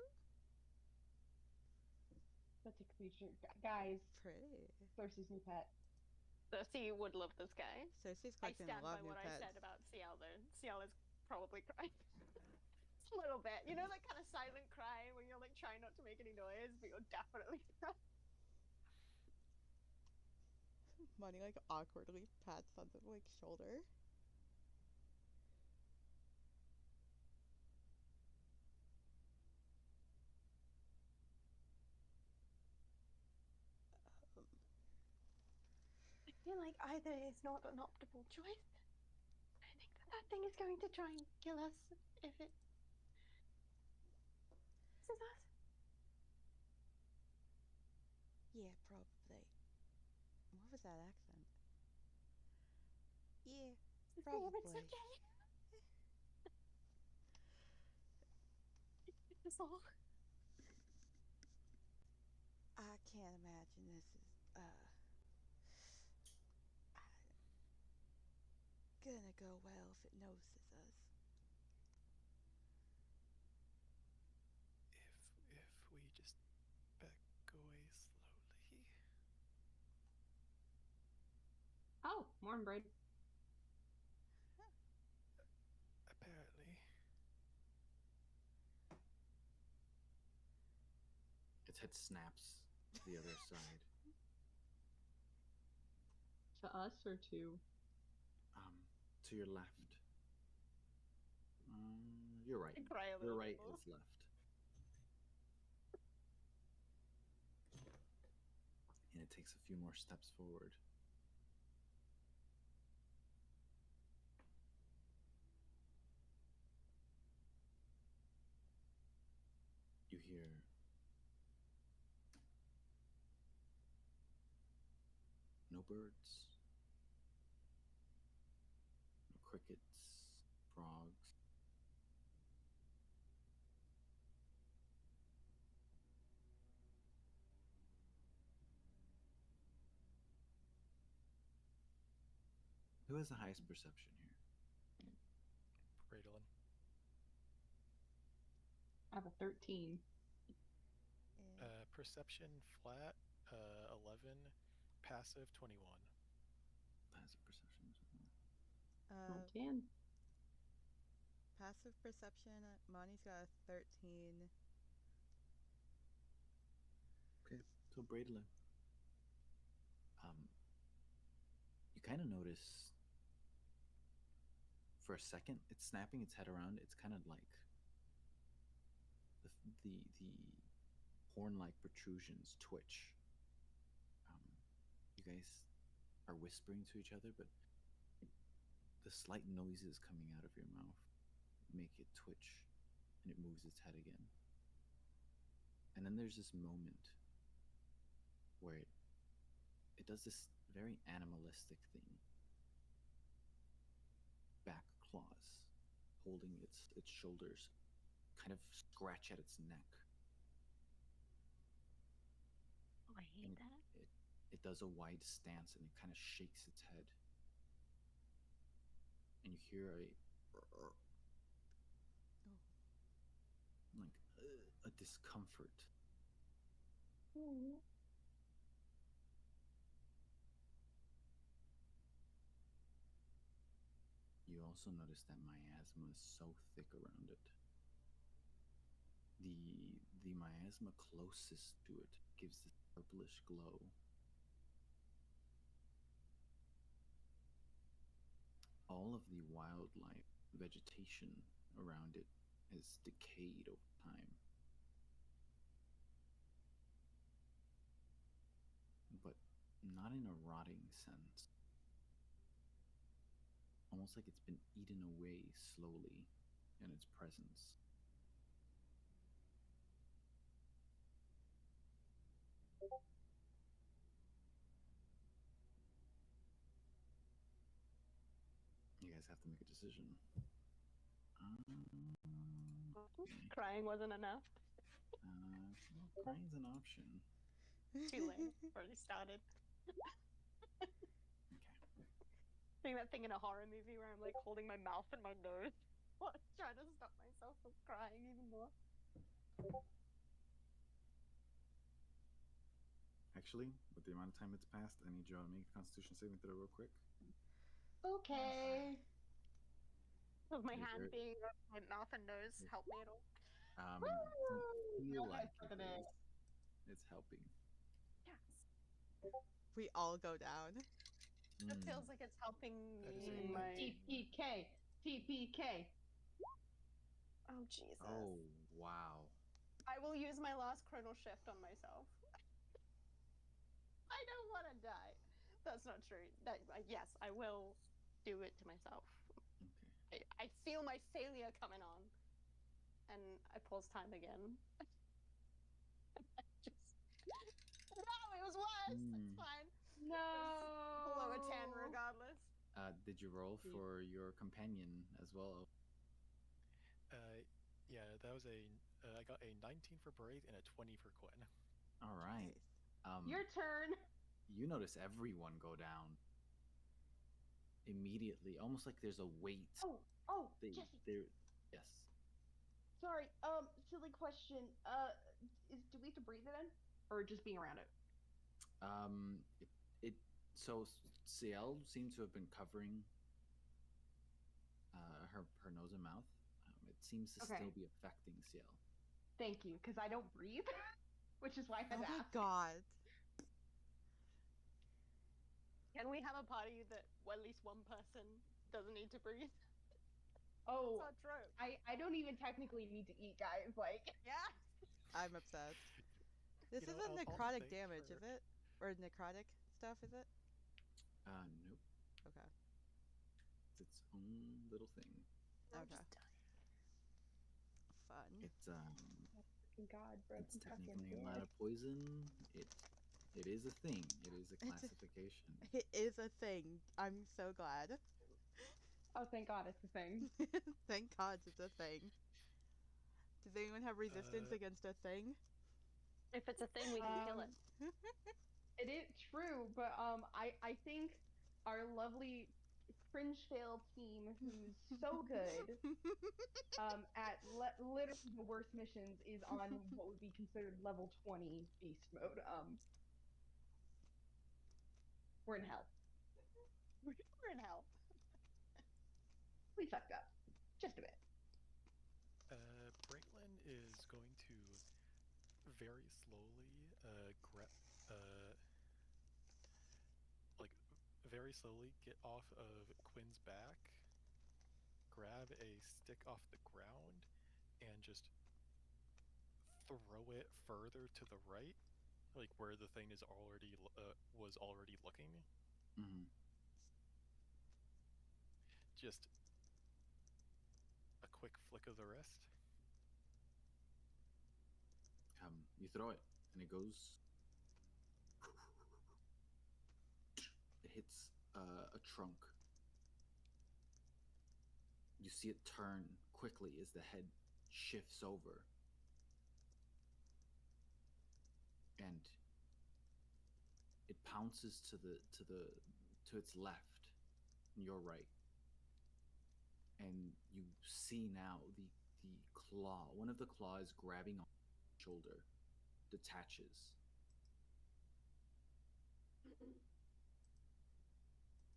B: Such a creature. Guys,
C: pretty.
B: Cersei's new pet.
D: Cersei would love this guy.
C: Cersei's
D: I
C: collecting a
D: stand
C: lot
D: by
C: of new
D: what I
C: pets.
D: said about Ciel though. Ciel is probably crying. Just a little bit. You know that kind of silent cry when you're like trying not to make any noise, but you're definitely crying.
C: Money like awkwardly pats on the like shoulder.
D: I feel like either is not an optimal choice. I think that thing is going to try and kill us if it misses us.
C: Yeah, probably. What was that accent? Yeah,
D: It's
C: probably.
D: okay. It's all.
C: I can't imagine this is gonna go well if it notices us.
E: If we just back away slowly.
B: Oh, morning, Braid.
E: Apparently.
A: Its head snaps to the other side.
B: To us or to?
A: To your left. You're right.
D: Cry a
A: Your
D: little
A: right
D: bit more.
A: is left. And it takes a few more steps forward. You hear no birds, no crickets, frogs. Who has the highest perception here?
E: Bradlin.
B: I have a 13.
E: Perception flat, 11. Passive, 21.
A: Passive perception.
C: Uh,
B: 10.
C: passive perception. Monty's got a 13.
A: Okay, so Braidlin. You kind of notice for a second it's snapping its head around. It's kind of like the horn-like protrusions twitch. You guys are whispering to each other, but the slight noises coming out of your mouth make it twitch, and it moves its head again. And then there's this moment where it does this very animalistic thing. Back claws, holding its shoulders, kind of scratch at its neck.
F: Oh, I hate that.
A: It does a wide stance, and it kind of shakes its head. And you hear a discomfort. You also also notice that miasma is so thick around it. The miasma closest to it gives this purplish glow. All of the wildlife vegetation around it has decayed over time. But not in a rotting sense. Almost like it's been eaten away slowly in its presence. You guys have to make a decision.
D: Crying wasn't enough.
A: Well, crying's an option.
D: Too late. Already started.
A: Okay.
D: Doing that thing in a horror movie where I'm like holding my mouth and my nose, trying to stop myself from crying even more.
A: Actually, with the amount of time that's passed, I need you all to make a Constitution saving throw real quick.
B: Okay.
D: Does my
A: Is
D: hand
A: there-
D: being over my mouth and nose help me at all?
A: Doesn't feel
B: Go
A: like
B: ahead,
A: it
B: Stephanie.
A: is. It's helping.
D: Yes.
C: We all go down.
D: It feels like it's helping
E: That is
D: me in
E: a
D: my.
B: TPK. TPK.
D: Oh Jesus.
A: Oh, wow.
D: I will use my last chronal shift on myself. I don't want to die. That's not true. Yes, I will do it to myself.
A: Okay.
D: I feel my failure coming on, and I pause time again. No, it was worse. It's fine.
B: No.
D: Below a 10 regardless.
A: Did you roll for your companion as well?
E: Yeah, that was I got a 19 for Brave and a 20 for Quinn.
A: All right.
B: Your turn.
A: You notice everyone go down immediately, almost like there's a weight.
B: Oh, Jesse.
A: Yes.
B: Sorry. Silly question. Do we have to breathe it in, or just being around it?
A: So Ciel seems to have been covering her nose and mouth. It seems to still be affecting Ciel.
B: Thank you, because I don't breathe, which is why I had
C: Oh
B: to
C: my
B: ask.
C: god.
D: Can we have a party that at least one person doesn't need to breathe?
B: Oh,
D: That's not true.
B: I don't even technically need to eat, guys. Like,
D: Yeah.
C: I'm obsessed. This
E: You know,
C: isn't
E: I'll
C: necrotic
E: thank
C: damage,
E: for-
C: is it? Or necrotic stuff, is it?
A: Nope.
C: Okay.
A: It's its own little thing.
C: Okay. Fun.
A: It's
B: God, bro.
A: It's technically not a poison. It is a thing. It is a classification.
C: It is a thing. I'm so glad.
B: Oh, thank God, it's a thing.
C: Thank God it's a thing. Does anyone have resistance against a thing?
D: If it's a thing, we can kill it.
B: It is true, but I think our lovely CringeFails team, who's so good at literally the worst missions, is on what would be considered level 20 beast mode. We're in hell.
D: We're in hell.
B: We fucked up just a bit.
E: Braitlin is going to very slowly very slowly get off of Quinn's back, grab a stick off the ground, and just throw it further to the right, like where the thing is already was already looking.
A: Mm-hmm.
E: Just a quick flick of the wrist.
A: You throw it, and it goes. It hits a trunk. You see it turn quickly as the head shifts over, and it pounces to its left, and your right. And you see now the claw. One of the claws grabbing on the shoulder detaches.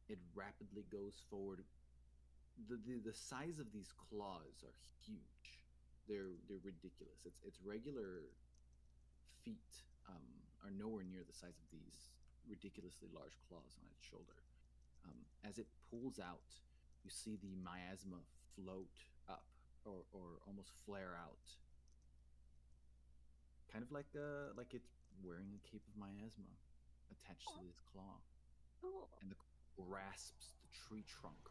A: It rapidly goes forward the size of these claws are huge. They're ridiculous. It's regular feet are nowhere near the size of these ridiculously large claws on its shoulder. As it pulls out, you see the miasma float up or almost flare out, kind of like it's wearing a cape of miasma attached to this claw,
F: Cool.
A: and grasps the tree trunk,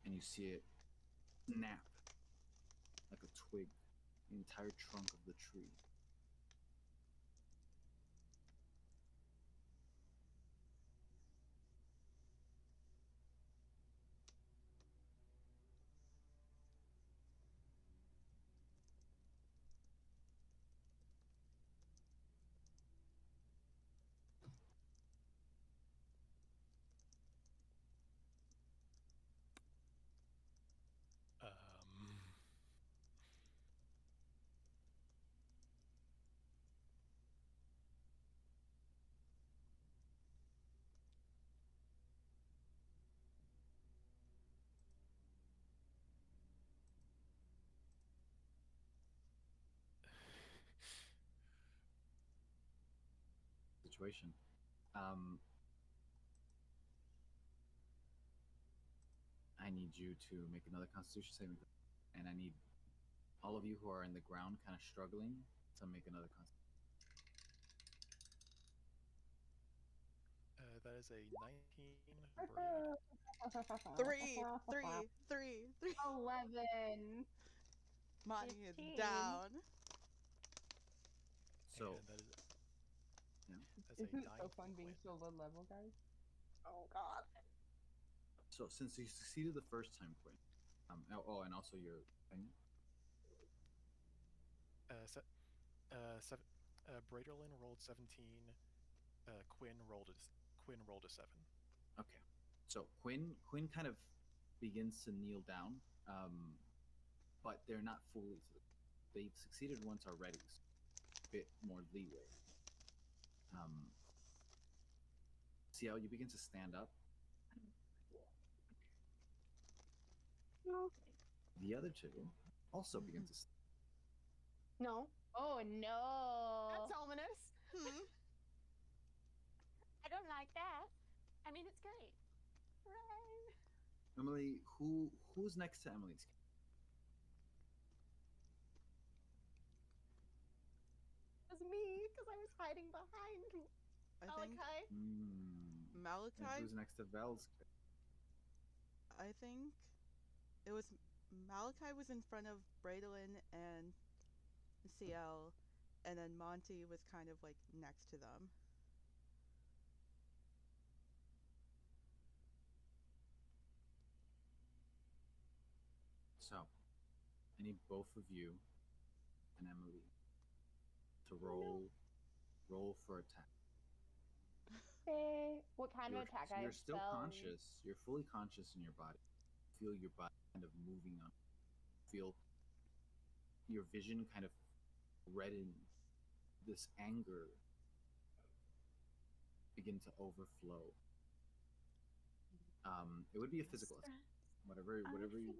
A: and you see it snap like a twig, the entire trunk of the tree. Situation. I need you to make another Constitution saving throw, and I need all of you who are in the ground, kind of struggling, to make another Constitution.
E: That is a 19 braid.
C: 3.
B: 11.
C: Monty is
F: 15.
C: down.
A: So
E: And that is that's
B: Isn't
E: a
B: it
E: 9
B: so
E: for
B: fun being
E: Quinn.
B: so low level, guys?
F: Oh God.
A: so since you succeeded the first time, Quinn. And also your thing.
E: Braiderlin rolled 17. Quinn rolled a 7.
A: Okay. So Quinn kind of begins to kneel down, but they're not fully. They've succeeded once already, so a bit more leeway. See how you begin to stand up.
F: No.
A: The other two also begin to.
F: No.
B: Oh no!
D: That's ominous.
F: I don't like that. I mean, it's great. Hooray.
A: Emily, who's next to Emily's?
F: It was me because I was hiding behind
C: I think
F: Malachi.
A: And
C: Malachi.
A: who's next to Vel's?
C: I think it was Malachi was in front of Bradlin and CL, and then Monty was kind of like next to them.
A: So, I need both of you and Emily to roll for attack.
B: Okay. What kind of attack? I
A: You're still
B: spell
A: conscious. You're fully conscious in your body. Feel your body kind of moving on. Feel your vision kind of redden. This anger begin to overflow. It would be a physical attack. Whatever you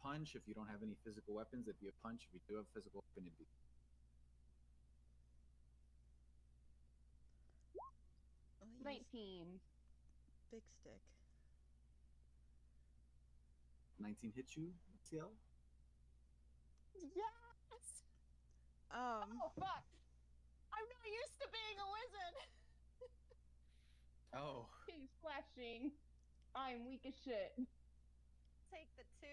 A: punch. If you don't have any physical weapons, it'd be a punch. If you do have a physical weapon, it'd be.
C: Oh, he used
B: 19.
C: big stick.
A: 19 hit you, CL?
F: Yes.
B: Oh fuck!
F: I'm not used to being a wizard.
A: Oh.
B: He's flashing. I'm weak as shit.
F: Take the 2.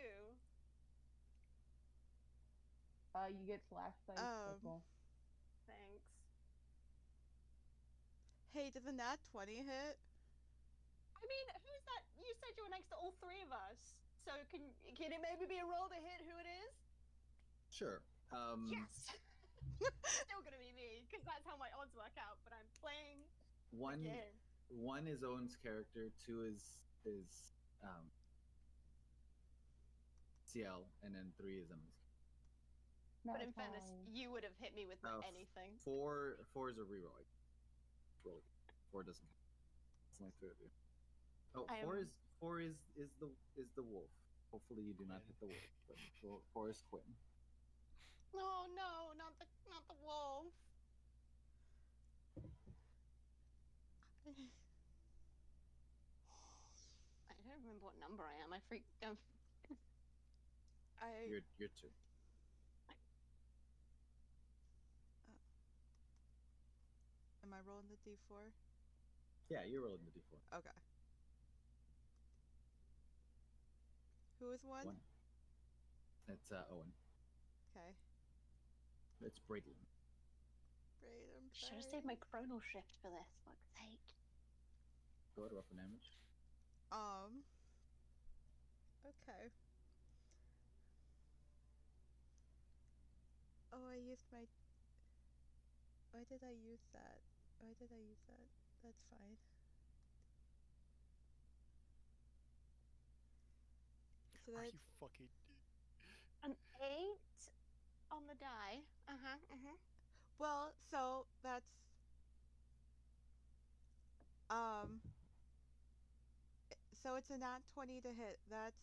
B: You get slashed by purple.
F: Thanks.
C: Hey, does a nat 20 hit?
F: I mean, who's that? You said you were next to all 3 of us. So can it maybe be a roll to hit who it is?
A: Sure.
F: Yes. Still gonna be me because that's how my odds work out. But I'm playing
A: One
F: the game.
A: one is Owen's character, 2 is CL, and then 3 is Emily's.
F: But in fairness, you would have hit me with anything.
A: 4 is a reroll. Roll again. 4 doesn't count. It's only 3 of you. Oh,
D: I
A: four
D: am-
A: is the wolf. Hopefully you do not hit the wolf. But four is Quinn.
D: Oh no, not the wolf. I don't remember what number I am.
A: You're two.
C: Am I rolling the d4?
A: Yeah, you're rolling the d4.
C: Okay. Who is one?
A: One. That's Owen.
C: Okay.
A: It's Braidlin.
C: Great, I'm
F: Should have
C: sorry.
F: saved my chrono shift for this, fuck's sake.
A: Go ahead, roll for damage.
C: Okay. Oh, I used my... Why did I use that? Why did I use that? That's fine. So
E: Are
C: that's...
E: you fucking?
F: An 8 on the die.
C: Well, so that's... So it's a nat 20 to hit. That's...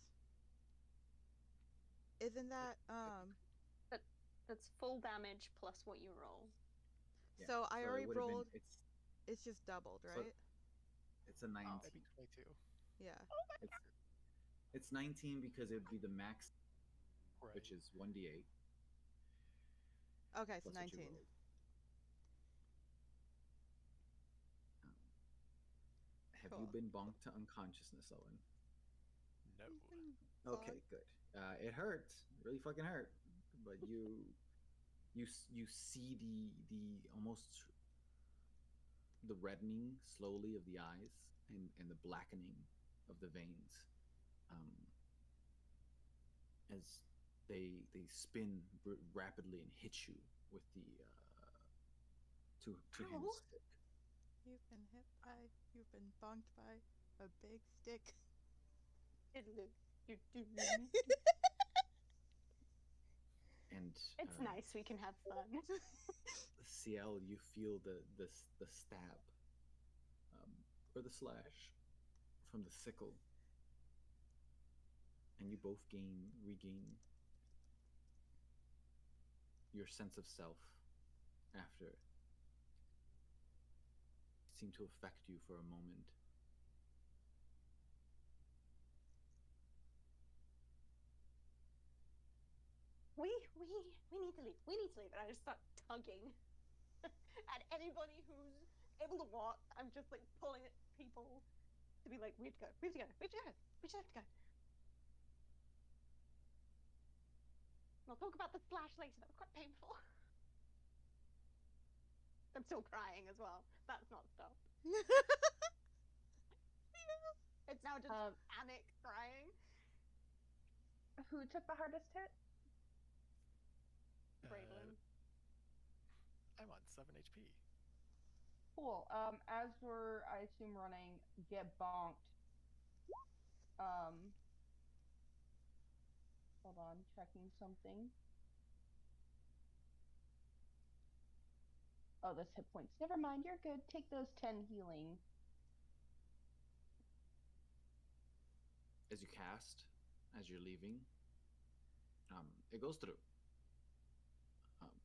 C: Isn't that,
D: That's full damage plus what you roll.
A: Yeah,
C: So I
A: it
C: already
A: would've been-
C: rolled... It's just doubled,
A: So-
C: right?
A: It's a 19.
E: That'd be 22.
C: Yeah.
A: It's 19 because it would be the max,
E: Right.
A: which is 1d8.
C: Okay, so
A: plus what you
C: 19.
A: rolled. Have you
C: Cool.
A: been bonked to unconsciousness, Owen?
E: No.
A: Okay, good. It hurt. It really fucking hurt. But you see the almost the reddening slowly of the eyes and the blackening of the veins as they spin rapidly and hit you with the two-handed stick.
C: You've been hit by... You've been bonked by a big stick.
A: And
D: It's nice we can have fun.
A: Ciel, you feel the stab or the slash from the sickle, and you both regain your sense of self after it seemed to affect you for a moment.
D: We need to leave. We need to leave. And I just start tugging at anybody who's able to walk. I'm just like pulling at people to be like, we have to go. We have to go. We have to go. We just have to go. We'll talk about the slash later. That was quite painful. I'm still crying as well. That's not stopped. It's now just panic crying.
B: Who took the hardest hit?
D: Braylon.
E: I'm on 7 HP.
B: Cool. As we're, I assume, running, get bonked. Hold on, checking something. Oh, this hit points. Never mind, you're good. Take those 10 healing.
A: As you cast, as you're leaving, it goes through.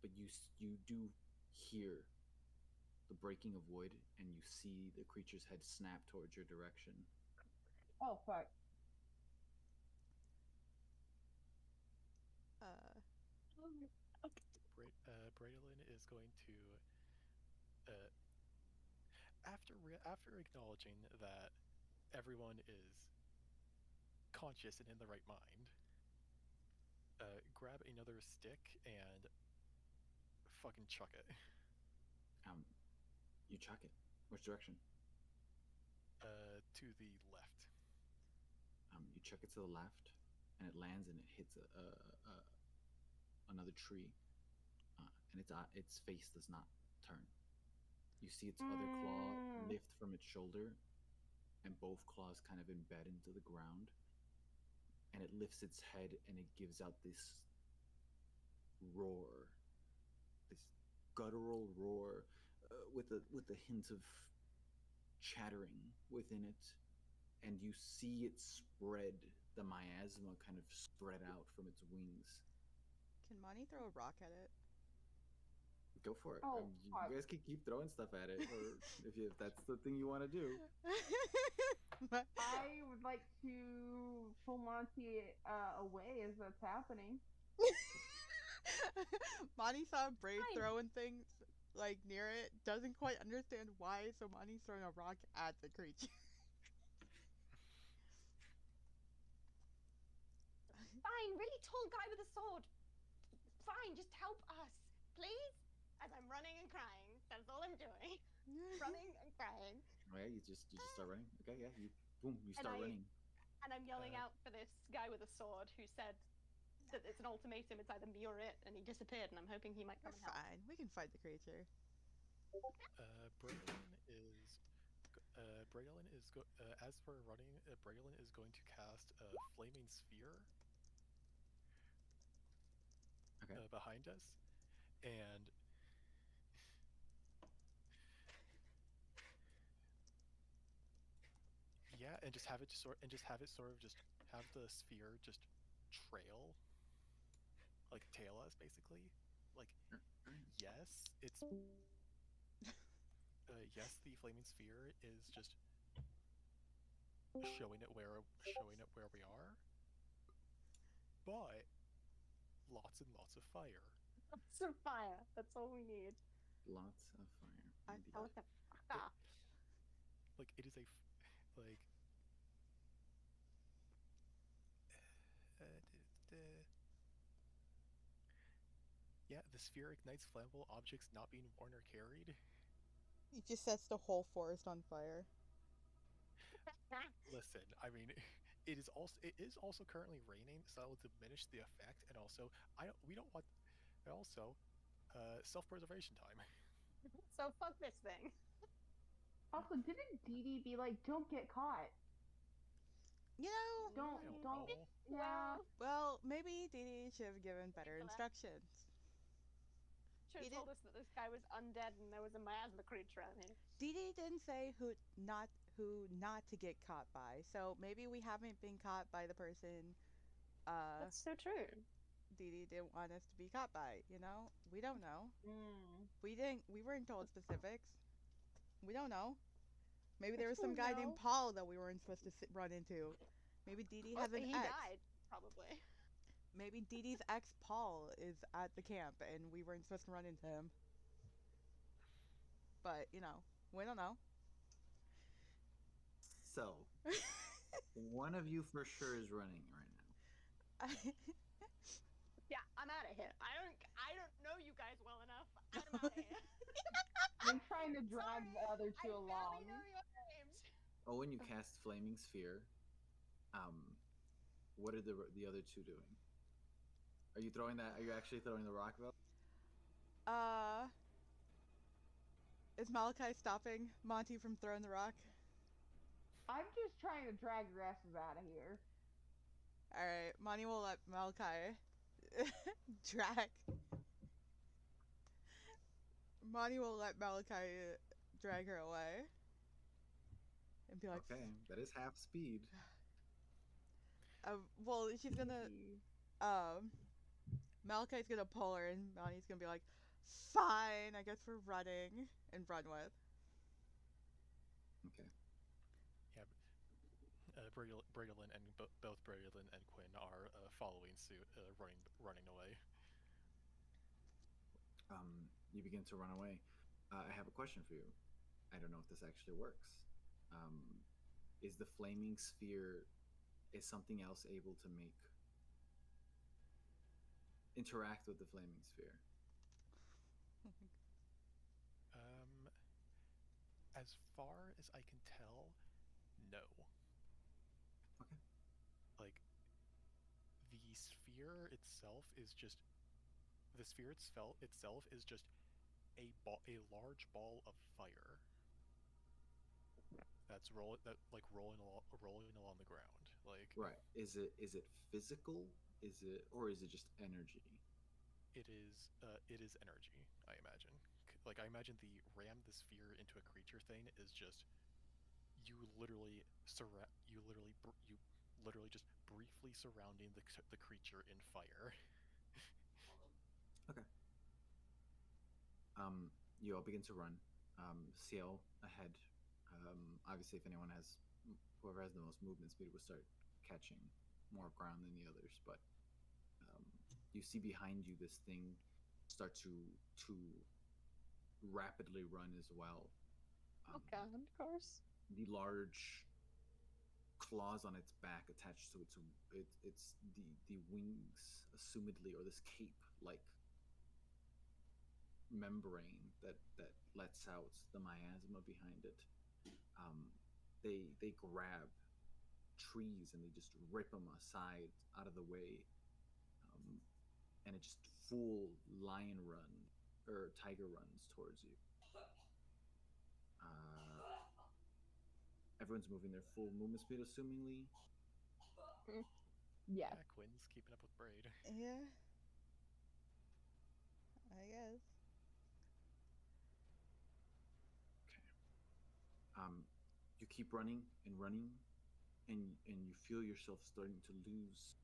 A: But you do hear the breaking of wood, and you see the creature's head snap towards your direction.
B: Oh, fuck.
E: Braylon is going to, after acknowledging that everyone is conscious and in the right mind, grab another stick and fucking chuck it.
A: You chuck it. Which direction?
E: To the left.
A: You chuck it to the left, and it lands and it hits another tree, and its face does not turn. You see its other claw lift from its shoulder, and both claws kind of embed into the ground, and it lifts its head and it gives out this roar, this guttural roar with a hint of chattering within it, and you see it spread. The miasma kind of spread out from its wings.
C: Can Monty throw a rock at it?
A: Go for it.
B: Oh,
A: You
B: fuck.
A: guys can keep throwing stuff at it, or if that's the thing you want to do.
B: I would like to pull Monty away as that's happening.
C: Monty saw Brave
F: Fine.
C: throwing things like near it, doesn't quite understand why, so Monty's throwing a rock at the creature.
F: Fine, really tall guy with a sword. Fine, just help us, please. As I'm running and crying, that's all I'm doing. Running and crying,
A: Oh yeah, you just start running. Okay, yeah, you start running.
F: and I'm yelling out for this guy with a sword who said that it's an ultimatum. It's either me or it, and he disappeared. And I'm hoping he might
C: We're
F: come and help.
C: fine. We can fight the creature.
E: Braylon is as we're running. Braylon is going to cast a flaming sphere
A: Okay.
E: behind us, and yeah, and just have it sort of just have the sphere just trail, like tail us basically. Like yes, it's yes, the flaming sphere is just showing it where we are, but lots and lots of fire.
F: Lots of fire. That's all we need.
A: Lots of fire. Indeed.
F: Oh, what the fuck off.
E: Like it is like yeah, the sphere ignites flammable objects not being worn or carried.
C: It just sets the whole forest on fire.
E: Listen, I mean, it is also currently raining, so that will diminish the effect, and also we don't want, and also self-preservation time.
F: So fuck this thing.
B: Also, didn't Dee Dee be like, don't get caught?
C: You know,
B: Don't,
E: I
B: don't.
E: know.
B: Yeah.
C: well, maybe Dee Dee should have given better
F: Thanks for that.
C: instructions.
F: Should have told us that this guy was undead and there was a miasma creature out here.
C: Dee Dee didn't say who not to get caught by, so maybe we haven't been caught by the person
F: That's so true.
C: Dee Dee didn't want us to be caught by, you know? We don't know.
B: Mm.
C: We weren't told specifics. We don't know. Maybe there was
F: Don't
C: some guy named
F: know.
C: Paul that we weren't supposed to run into. Maybe Dee Dee has an
F: He
C: ex.
F: died, probably.
C: Maybe Dee Dee's ex Paul is at the camp and we weren't supposed to run into him. But, you know, we don't know.
A: So, one of you for sure is running right now.
F: Yeah, I'm out of here. I don't know you guys well enough. I'm out of here.
B: I'm trying to drag
F: Sorry,
B: the other two
F: I
B: along.
F: barely know your names.
A: Oh, when you cast flaming sphere, what are the other two doing? Are you throwing that? Are you actually throwing the rock though?
C: Is Malachi stopping Monty from throwing the rock?
B: I'm just trying to drag your asses out of here.
C: Alright, Monty will let Malachi drag. Monty will let Malachi drag her away. And be like,
A: Okay, that is half speed.
C: well, she's gonna, Malachi's gonna pull her and Monty's gonna be like, fine, I guess we're running, and run with.
A: Okay.
E: Yeah, Braylon and both Braylon and Quinn are following suit, running away.
A: You begin to run away. I have a question for you. I don't know if this actually works. Is the flaming sphere, is something else able to interact with the flaming sphere?
E: As far as I can tell, no.
A: Okay.
E: Like the sphere itself is just a large ball of fire that's rolling along the ground. Like
A: Right. Is it physical? Or is it just energy?
E: it is energy, I imagine. Like I imagine the ram the sphere into a creature thing is just you literally just briefly surrounding the creature in fire.
A: Okay. You all begin to run. Ciel ahead. Obviously, if anyone has, whoever has the most movement speed will start catching more ground than the others. But you see behind you this thing start to rapidly run as well.
D: Oh god, of course.
A: The large claws on its back attached to its the wings, assumedly, or this cape like membrane that lets out the miasma behind it. They grab trees and they just rip them aside out of the way, and it just full lion run or tiger runs towards you. Everyone's moving their full movement speed, assumingly.
B: Yeah.
E: Quinn's keeping up with Braid.
C: Yeah. I guess.
A: You keep running and running, and you feel yourself starting to lose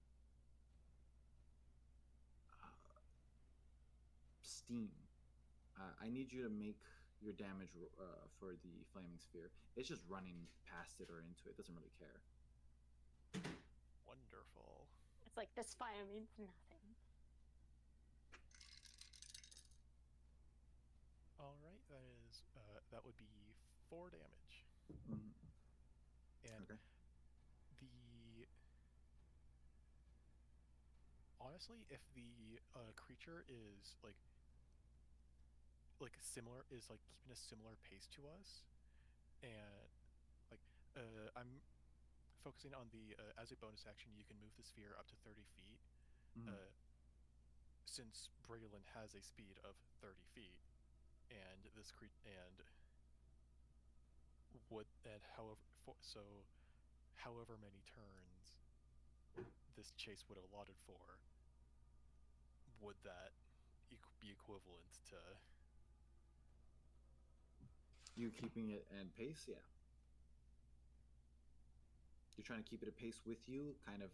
A: steam. I need you to make your damage for the flaming sphere. It's just running past it or into it. Doesn't really care.
E: Wonderful.
F: It's like this fire means nothing.
E: All right, that would be 4 damage.
A: Mm-hmm.
E: And
A: okay.
E: Honestly, if the creature is like similar, is like keeping a similar pace to us, and like I'm focusing on the as a bonus action, you can move the sphere up to 30 feet.
A: Mm-hmm.
E: Since Braylon has a speed of 30 feet, and however many turns this chase would have allotted for, would that be equivalent to
A: you keeping it at pace? Yeah. You're trying to keep it at pace with you, kind of.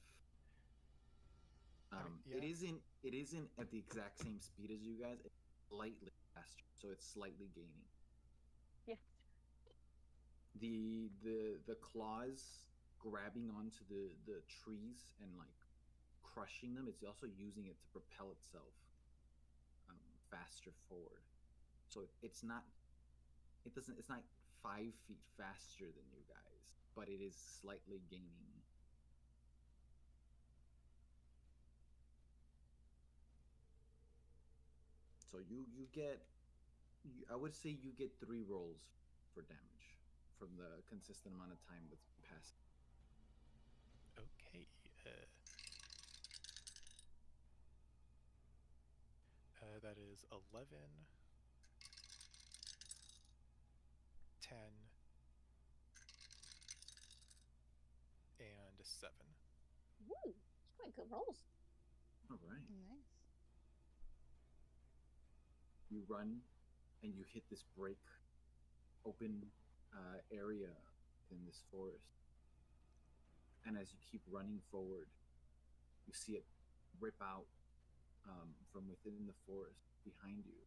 E: yeah.
A: It isn't at the exact same speed as you guys. It's slightly faster, so it's slightly gaining.
F: Yes.
A: The claws grabbing onto the trees and like crushing them. It's also using it to propel itself faster forward. So it's not 5 feet faster than you guys, but it is slightly gaining. So you get, I would say you get 3 rolls for damage from the consistent amount of time that's passed.
E: Okay. That is 11, 10, and 7.
F: Ooh, it's quite good rolls.
A: All right.
C: Nice.
A: You run and you hit this break open area in this forest. And as you keep running forward, you see it rip out from within the forest behind you.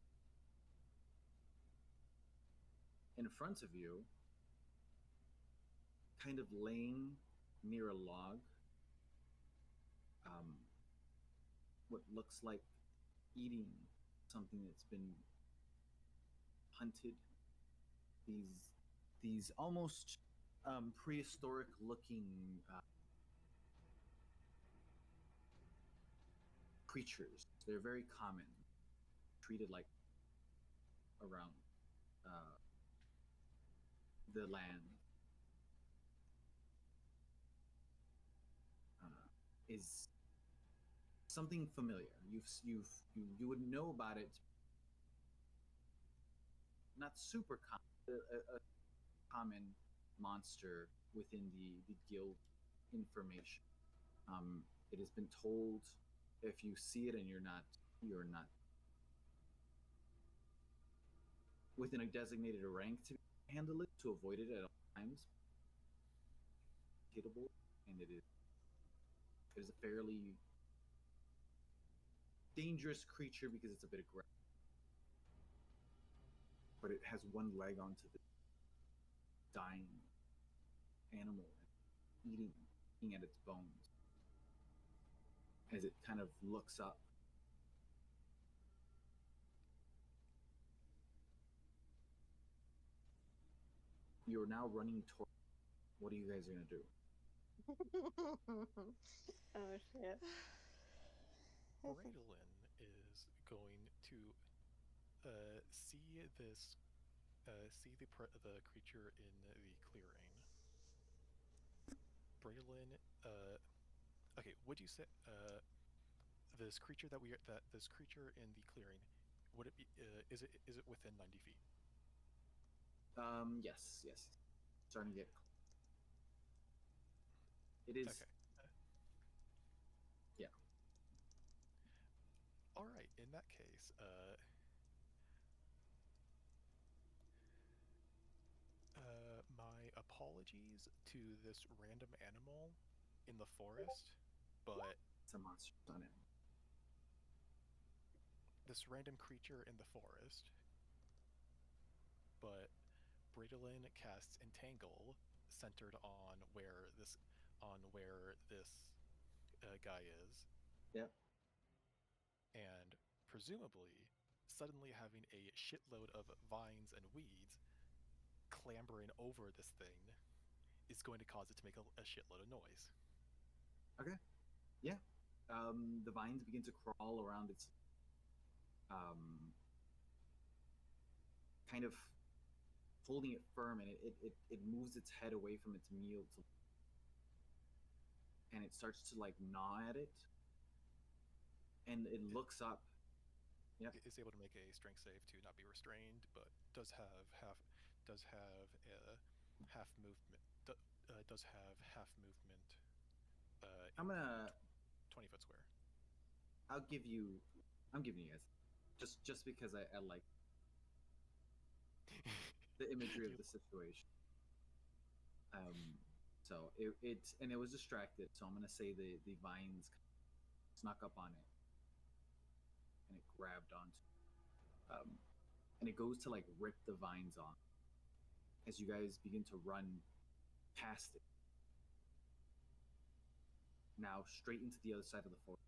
A: In front of you, kind of laying near a log, what looks like eating something that's been hunted. These almost prehistoric looking creatures. They're very common, treated like around the land. Is something familiar. You would know about it. Not super common, a common monster within the guild information. It has been told, if you see it and you're not within a designated rank to handle it, to avoid it at all times. hittable, and it is a fairly dangerous creature because it's a bit aggressive. But it has one leg onto the dying animal, eating at its bones as it kind of looks up. You're now running toward. What are you guys gonna do?
F: Oh shit.
E: Braylon is going to see this, see the creature in the clearing. Braylon, okay, would you say this creature this creature in the clearing, would it be is it within 90 feet?
A: Yes. Starting to get. It is.
E: Okay.
A: Yeah.
E: All right. In that case, my apologies to this random animal in the forest, but
A: It's a monster on it.
E: this random creature in the forest, but Bradolin casts Entangle centered on where this guy is.
A: Yep.
E: And presumably, suddenly having a shitload of vines and weeds clambering over this thing is going to cause it to make a shitload of noise.
A: Okay. Yeah. The vines begin to crawl around its kind of holding it firm, and it moves its head away from its meal and it starts to like gnaw at it, and it looks up. Yep.
E: It is able to make a strength save to not be restrained, but does have half movement. Does have half movement.
A: I'm gonna
E: 20-foot square.
A: I'm giving you guys just because I like the imagery of the situation. So it was distracted, so I'm gonna say the vines snuck up on it and it grabbed onto and it goes to like rip the vines off as you guys begin to run past it, now straight into the other side of the forest.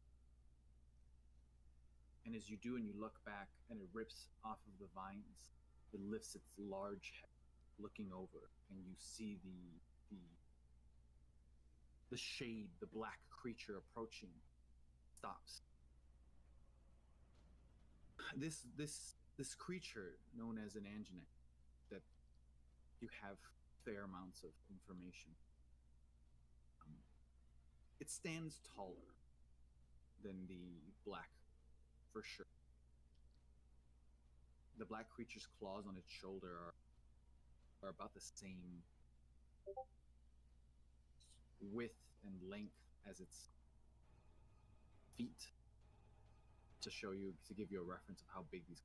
A: And as you do, and you look back and it rips off of the vines, it lifts its large head looking over, and you see the shade, the black creature approaching, stops. This creature known as an Anjanek, that you have fair amounts of information. It stands taller than the black, for sure. The black creature's claws on its shoulder are about the same width and length as its feet, to give you a reference of how big these.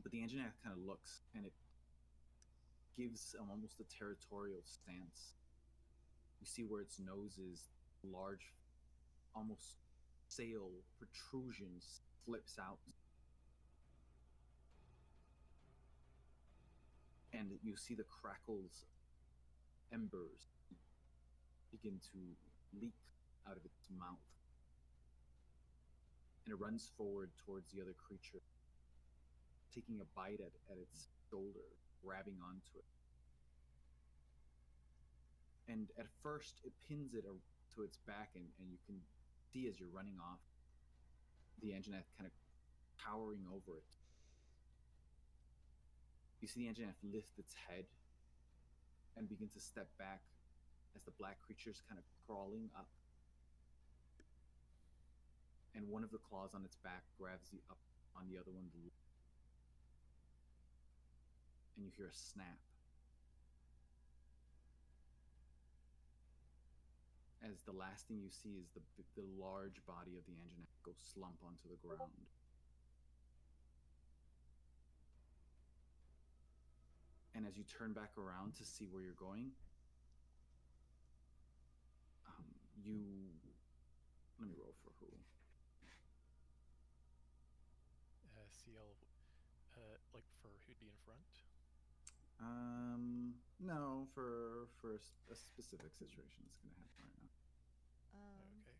A: But the Anjanek kind of looks, and it gives almost a territorial stance. You see where its nose is, large, almost sail protrusions flips out. And you see the crackles, embers begin to leak out of its mouth. And it runs forward towards the other creature, taking a bite at its shoulder, grabbing onto it. And at first, it pins it to its back, and you can see as you're running off, the Anjanek kind of towering over it. You see the Anjanek lift its head and begin to step back as the black creature's kind of crawling up. And one of the claws on its back grabs the up on the other one, and you hear a snap as the last thing you see is the large body of the Anjanek go slump onto the ground. And as you turn back around to see where you're going, you let me roll for who.
E: CL, like for who'd be in front.
A: No, for a specific situation that's gonna happen right now.
E: Okay.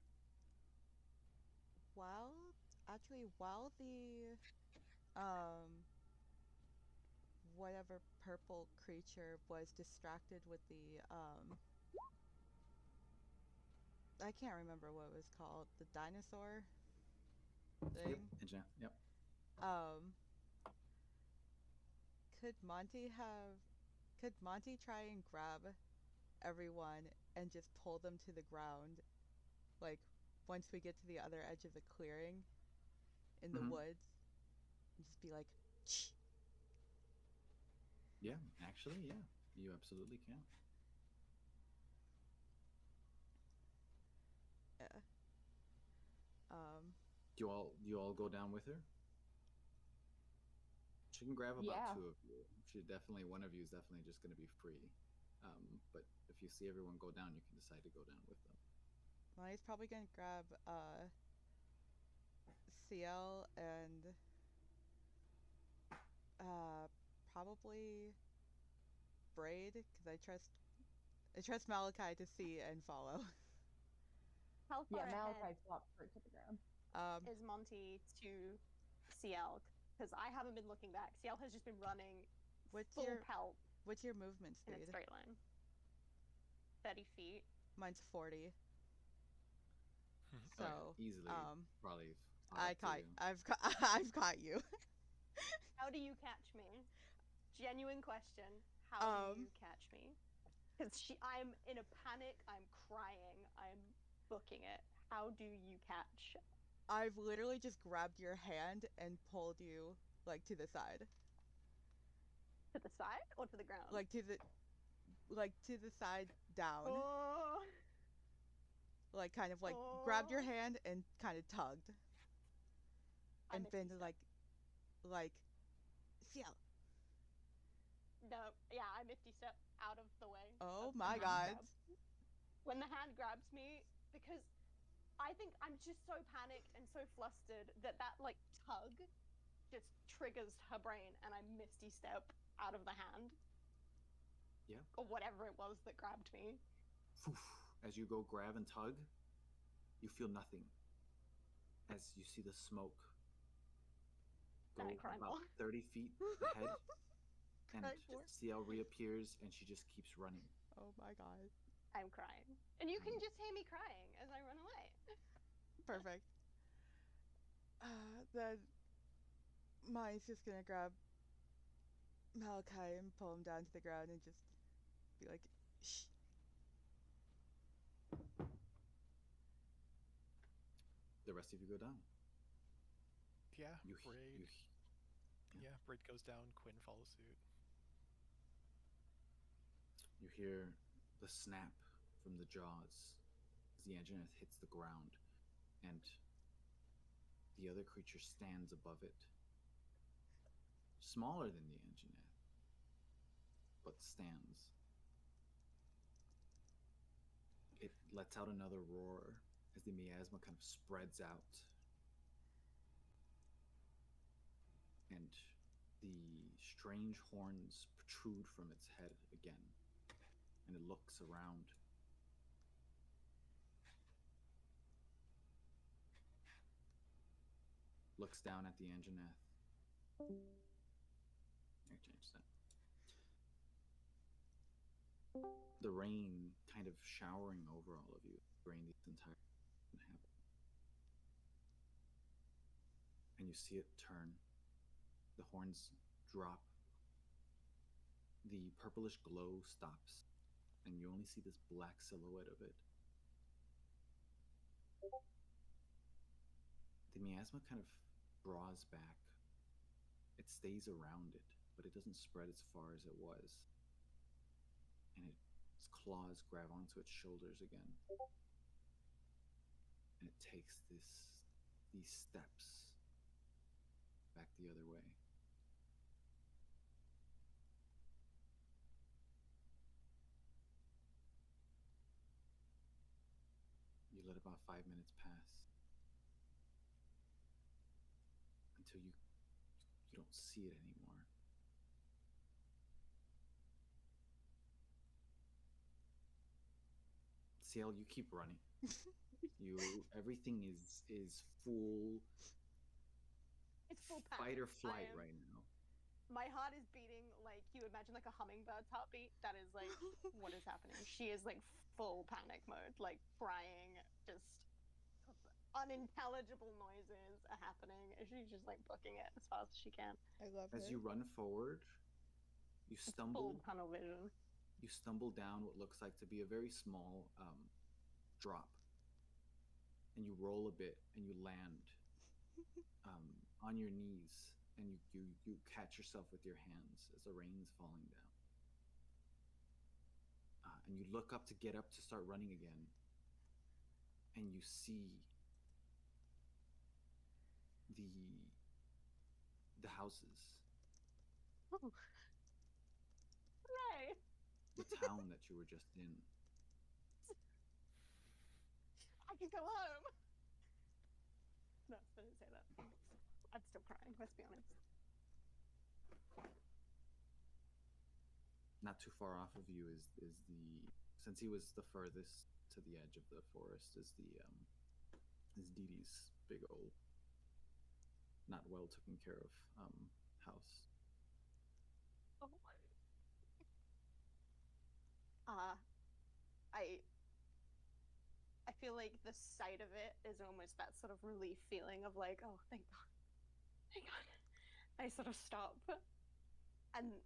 C: While the whatever purple creature was distracted with the I can't remember what it was called, the dinosaur thing.
A: Yep. Yep.
C: Could Monty try and grab everyone and just pull them to the ground, like once we get to the other edge of the clearing in the woods, and just be like, shh.
A: Yeah, actually, yeah, you absolutely can.
C: Yeah.
A: Do you all go down with her? She can grab about
B: Yeah.
A: 2 of you. One of you is definitely just going to be free. But if you see everyone go down, you can decide to go down with them.
C: Monty's probably gonna grab CL and probably Braid, because I trust Malachi to see and follow.
D: How far
B: Yeah,
D: ahead
B: Malachi flopped straight to the ground.
D: is Monty to CL? Because I haven't been looking back. CL has just been running full pelt
C: What's your movement
D: in a
C: speed?
D: straight line. 30 feet.
C: Mine's 40. So
A: easily, probably.
C: I've caught you.
D: How do you catch me? Genuine question. How do you catch me? Because I'm in a panic. I'm crying. I'm booking it. How do you catch?
C: I've literally just grabbed your hand and pulled you like to the side.
D: To the side or to the ground?
C: Like to the side down.
D: Oh.
C: Like kind of like grabbed your hand and kind of tugged. And been like CL.
D: No, yeah, I Misty step out of the way.
C: Oh my god.
D: When the hand grabs me, because I think I'm just so panicked and so flustered that like tug just triggers her brain, and I Misty step out of the hand.
A: Yeah.
D: Or whatever it was that grabbed me.
A: As you go grab and tug, you feel nothing. As you see the smoke go about 30 feet ahead, and CL reappears, and she just keeps running.
C: Oh my god.
D: I'm crying. And you can just hear me crying as I run away.
C: Perfect. Then Mai's just gonna grab Malachi and pull him down to the ground and just be like, shh.
A: The rest of you go down.
E: Yeah, Braid goes down, Quinn follows suit.
A: You hear the snap from the jaws as the Anjanath hits the ground, and the other creature stands above it. Smaller than the Anjanath, but stands. It lets out another roar as the miasma kind of spreads out. And the strange horns protrude from its head again. And it looks around. Looks down at the Anjanath. I changed that. The rain kind of showering over all of you. Rain this entire happen. And you see it turn. The horns drop. The purplish glow stops. And you only see this black silhouette of it. The miasma kind of draws back. It stays around it, but it doesn't spread as far as it was. And its claws grab onto its shoulders again. And it takes these steps back the other way. about 5 minutes pass until you don't see it anymore. Ciel, you keep running. Everything is full.
D: It's full
A: fight or
D: panic.
A: flight right now.
D: My heart is beating like you imagine like a hummingbird's heartbeat. That is like what is happening. She is like full panic mode, like crying, just unintelligible noises are happening. And she's just like booking it as fast as she can.
C: I love
A: As
C: her.
A: you run forward, you stumble.
D: Full tunnel vision.
A: You stumble down what looks like to be a very small drop, and you roll a bit, and you land on your knees, and you catch yourself with your hands as the rain's falling down. And you look up to get up to start running again, and you see the houses,
D: Oh. Right.
A: the town that you were just in.
D: I can go home. No, I didn't say that. I'm still crying, let's be honest.
A: Not too far off of you is since he was the furthest to the edge of the forest is Dee Dee's big old, not well taken care of house.
D: Oh. I feel like the sight of it is almost that sort of relief feeling of like, oh, thank God. Thank God. I sort of stop. And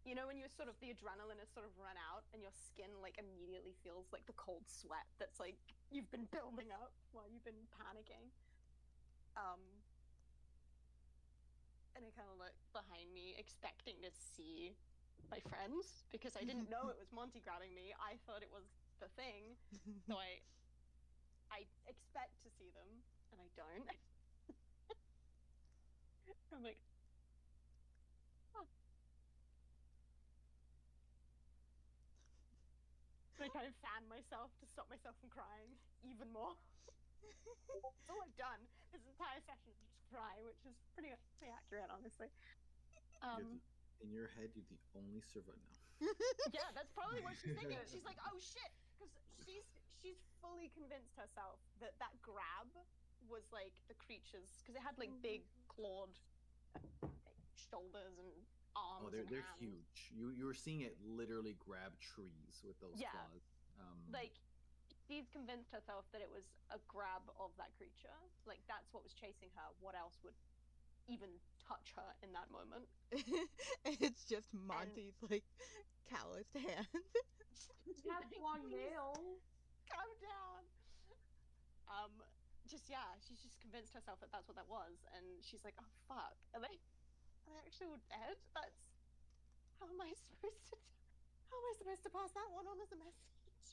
D: you know when you're sort of the adrenaline has sort of run out and your skin like immediately feels like the cold sweat that's like you've been building up while you've been panicking. And I kind of look behind me expecting to see my friends because I didn't know it was Monty grabbing me. I thought it was the thing. So I expect to see them and I don't. I'm like, oh. I kind of fan myself to stop myself from crying even more. That's all I've done this entire session is just cry, which is pretty accurate, honestly.
A: In your head, you're the only survivor.
D: Yeah, that's probably what she's thinking. She's like, oh shit, because she's fully convinced herself that that grab was like the creatures, because it had like big clawed shoulders and arms.
A: Oh, they're
D: hands.
A: huge. You were seeing it literally grab trees with those claws.
D: Like she's convinced herself that it was a grab of that creature. Like that's what was chasing her. What else would even touch her in that moment?
C: It's just Monty's like calloused hand.
B: Have long nails.
D: Calm down. She's just convinced herself that that's what that was, and she's like, oh fuck, are they actually all dead? That's how am I supposed to pass that one on as a message?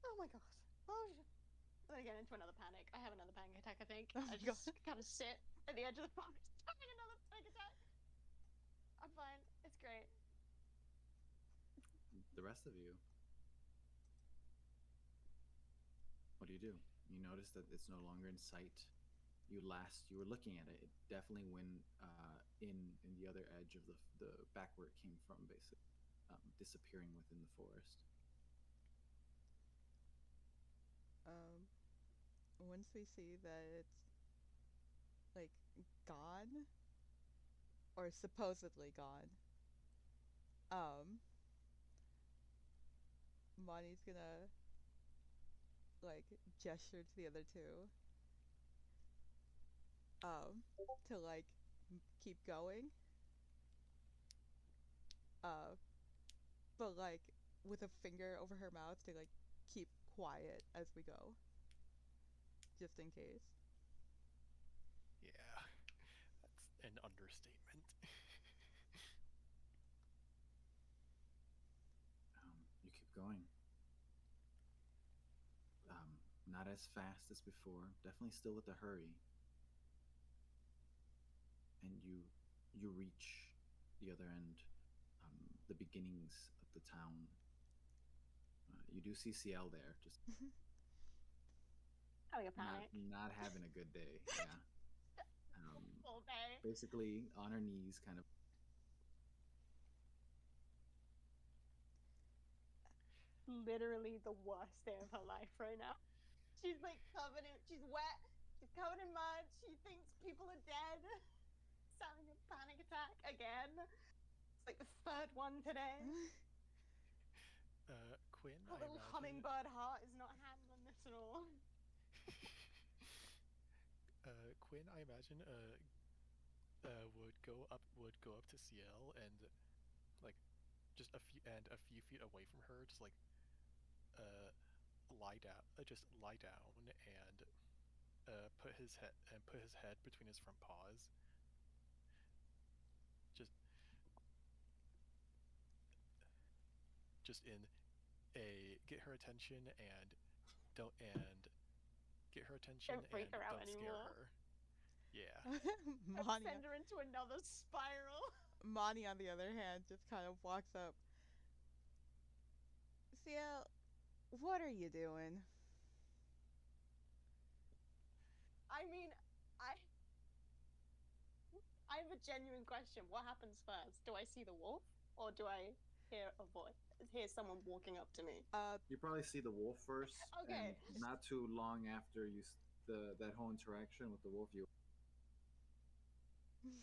D: Oh my god. Oh shit. I'm gonna get into another panic. I have another panic attack, I think.
C: Oh
D: I just kind of sit at the edge of the forest having another panic attack. I'm fine. It's great.
A: The rest of you, what do? You notice that it's no longer in sight. You were looking at it. It definitely went in the other edge of the back where it came from, basically, disappearing within the forest.
C: Once we see that it's like gone or supposedly gone, Monty's gonna like gesture to the other two to like keep going, but like with a finger over her mouth to like keep quiet as we go, just in case.
E: Yeah, that's an understatement.
A: You keep going. Not as fast as before. Definitely still with a hurry. And you reach the other end, the beginnings of the town. You do see Ciel there, just
F: Having a panic.
A: not having a good day. Yeah.
F: Full day.
A: Basically on her knees, kind of.
D: Literally the worst day of her life right now. She's like covered in, she's wet, she's covered in mud, she thinks people are dead. She's having a panic attack again. It's like the third one today.
E: Quinn,
D: Her
E: I
D: little
E: imagine.
D: hummingbird heart is not handling this at all.
E: Quinn, I imagine, would go up to CL and like just a few feet away from her, just like lie down, and put his head between his front paws. Just in a get her attention and don't
D: freak her out
E: don't scare
D: anymore.
E: her. Yeah.
C: Monty,
D: Send her into another spiral.
C: Monty, on the other hand, just kind of walks up. CL, what are you doing?
D: I mean, I have a genuine question. What happens first? Do I see the wolf, or do I hear a voice? Hear someone walking up to me?
A: You probably see the wolf first.
D: Okay.
A: And not too long after that whole interaction with the wolf, you.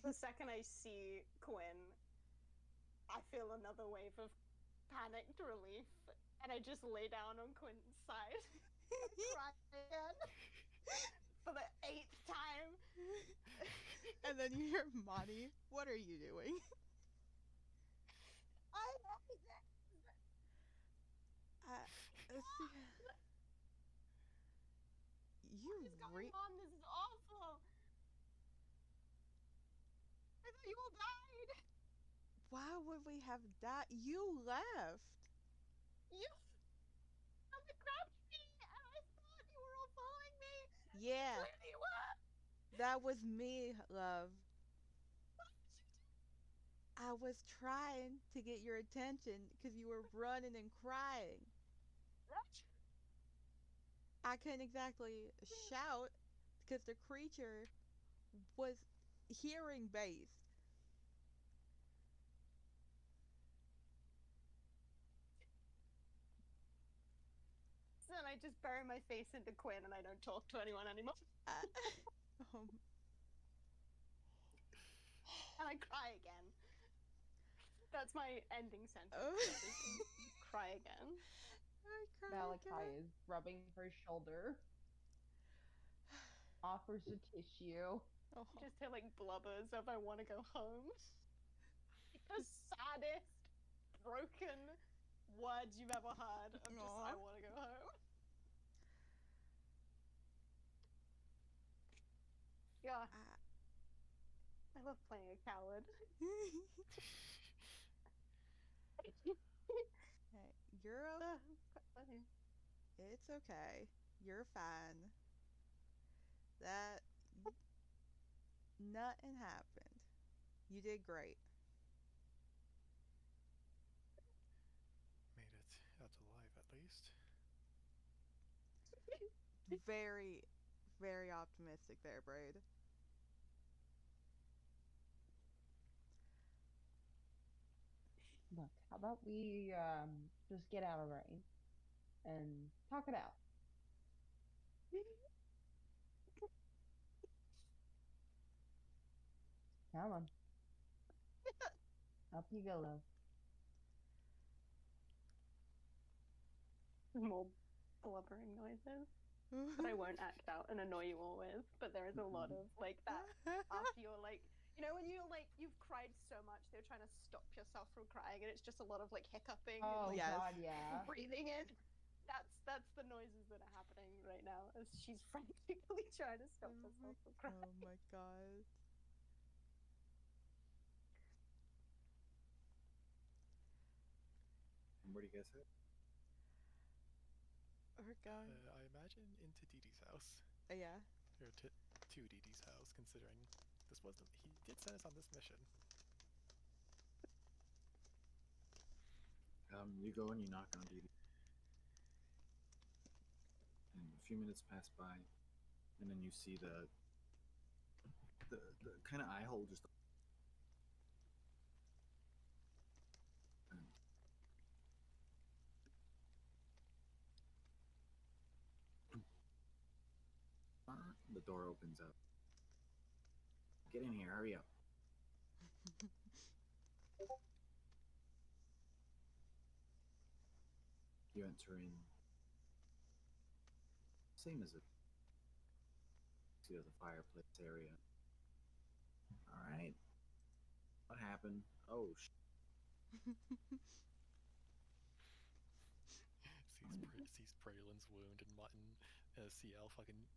D: The second I see Quinn, I feel another wave of panicked relief, and I just lay down on Quinn's side and cry again for the 8th time.
C: And then you hear Monty, what are you doing?
D: I hate this.
C: You
D: What is going on? This is awful. I thought you all died.
C: Why would we have died? You left.
D: You grabbed me, and I thought you were all following me.
C: Yeah,
D: Clearly you were.
C: that was me, love. I was trying to get your attention because you were running and crying. I couldn't exactly shout because the creature was hearing based.
D: So then I just bury my face into Quinn and I don't talk to anyone anymore.
C: Um,
D: And I cry again. That's my ending sentence.
C: Oh.
D: Cry again.
C: I cried
B: Malachi
C: again.
B: is rubbing her shoulder. Offers a tissue.
C: Oh.
D: Just hear like blubbers of I want to go home. The saddest, broken words you've ever heard of just I want to go home. Yeah. I love playing a coward.
C: Hey, you're okay. It's okay. You're fine. That nothing happened. You did great.
E: Made it out alive at least.
C: Very, very optimistic there, Braid.
B: Look, how about we just get out of rain and talk it out? Come on. Up you go, love.
D: More blubbering noises that I won't act out and annoy you all with, but there is a lot of like that after you're like, you know, when you've cried so much that you're trying to stop yourself from crying and it's just a lot of like hiccuping
B: Oh
D: and
C: Yes.
B: God, yeah.
D: breathing in. That's the noises that are happening right now as she's frantically trying to stop herself from crying.
C: Oh my god.
A: Where do you guys head?
C: We're going.
E: I imagine into Dee Dee's house.
C: Yeah.
E: Or to Dee Dee's house, considering this wasn't. He did send us on this mission.
A: You go and you knock on Dee Dee. And a few minutes pass by. and then you see the kind of eye hole just. The door opens up. Get in here, hurry up. You enter in. Same as it. See the fireplace area. All right. What happened? Oh,
E: sees Braylon's wound and Mutton CL fucking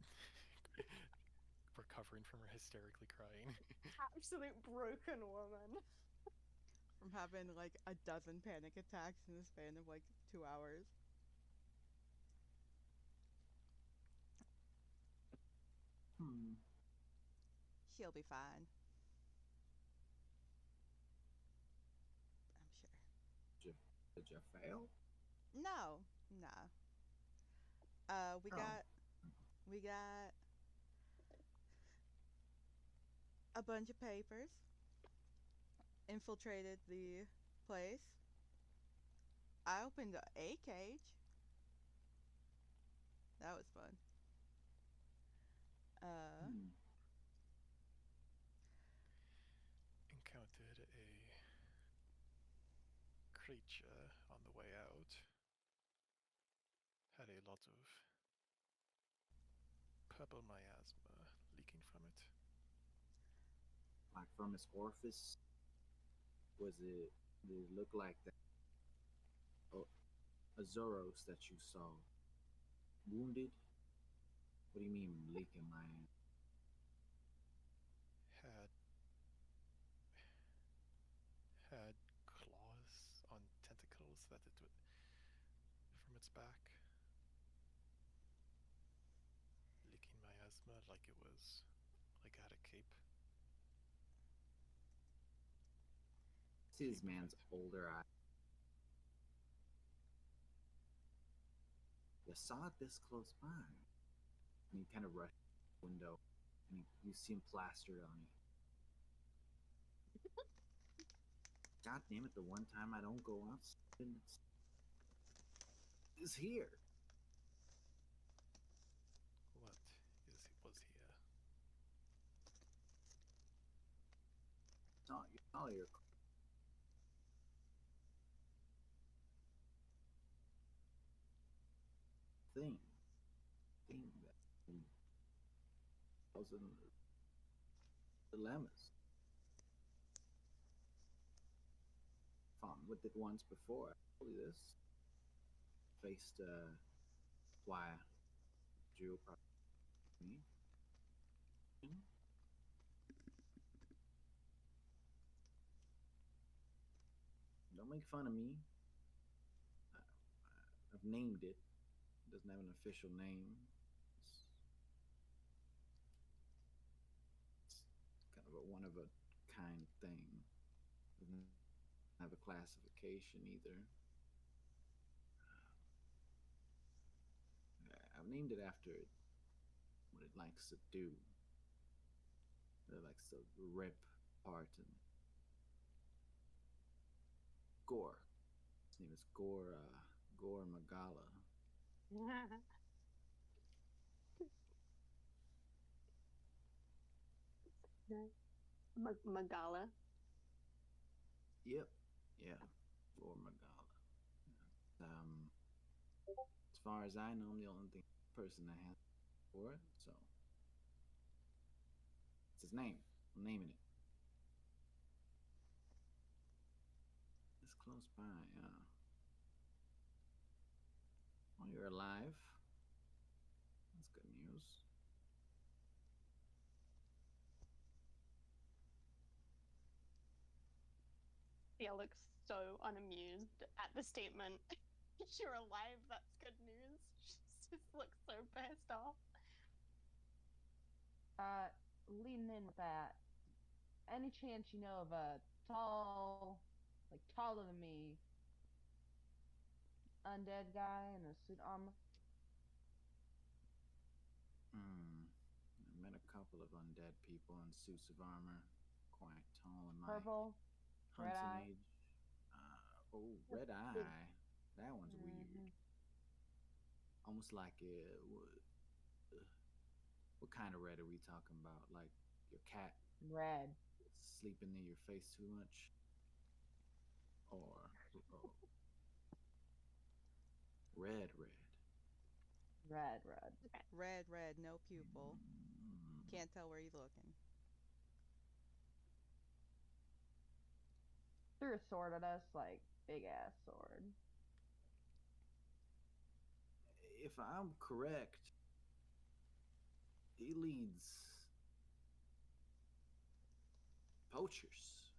E: recovering from her hysterically crying.
D: Absolute broken woman.
C: From having like a dozen panic attacks in the span of like 2 hours. She'll be fine. I'm sure.
A: Did you fail?
C: No, no. We
A: Oh.
C: got a bunch of papers. Infiltrated the place. I opened a cage. That was fun.
E: Encountered a creature on the way out. Had a lot of purple miasma leaking from it.
A: Like from his orifice? Did it look like that? Oh, a Zoros that you saw wounded? What do you mean leaking my ass?
E: Had claws on tentacles that it would from its back. Leaking miasma like it was like it had a cape.
A: See this man's older eye. You saw it this close by. And he kind of rushed the window, and you see him plastered on it. God damn it, the one time I don't go outside, it's here.
E: Was here?
A: All your thing that was in dilemmas. Fought with it once before. I told you this. Faced why Drew me. Don't make fun of me. I've named it. It doesn't have an official name. It's kind of a one of a kind thing. Doesn't have a classification either. I've named it after what it likes to do. It likes to rip apart and gore. His name is Gore Magala.
F: Magala.
A: Yep. Yeah. Gore Magala. As far as I know, I'm the only person that has for it, so it's his name. I'm naming it. It's close by, well, you're alive. That's good news.
D: Thea looks so unamused at the statement. You're alive, that's good news. She just looks so pissed off.
B: Leading in with that, any chance you know of a tall, like taller than me, undead guy in a suit armor?
A: of undead people in suits of armor, quite tall in my
B: Purple, red
A: hunting
B: eye.
A: age. Red eye. That one's weird.
B: Mhm.
A: Almost like what kind of red are we talking about? Like your cat
B: Red.
A: sleeping near your face too much, or red, red.
B: Red, red.
C: Red, red, no pupil.
A: Mm.
C: Can't tell where he's looking.
B: Threw a sword at us, like big ass sword.
A: If I'm correct, he leads poachers.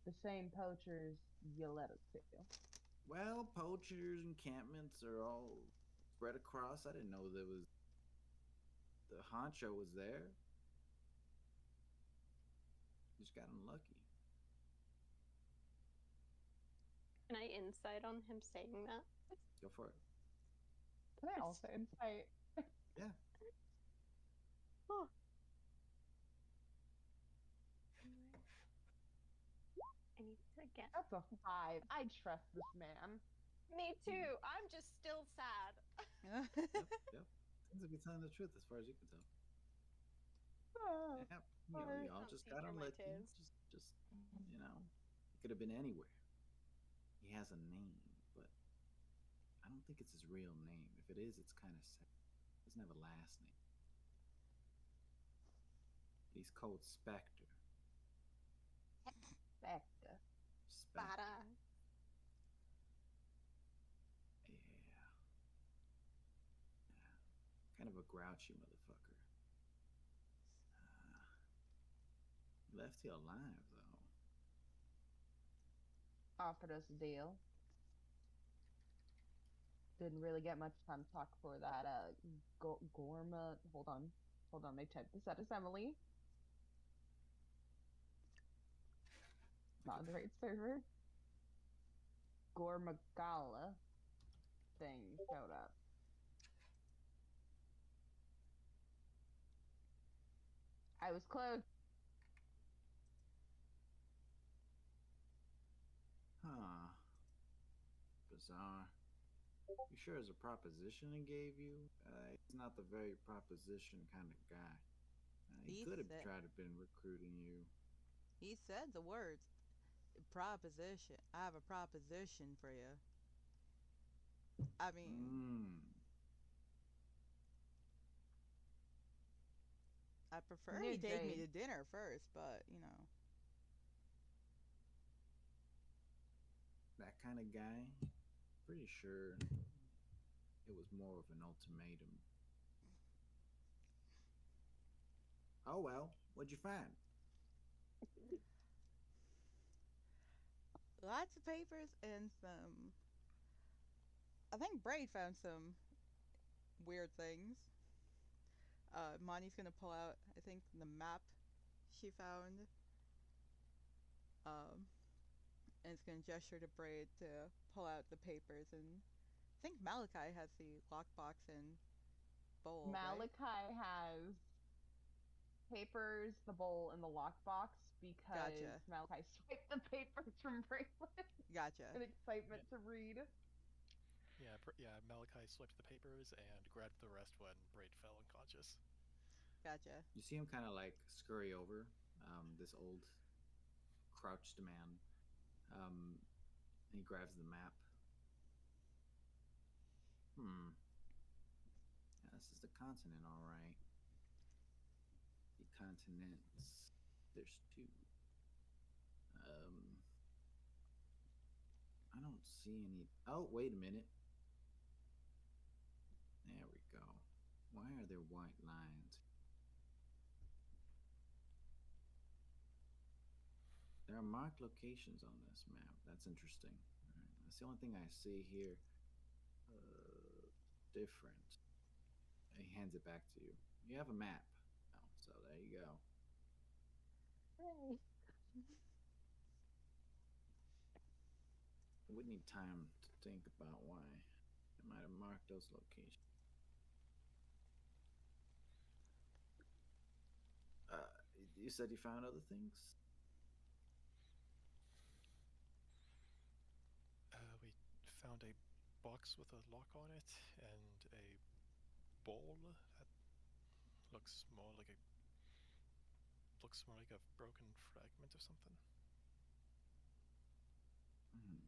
B: The same poachers you led us to.
A: Well, poachers encampments are all spread across. I didn't know there was the honcho was there. Just got unlucky.
F: Can I insight on him saying that?
A: Go for it.
B: Can I also insight?
A: Yeah.
F: Oh. I need to get.
B: That's a 5. I trust this man.
D: Me too. I'm just still sad.
A: Yep. Seems to be telling the truth as far as you can tell. Yep. Y'all
D: Can't
A: just
D: see
A: got
D: through my
A: unlucky.
D: tears.
A: Just it could have been anywhere. He has a name, but I don't think it's his real name. If it is, it's kind of sad. He doesn't have a last name. He's called Spectre.
B: Spectre.
F: Bada.
A: Yeah. Kind of a grouchy motherfucker. Left you alive, though.
B: Offered us a deal. Didn't really get much time to talk for that. Gorma. Hold on. They typed this out as Emily. Not in the right server. Gormagala thing showed up. I was close.
A: Huh. Bizarre. You sure it's a proposition he gave you? He's not the very proposition kind of guy. He
C: He
A: could have
C: said-
A: tried to been recruiting you.
C: He said the words. Proposition. I have a proposition for you. I mean, I prefer he
B: New
C: take me
B: Jade.
C: to dinner first, but
A: That kind of guy. Pretty sure it was more of an ultimatum. Oh well, what'd you find?
C: lots of papers and some. I think Braid found some weird things. Monty's gonna pull out, I think, the map she found. And it's gonna gesture to Braid to pull out the papers, and I think Malachi has the lockbox and bowl.
B: Malachi
C: Right?
B: has papers, the bowl, and the lockbox because
C: Gotcha.
B: Malachi swiped the papers from Braylon
C: Gotcha.
B: in excitement to read.
E: Yeah, Malachi swiped the papers and grabbed the rest when Braid fell unconscious.
C: Gotcha.
A: You see him kind of like scurry over this old crouched man. And he grabs the map. Yeah, this is the continent, all right. The continents. There's 2. I don't see any. Oh, wait a minute. There we go. Why are there white lines? There are marked locations on this map. That's interesting. Right. That's the only thing I see here. Different. He hands it back to you. You have a map now, so there you go.
F: Hey.
A: We need time to think about why it might have marked those locations. you said you found other things.
E: We found a box with a lock on it and a bowl that looks more like a broken fragment of something.
A: Hmm.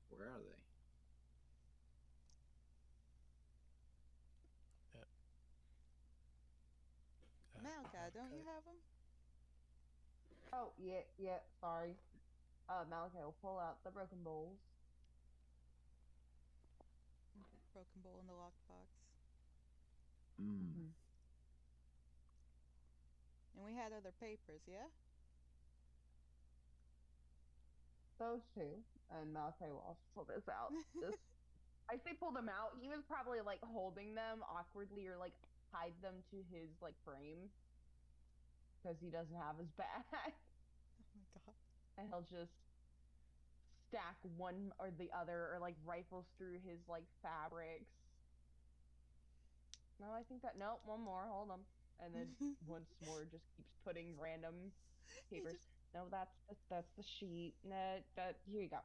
A: Where are they?
C: Malachi, don't you
E: Malachi?
C: have them?
B: Oh, yeah, sorry. Malachi will pull out the broken bowls.
C: Broken bowl in the lockbox.
A: Hmm.
C: And we had other papers, yeah?
B: Those two. And Malachi will also pull this out. This, I say pull them out. He was probably like holding them awkwardly or like tied them to his like frame because he doesn't have his bag.
C: Oh my god.
B: And he'll just stack one or the other or like rifles through his like fabrics. No, I think that no, one more, hold on. And then once more just keeps putting random papers.
C: Just...
B: No, that's the sheet. No, that here you go.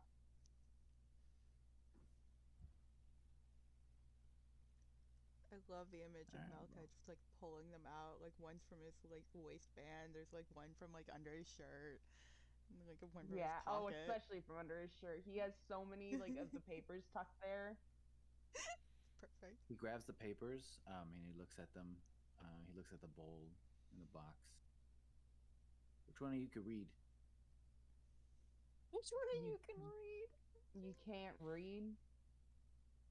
C: I love the image of
A: Alright,
C: Malachi
A: well.
C: just like pulling them out. Like one's from his like waistband. There's like one from like under his shirt. And like one from his
B: Yeah. Oh,
C: pocket.
B: especially from under his shirt. He has so many like of the papers tucked there.
C: Perfect.
A: He grabs the papers and he looks at them. He looks at the bowl in the box. Which one of you could read?
D: Which one you can read?
B: You can't read.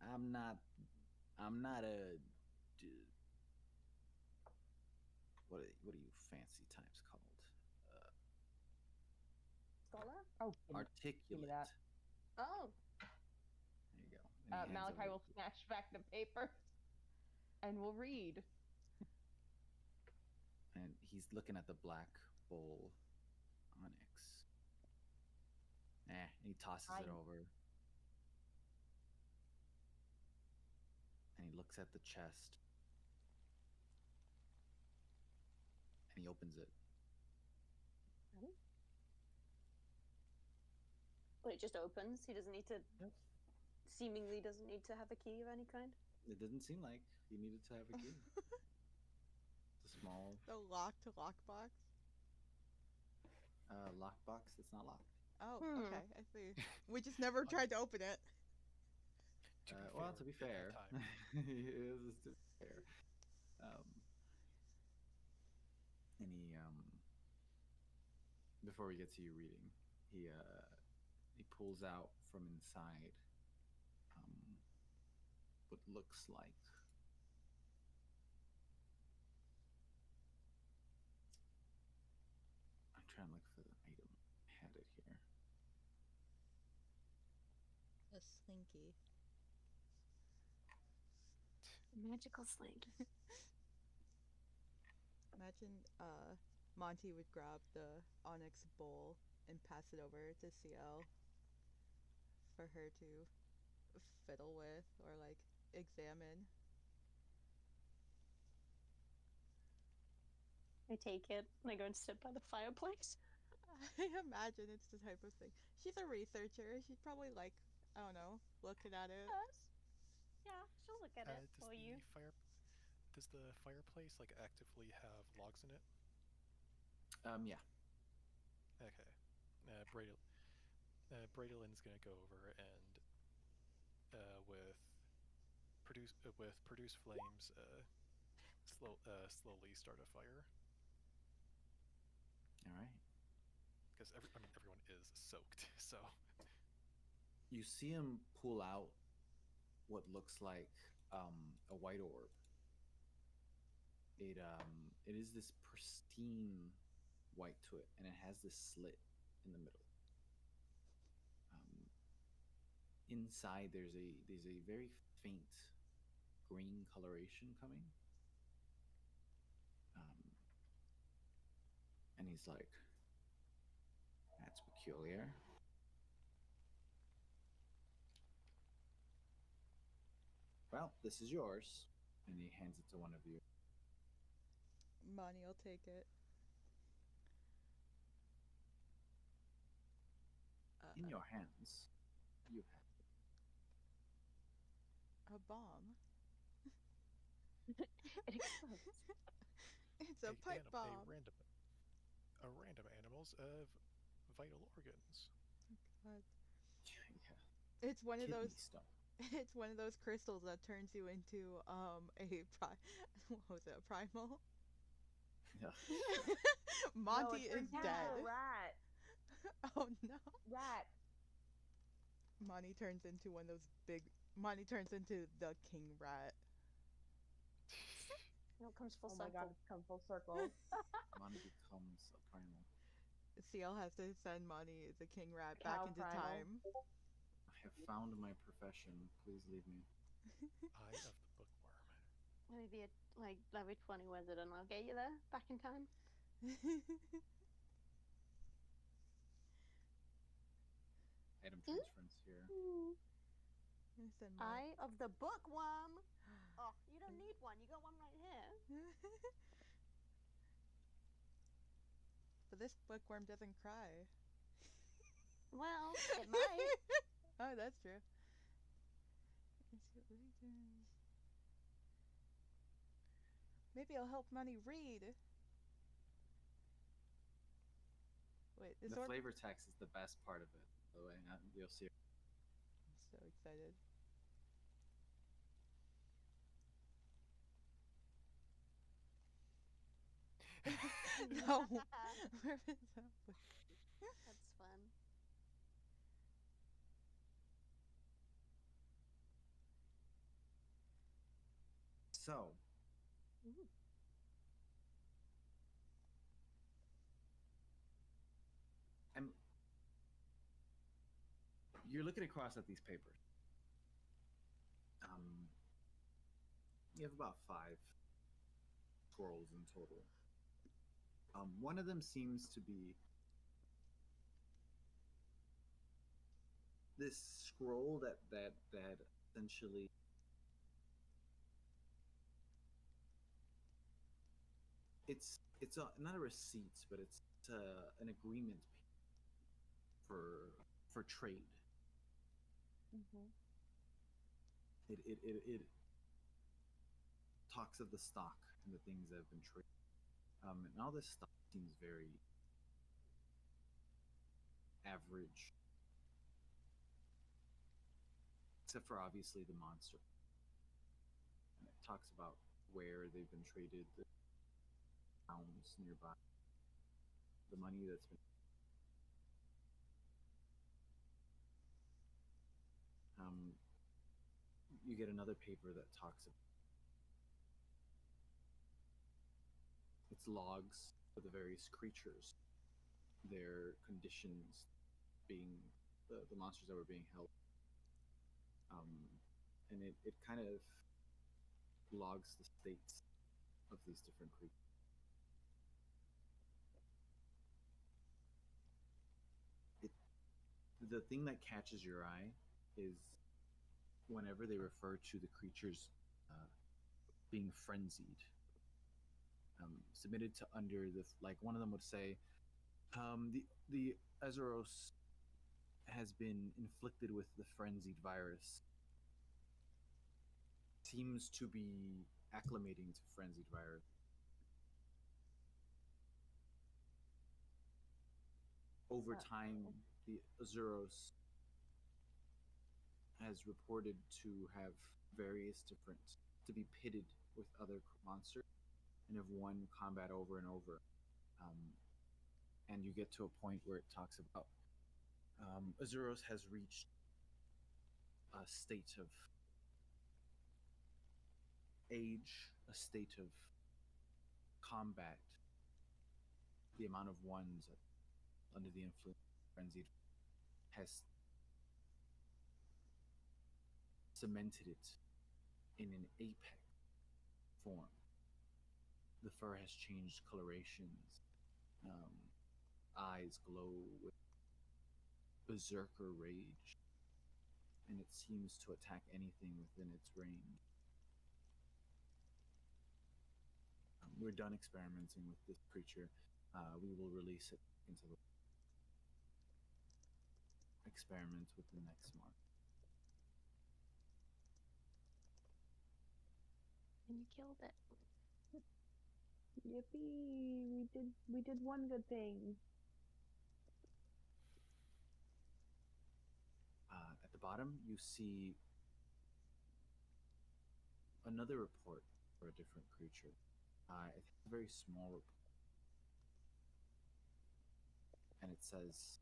A: I'm not a. What are you fancy types called?
D: Scholar?
B: Oh, give me
A: Articulate.
B: that.
D: Oh.
A: There you go. And he hands
B: Malachi
A: over
B: will snatch back the paper and will read.
A: and he's looking at the black bowl onyx. And he tosses it over. And he looks at the chest. And he opens it.
D: Well, it just opens. He doesn't need to.
A: Yep.
D: Seemingly doesn't need to have a key of any kind.
A: It didn't seem like he needed to have a key. It's a small
C: The locked lockbox.
A: lockbox that's not locked.
C: Oh, okay. I see. We just never tried to open it.
A: To be fair, to be fair. And he before we get to you reading, he pulls out from inside what looks like I'm trying to look for the item. I had it here.
C: A slinky.
F: Magical sling.
C: Imagine Monty would grab the onyx bowl and pass it over to CL for her to fiddle with or like examine.
D: I take it and I go and sit by the fireplace.
C: I imagine it's the type of thing. She's a researcher. She'd probably like, I don't know, looking at it.
D: Yes. Yeah, she'll look at it for you.
E: Does the fireplace like actively have logs in it?
A: Yeah.
E: Okay. Bradylin's gonna go over and with produce flames, slowly start a fire.
A: All right.
E: Because everyone is soaked, so.
A: You see him pull out what looks like a white orb. It is this pristine white to it, and it has this slit in the middle. Inside there's a very faint green coloration coming. And he's like, that's peculiar. Well, this is yours. And he hands it to one of you.
C: Money will take it.
A: In your hands, you have
C: A bomb.
B: It explodes.
C: It's a pipe bomb.
E: A random animal's of vital organs.
C: God.
A: yeah.
C: It's one of
A: Kidney
C: those.
A: stone.
C: It's one of those crystals that turns you into what was it? A primal.
A: Yeah.
C: Monty
B: No,
C: is
B: it turns
C: dead.
B: into a rat.
C: Oh no.
B: Rat.
C: Monty turns into one of those big. Monty turns into the king rat.
D: It comes full
B: Oh my
D: circle.
B: god, it's come full circle.
A: Money becomes a primal.
C: CL has to send Monty, the king rat,
B: Cow
C: back into
B: primal.
C: time.
A: I have found my profession. Please leave me.
E: Eye of the bookworm.
F: Let me be a level 20 wizard and I'll get you there back in time.
A: Item transference here.
C: Send Monty.
F: Eye of the bookworm. Oh, you don't need one. You got one right here.
C: But this bookworm doesn't cry.
F: Well, it might.
C: Oh, that's true. Maybe it'll help Money read. Wait, this
A: The
C: orb.
A: flavor text is the best part of it, by the way. You'll see.
C: I'm so excited. No. Where is that?
F: That's fun.
A: So,
F: Ooh.
A: you're looking across at these papers. You have about 5 scrolls in total. One of them seems to be this scroll that essentially it's not a receipt, but it's an agreement for trade.
B: Mm-hmm.
A: It talks of the stock and the things that have been traded. And all this stuff seems very average, except for obviously the monster. And it talks about where they've been traded, the towns nearby, the money that's been. You get another paper that talks about its logs for the various creatures, their conditions, being the monsters that were being held. And it kind of logs the states of these different creatures. The thing that catches your eye is whenever they refer to the creatures being frenzied, submitted to under the, like one of them would say, the Azeros has been inflicted with the frenzied virus. Seems to be acclimating to frenzied virus. Over time, the Azeros has reported to have various different, to be pitted with other monsters and have won combat over and over. And you get to a point where it talks about Azuros has reached a state of age, a state of combat, the amount of ones under the influence of frenzied has cemented it in an apex form. The fur has changed colorations. Eyes glow with berserker rage, and it seems to attack anything within its range.
G: we're done experimenting with this creature, we will release it into the experiment with the next mark.
F: And you killed it.
B: Yippee! We did one good thing.
G: At the bottom, you see another report for a different creature. It's a very small report, and it says,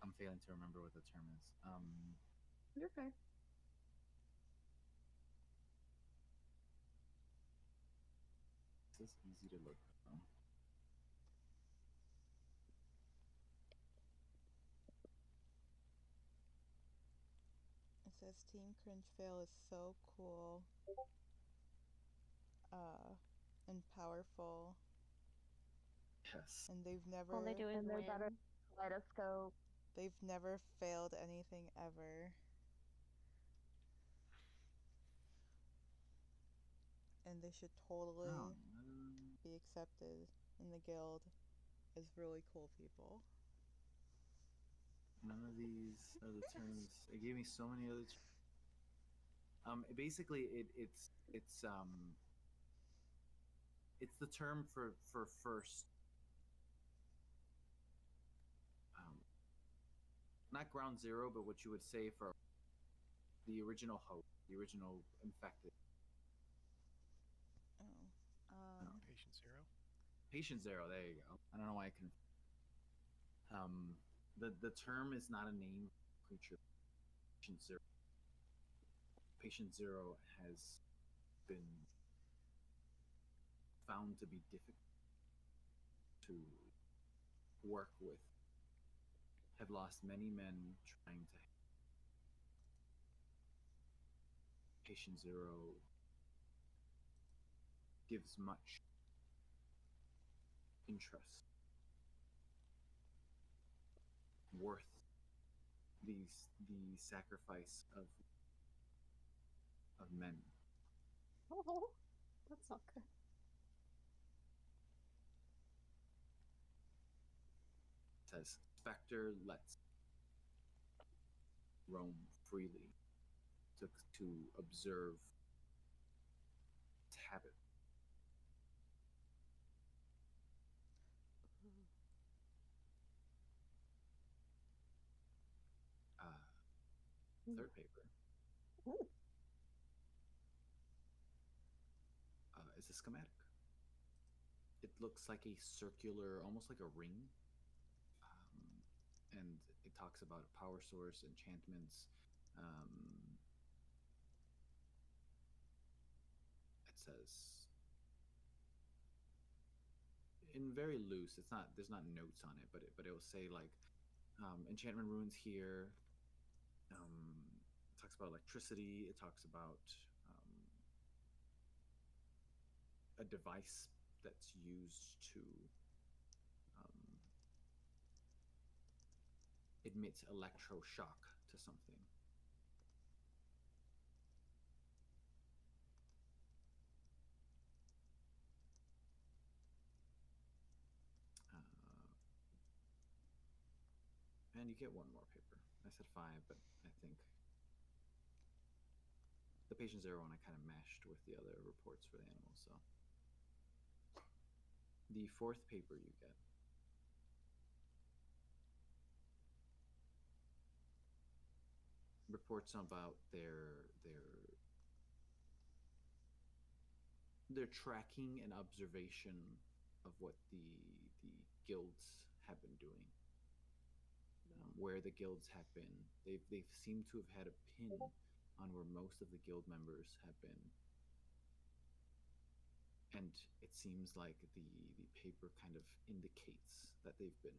G: I'm failing to remember what the term is.
B: You're okay.
G: This is easy to look from.
C: It says Team CringeFail is so cool, and powerful,
G: Yes.
C: and they've never
F: All they do is
B: And they're
F: win.
B: better kaleidoscope.
C: they've never failed anything ever. And they should totally
G: Oh,
C: be accepted in the guild as really cool people.
G: none of these are the terms. It gave me so many other. Basically, it's the term for first. Not ground zero, but what you would say for the original host, the original infected.
C: Oh.
E: Patient zero.
G: Patient zero. There you go. I don't know why I can. The term is not a name creature. Patient zero. Patient zero has been found to be difficult to work with. Have lost many men trying to. Patient zero gives much interest, worth the sacrifice of men.
D: Oh, that's not good.
G: It says Spectre lets roam freely to observe its habit. Third paper is a schematic. It looks like a circular, almost like a ring, and it talks about a power source, enchantments. It says in very loose. It's not. There's not notes on it, but it will say like enchantment runes here. It talks about electricity. It talks about a device that's used to emit electroshock to something. And you get one more paper. I said 5, but I think the patient zero one I kind of mashed with the other reports for the animals. So the 4th paper you get reports about their tracking and observation of what the guilds have been doing. Where the guilds have been. They seem to have had a pin on where most of the guild members have been. And it seems like the paper kind of indicates that they've been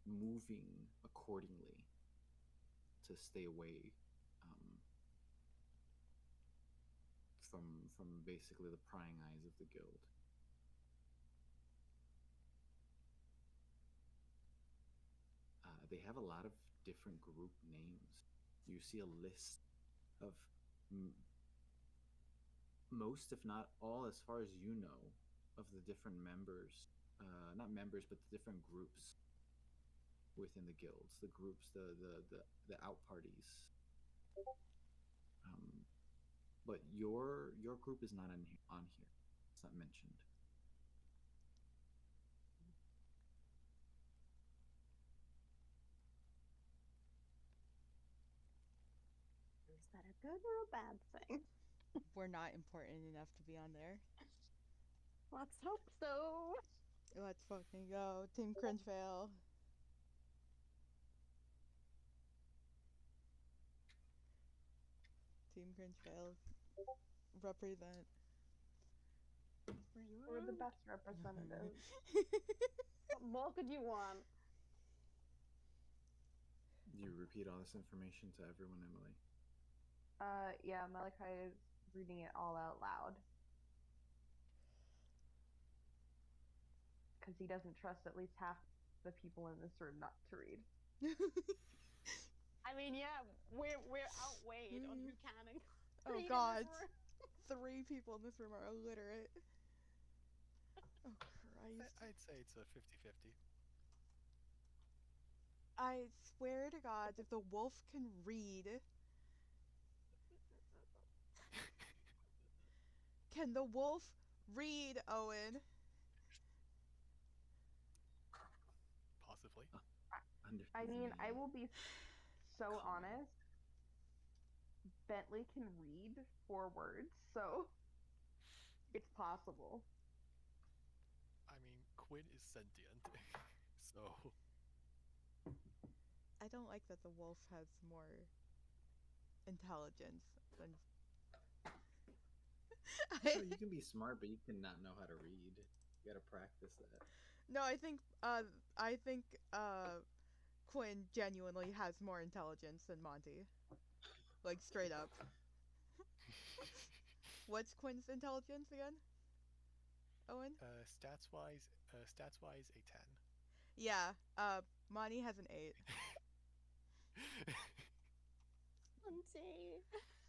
G: moving accordingly to stay away from basically the prying eyes of the guild. they have a lot of different group names. You see a list of most, if not all, as far as you know, of the different members, not members, but the different groups within the guilds, the groups, the out parties. But your group is not on here. It's not mentioned.
F: Is that a good or a bad thing?
C: We're not important enough to be on there.
F: Let's hope so.
C: Let's fucking go. Team CringeFail. Team CringeFails. Represent.
B: We're the best representatives.
F: What more could you want?
G: You repeat all this information to everyone, Emily.
B: Yeah, Malachi is reading it all out loud. Because he doesn't trust at least half the people in this room not to read.
F: I mean, yeah, we're outweighed on who can and
C: Oh
F: read in
C: god.
F: this room.
C: 3 people in this room are illiterate. Oh Christ.
E: I'd say it's a 50-50.
C: I swear to God, if the wolf can read... Can the wolf read, Owen?
E: Possibly.
B: I mean, I will be so honest. Bentley can read 4 words, so it's possible.
E: I mean, Quinn is sentient, so...
C: I don't like that the wolf has more intelligence than...
G: So you can be smart, but you cannot know how to read. You gotta practice that.
C: No, I think Quinn genuinely has more intelligence than Monty. Like, straight up. What's Quinn's intelligence again? Owen?
E: Stats-wise, a 10.
C: Yeah, Monty has an 8.
F: Monty.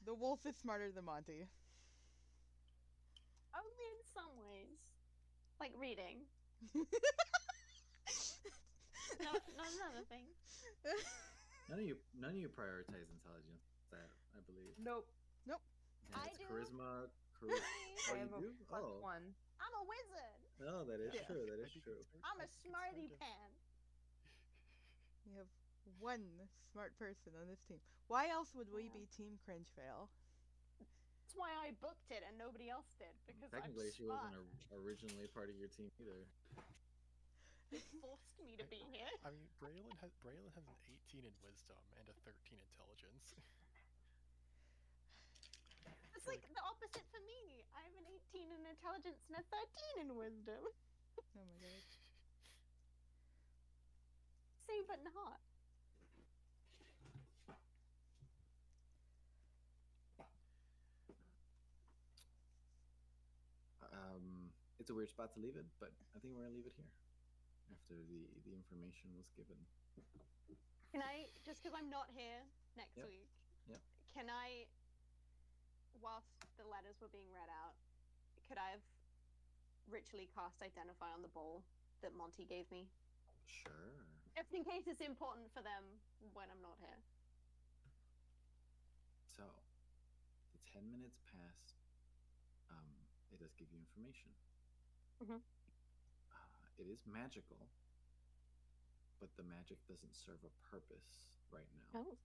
C: The wolf is smarter than Monty.
F: Only in some ways. Like reading. Not another thing.
G: None of you prioritize intelligence. That I believe.
B: Nope.
C: Nope.
G: Yeah,
F: I
G: it's
F: do.
G: charisma. Oh,
B: I have
G: you
B: a
G: do?
B: +1.
F: I'm a wizard.
G: No, that is
C: Yeah.
G: true. That
E: I
G: is
E: think
G: true.
E: it's very-
F: I'm
E: I
F: a
E: think it's
F: smarty
E: very
F: pan.
C: We have one smart person on this team. Why else would we
F: Yeah.
C: be Team CringeFail?
F: That's why I booked it and nobody else did, because
G: Technically,
F: I'm
G: she
F: smart.
G: wasn't originally part of your team either.
F: They forced me to be here.
E: I mean, Braylon has an 18 in wisdom and a 13 intelligence.
F: It's like the opposite for me. I have an 18 in intelligence and a 13 in wisdom.
C: Oh my god.
F: Same but not.
G: It's a weird spot to leave it, but I think we're gonna leave it here after the information was given.
F: Can I, just because I'm not here next
G: Yep.
F: week,
G: Yep.
F: can I, whilst the letters were being read out, could I have ritually cast Identify on the bowl that Monty gave me?
G: Sure.
F: Just in case it's important for them when I'm not here.
G: So, the 10 minutes pass. It does give you information.
F: Mhm.
G: It is magical, but the magic doesn't serve a purpose right now.
F: Oh.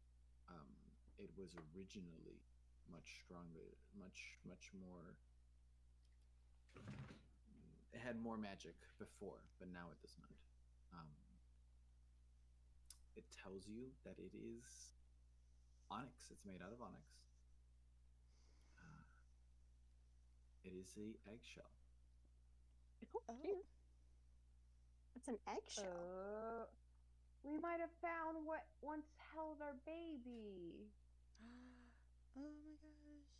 G: It was originally much stronger, much more. It had more magic before, but now it does not. It tells you that it is onyx. It's made out of onyx. It is a eggshell.
C: Oh.
F: It's an eggshell.
B: We might have found what once held our baby.
C: Oh my gosh.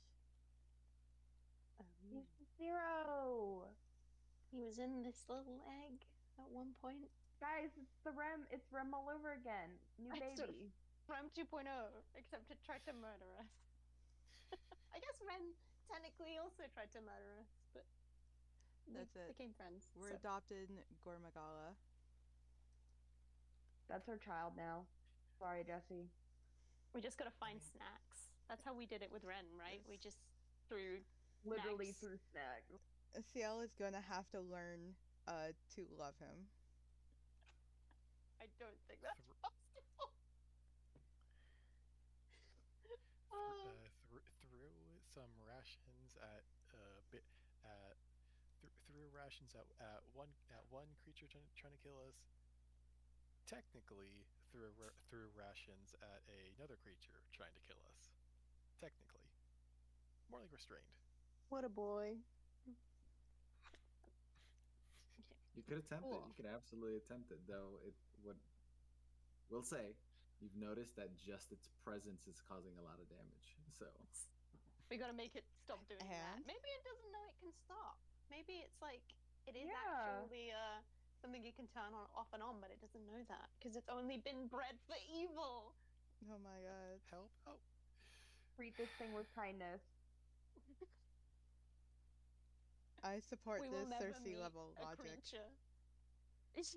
B: He's 0.
F: He was in this little egg at one point.
B: Guys, it's the Rem. It's Rem all over again. New
D: It's sort of-
B: baby.
D: Ram 2.0, except it tried to murder us. I guess Ren technically also tried to murder us, but
C: That's
D: we
C: it.
D: became friends.
C: We're
D: so.
C: adopted Gormagala.
B: That's our child now. Sorry, Jesse.
D: We just gotta find snacks. That's how we did it with Ren, right? We just threw
B: Literally
D: snacks.
B: through snacks.
C: Ciel is gonna have to learn to love him.
D: I don't think that's
E: Thr-
D: possible.
E: threw some rations at threw rations at one creature trying to kill us. Technically, threw rations at another creature trying to kill us. Technically, more like restrained.
D: What a boy.
G: You could attempt it.
D: Cool.
G: You could absolutely attempt it, though. It would. We'll say you've noticed that just its presence is causing a lot of damage. So
D: We gotta make it stop doing that.
C: And?
D: Maybe it doesn't know it can stop. Maybe it's like it is
B: Yeah.
D: actually something you can turn on off and on, but it doesn't know that because it's only been bred for evil.
C: Oh my god.
E: Help! Oh,
B: Treat this thing with kindness.
C: I support
D: We will
C: this
D: never
C: Cersei
D: meet
C: level
D: a
C: logic.
D: creature.
C: This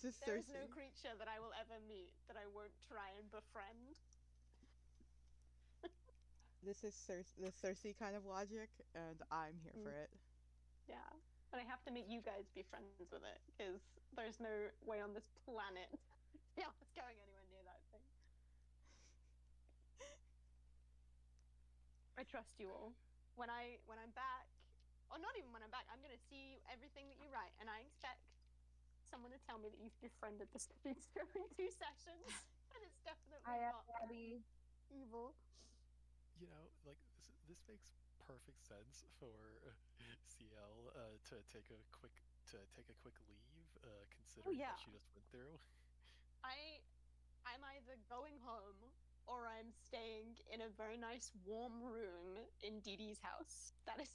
C: is
D: There is
C: Cersei.
D: no creature that I will ever meet that I won't try and befriend.
C: This is the Cersei kind of logic, and I'm here for it.
D: Yeah. And I have to make you guys be friends with it because there's no way on this planet yeah, it's going anywhere near that thing. I trust you all. When I'm back, or not even when I'm back, I'm gonna see everything that you write, and I expect someone to tell me that you've befriended this creature in 2 sessions, and it's definitely not
B: Abby.
D: evil.
E: you know, like this makes perfect sense for CL to take a quick leave, considering
D: yeah.
E: what she just went through.
D: I'm either going home or I'm staying in a very nice warm room in Dee Dee's house. That's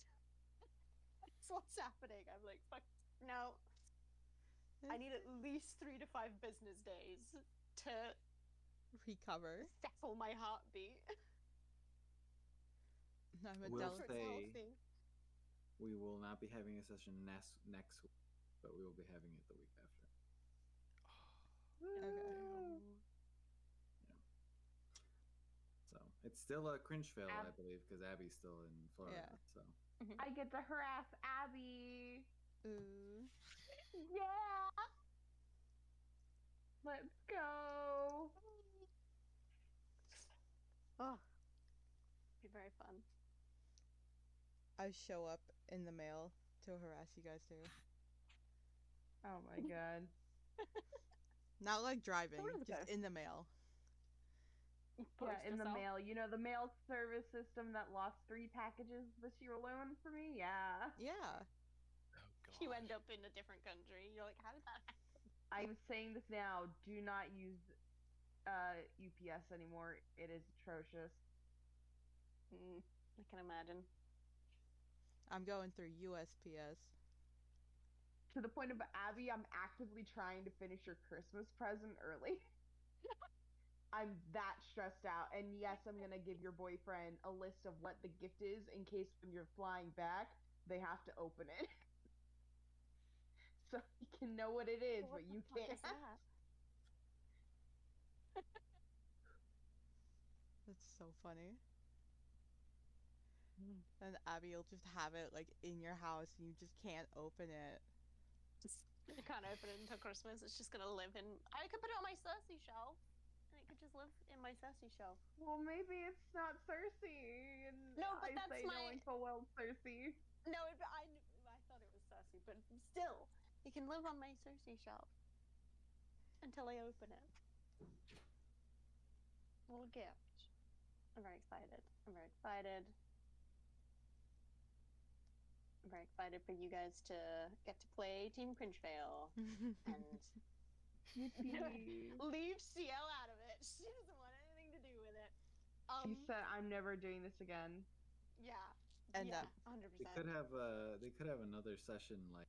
D: what's happening. I'm like, fuck, no. I need at least 3 to 5 business days to
C: Recover.
D: settle my heartbeat.
C: I'm a
G: We'll
C: delicate.
G: say we will not be having a session next week, but we will be having it the week after.
C: Okay.
G: So it's still a cringe fail, I
B: Ab-
G: believe, because Abby's still in Florida.
C: Yeah.
G: So
B: I get to harass Abby.
C: Ooh.
B: Yeah. Let's go.
D: Oh, be very fun.
C: I show up in the mail to harass you guys too.
B: Oh my god.
C: Not like driving,
D: Sort of
C: just
D: okay.
C: in the mail.
B: Yeah, in the
D: yourself.
B: mail. You know, the mail service system that lost 3 packages this year alone for me? Yeah.
C: Yeah.
E: Oh god.
D: You end up in a different country. You're like, how did that happen?
B: I'm saying this now. Do not use UPS anymore. It is atrocious.
D: I can imagine.
C: I'm going through USPS.
B: To the point of Abby, I'm actively trying to finish your Christmas present early. I'm that stressed out. And yes, I'm going to give your boyfriend a list of what the gift is in case when you're flying back, they have to open it. So you can know what it is,
D: What
B: but
D: the
B: you
D: fuck
B: can't.
D: is that?
C: That's so funny. And Abby will just have it like in your house and you just can't open it.
D: Just I can't open it until Christmas. It's just gonna live in. I could put it on my Cersei shelf, and it could just live in my Cersei shelf.
B: Well, maybe it's not Cersei. And
D: No, but
B: I
D: that's
B: say
D: my-
B: knowing full well it's Cersei.
D: No, I thought it was Cersei, but still, it can live on my Cersei shelf until I open it. Little gift. I'm very excited. I'm very excited. I'm very excited for you guys to get to play Team CringeFail and
B: Yippee.
D: leave CL out of it. She doesn't want anything to do with it.
B: She said, "I'm never doing this again."
D: Yeah.
C: And
D: yeah,
C: that
D: 100%.
G: they could have another session like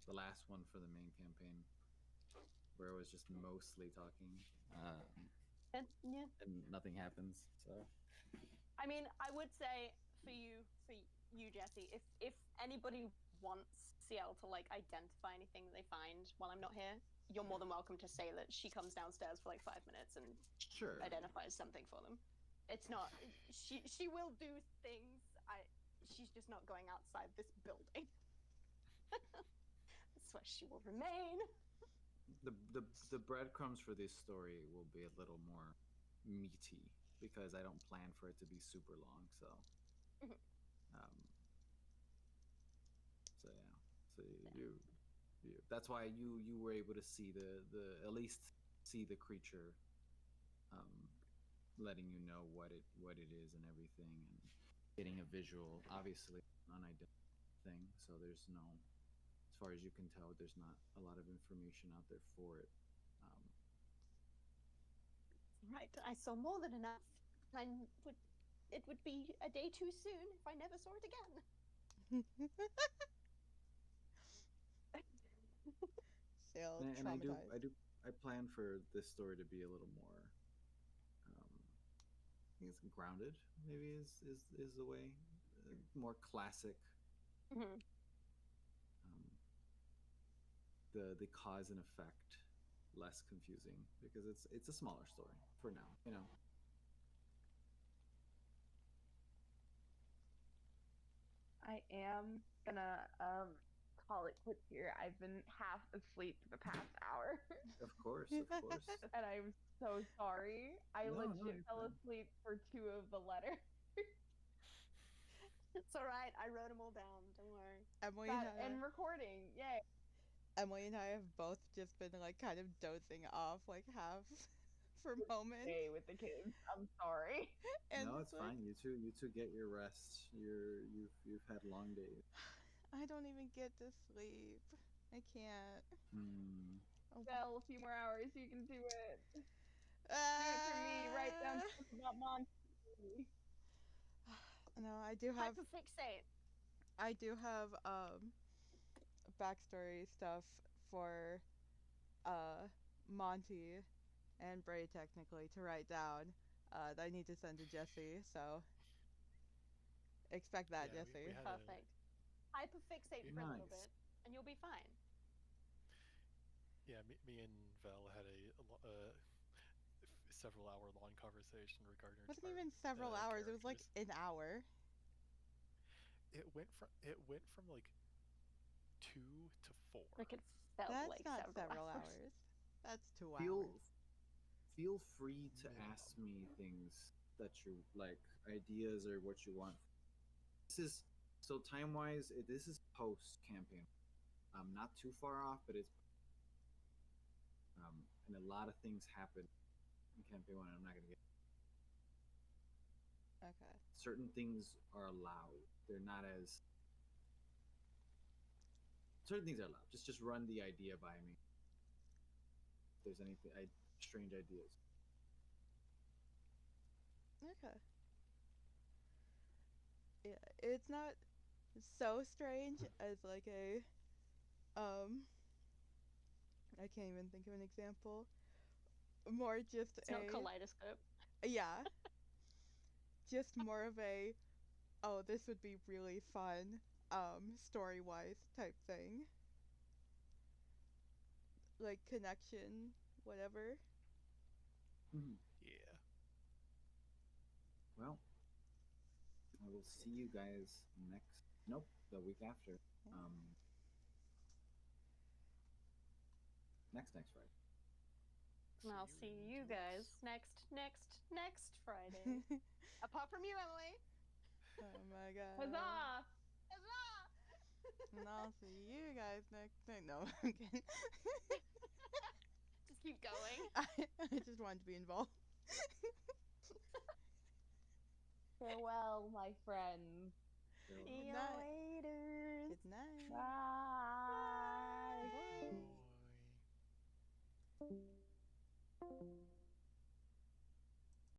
G: the last one for the main campaign, where I was just mostly talking,
D: Yeah.
G: and nothing happens. So
D: I mean, I would say for you, Jesse, if anybody wants CL to like identify anything they find while I'm not here, you're more than welcome to say that she comes downstairs for like 5 minutes and
G: sure.
D: identifies something for them. It's not she will do things. She's just not going outside this building. That's where she will remain.
G: The breadcrumbs for this story will be a little more meaty because I don't plan for it to be super long. So,
D: Mhm.
G: so yeah. So you that's why you were able to see the at least see the creature, letting you know what it is and everything, and getting a visual. Obviously, unidentified thing. So there's no, as far as you can tell, there's not a lot of information out there for it.
D: Right, I saw more than enough. It would be a day too soon if I never saw it again.
C: Still
G: And I
C: traumatized.
G: plan for this story to be a little more, I guess, grounded. Maybe is the way, more classic.
D: Mhm.
G: The cause and effect, less confusing because it's a smaller story for now.
B: I am gonna call it quits here. I've been half asleep for the past hour.
G: Of course.
B: And I'm so sorry. I
G: No,
B: legit
G: you're
B: fell
G: fine.
B: asleep for 2 of the letters.
D: It's all right. I wrote them all down. Don't worry.
B: And recording, yay.
C: Emily and I have both just been like kind of dozing off, like half for moments.
B: Stay with the kids. I'm sorry.
C: And
G: No, it's
C: like,
G: fine. You two get your rest. You've had long days.
C: I don't even get to sleep. I can't. Oh.
B: Well, a few more hours, you can do it. Do it for me. Write down stuff about Monty.
C: No, I do have
D: Hyperfixate.
C: backstory stuff for Monty and Bray technically to write down that I need to send to Jesse, so expect that,
E: Yeah,
C: Jesse.
E: we had
D: Perfect. Hyperfixate for a little
G: Nice.
D: bit, and you'll be fine.
E: Yeah, me and Val had several hour long conversation regarding
C: It wasn't even several hours, it was like an hour.
E: It went from like 2 to 4.
D: Like it felt
C: That's
D: like
C: not
D: several hours.
C: hours. That's 2
G: Feel
C: hours.
G: feel free to
E: Minimum.
G: ask me things that you like, ideas or what you want. This is so time wise. This is post campaign. Not too far off, but it's and a lot of things happen in campaign one. I'm not gonna get.
C: Okay.
G: Certain things are allowed. They're not as. Certain things are allowed. Just run the idea by me. If there's anything strange ideas.
C: Okay. Yeah, it's not so strange as like I can't even think of an example. More just
D: It's not kaleidoscope.
C: yeah. Just more of a, oh, this would be really fun, story-wise type thing. Like connection, whatever.
G: Mm-hmm.
E: Yeah.
G: Well, I will see you guys next. Nope, the week after. Next Friday.
D: And I'll see you guys next Friday. Apart from you, Emily.
C: Oh my god.
B: Huzzah!
D: Huzzah!
C: And I'll see you guys next time. No, I'm kidding.
D: Just keep going.
C: I just wanted to be involved.
B: Farewell, my friends.
D: See you
C: night.
D: later.
C: Good night.
B: Bye.
C: Bye.
E: Boy.